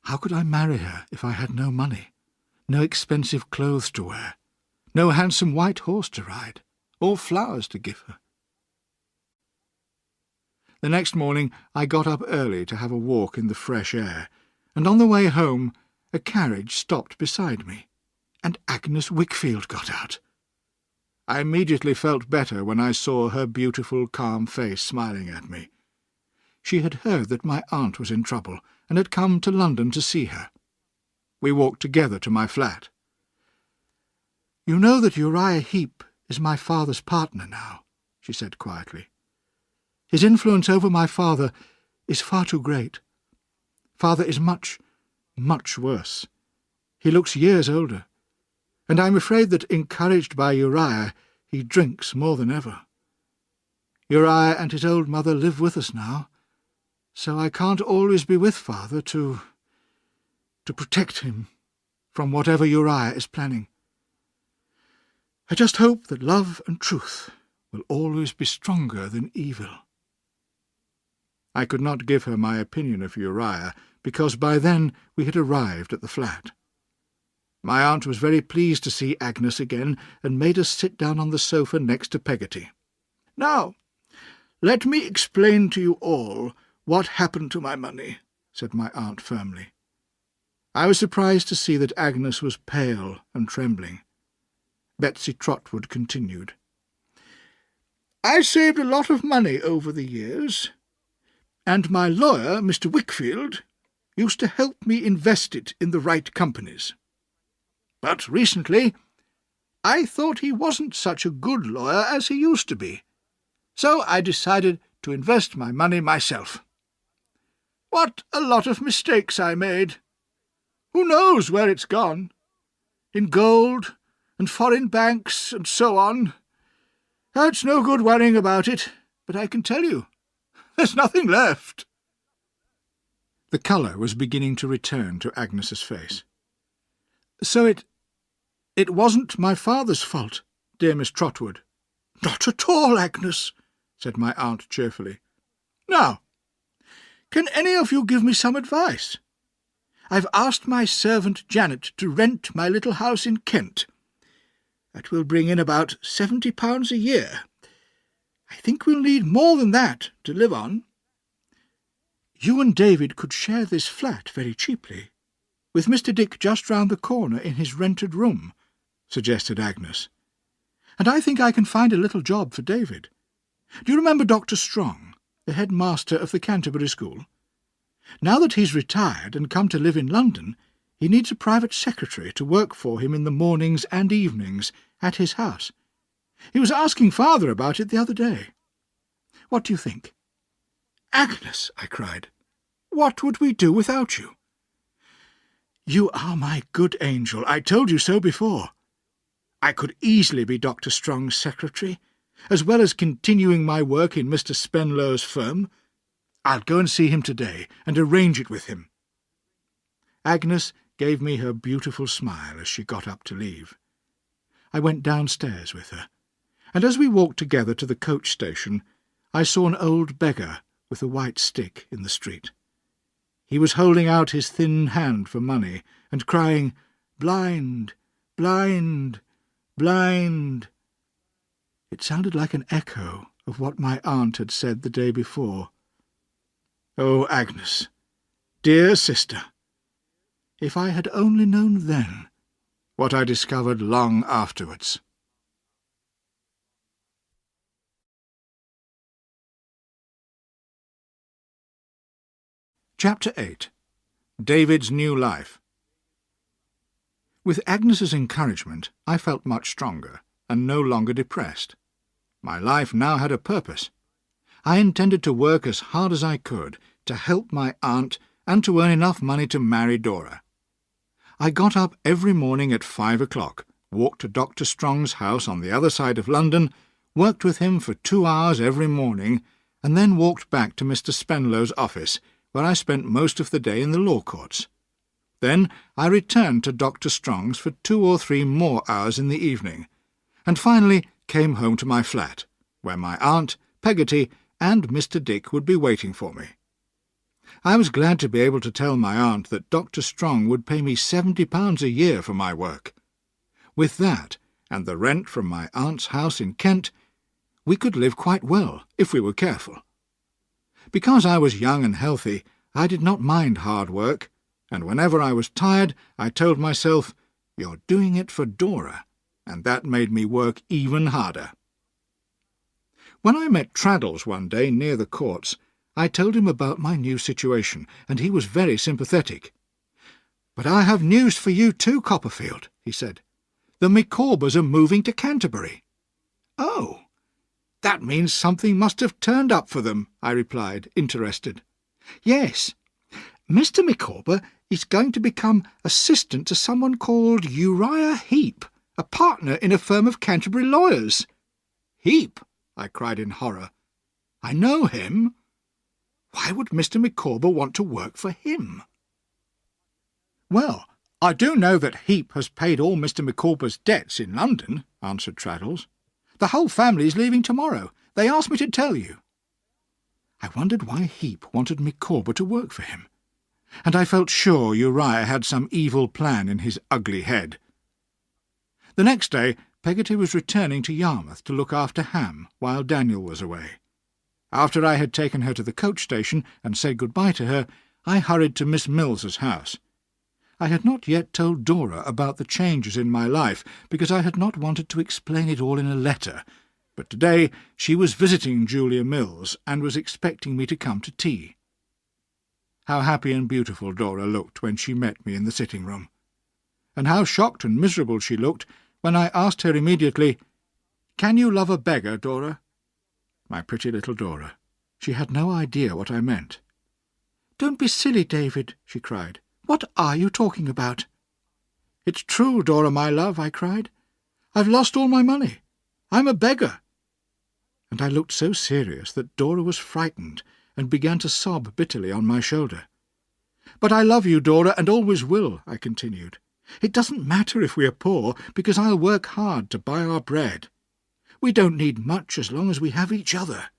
How could I marry her if I had no money, no expensive clothes to wear, no handsome white horse to ride, or flowers to give her? The next morning I got up early to have a walk in the fresh air, and on the way home a carriage stopped beside me, and Agnes Wickfield got out. I immediately felt better when I saw her beautiful, calm face smiling at me. She had heard that my aunt was in trouble, and had come to London to see her. We walked together to my flat. "You know that Uriah Heep is my father's partner now," she said quietly. "His influence over my father is far too great. Father is much, much worse. He looks years older, and I'm afraid that, encouraged by Uriah, he drinks more than ever. Uriah and his old mother live with us now, so I can't always be with Father to protect him from whatever Uriah is planning. I just hope that love and truth will always be stronger than evil." I could not give her my opinion of Uriah, because by then we had arrived at the flat. My aunt was very pleased to see Agnes again, and made us sit down on the sofa next to Peggotty. "Now, let me explain to you all what happened to my money," said my aunt firmly. I was surprised to see that Agnes was pale and trembling. Betsy Trotwood continued. "I saved a lot of money over the years, and my lawyer, Mr. Wickfield, used to help me invest it in the right companies. But recently I thought he wasn't such a good lawyer as he used to be, so I decided to invest my money myself. What a lot of mistakes I made! Who knows where it's gone? In gold and foreign banks and so on. It's no good worrying about it, but I can tell you, there's nothing left." The colour was beginning to return to Agnes's face. "So it wasn't my father's fault, dear Miss Trotwood?" "Not at all, Agnes," said my aunt cheerfully. "Now, can any of you give me some advice? I've asked my servant Janet to rent my little house in Kent. That will bring in about £70 a year. I think we'll need more than that to live on." "You and David could share this flat very cheaply, with Mr. Dick just round the corner in his rented room," suggested Agnes. "And I think I can find a little job for David. Do you remember Dr. Strong, the headmaster of the Canterbury School? Now that he's retired and come to live in London, he needs a private secretary to work for him in the mornings and evenings at his house. He was asking Father about it the other day. What do you think?" "Agnes," I cried, "what would we do without you?" "You are my good angel. I told you so before. I could easily be Dr. Strong's secretary, as well as continuing my work in Mr. Spenlow's firm. I'll go and see him today and arrange it with him." Agnes gave me her beautiful smile as she got up to leave. I went downstairs with her, and as we walked together to the coach station, I saw an old beggar with a white stick in the street. He was holding out his thin hand for money and crying, "Blind, blind, blind." It sounded like an echo of what my aunt had said the day before. Oh, Agnes, dear sister, if I had only known then what I discovered long afterwards. Chapter 8. David's New Life. With Agnes's encouragement, I felt much stronger, and no longer depressed. My life now had a purpose. I intended to work as hard as I could to help my aunt and to earn enough money to marry Dora. I got up every morning at 5 o'clock, walked to Dr. Strong's house on the other side of London, worked with him for 2 hours every morning, and then walked back to Mr. Spenlow's office, where I spent most of the day in the law courts. Then I returned to Dr. Strong's for 2 or 3 more hours in the evening, and finally came home to my flat, where my aunt, Peggotty, and Mr. Dick would be waiting for me. I was glad to be able to tell my aunt that Dr. Strong would pay me £70 a year for my work. With that, and the rent from my aunt's house in Kent, we could live quite well, if we were careful. Because I was young and healthy, I did not mind hard work, and whenever I was tired, I told myself, "You're doing it for Dora," and that made me work even harder. When I met Traddles one day near the courts, I told him about my new situation, and he was very sympathetic. "But I have news for you too, Copperfield," he said. "The Micawbers are moving to Canterbury." "Oh, that means something must have turned up for them," I replied, interested. "Yes. Mr. Micawber is going to become assistant to someone called Uriah Heep, a partner in a firm of Canterbury lawyers." "Heep?" I cried in horror. "I know him. Why would Mr. Micawber want to work for him?" "Well, I do know that Heep has paid all Mr. Micawber's debts in London," answered Traddles. "The whole family is leaving tomorrow. They asked me to tell you." I wondered why Heep wanted Micawber to work for him, and I felt sure Uriah had some evil plan in his ugly head. The next day Peggotty was returning to Yarmouth to look after Ham while Daniel was away. After I had taken her to the coach station and said good-bye to her, I hurried to Miss Mills's house. I had not yet told Dora about the changes in my life, because I had not wanted to explain it all in a letter, but today she was visiting Julia Mills and was expecting me to come to tea. How happy and beautiful Dora looked when she met me in the sitting-room, and how shocked and miserable she looked when I asked her immediately, "Can you love a beggar, Dora?" My pretty little Dora. She had no idea what I meant. "Don't be silly, David," she cried. "What are you talking about?" "It's true, Dora, my love," I cried. "I've lost all my money. I'm a beggar." And I looked so serious that Dora was frightened and began to sob bitterly on my shoulder. "But I love you, Dora, and always will," I continued. "It doesn't matter if we are poor, because I'll work hard to buy our bread. We don't need much as long as we have each other.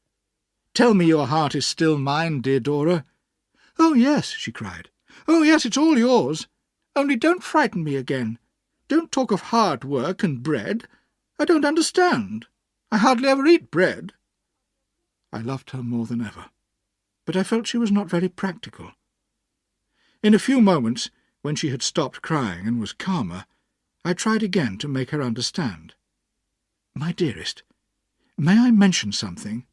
Tell me your heart is still mine, dear Dora." "Oh, yes," she cried. "Oh, yes, it's all yours. Only don't frighten me again. Don't talk of hard work and bread. I don't understand. I hardly ever eat bread." I loved her more than ever, but I felt she was not very practical. In a few moments, when she had stopped crying and was calmer, I tried again to make her understand. "My dearest, may I mention something?"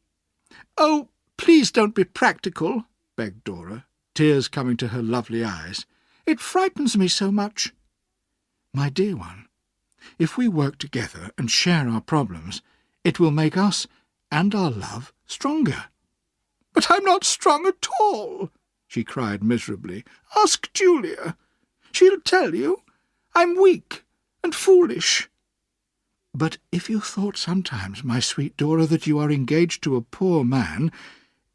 "Oh, please don't be practical," begged Dora, tears coming to her lovely eyes. "It frightens me so much." "My dear one, if we work together and share our problems, it will make us and our love stronger." "But I'm not strong at all," she cried miserably. "Ask Julia. She'll tell you. I'm weak and foolish." "But if you thought sometimes, my sweet Dora, that you are engaged to a poor man,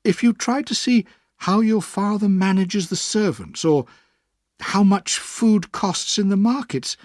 if you tried to see how your father manages the servants, or how much food costs in the markets,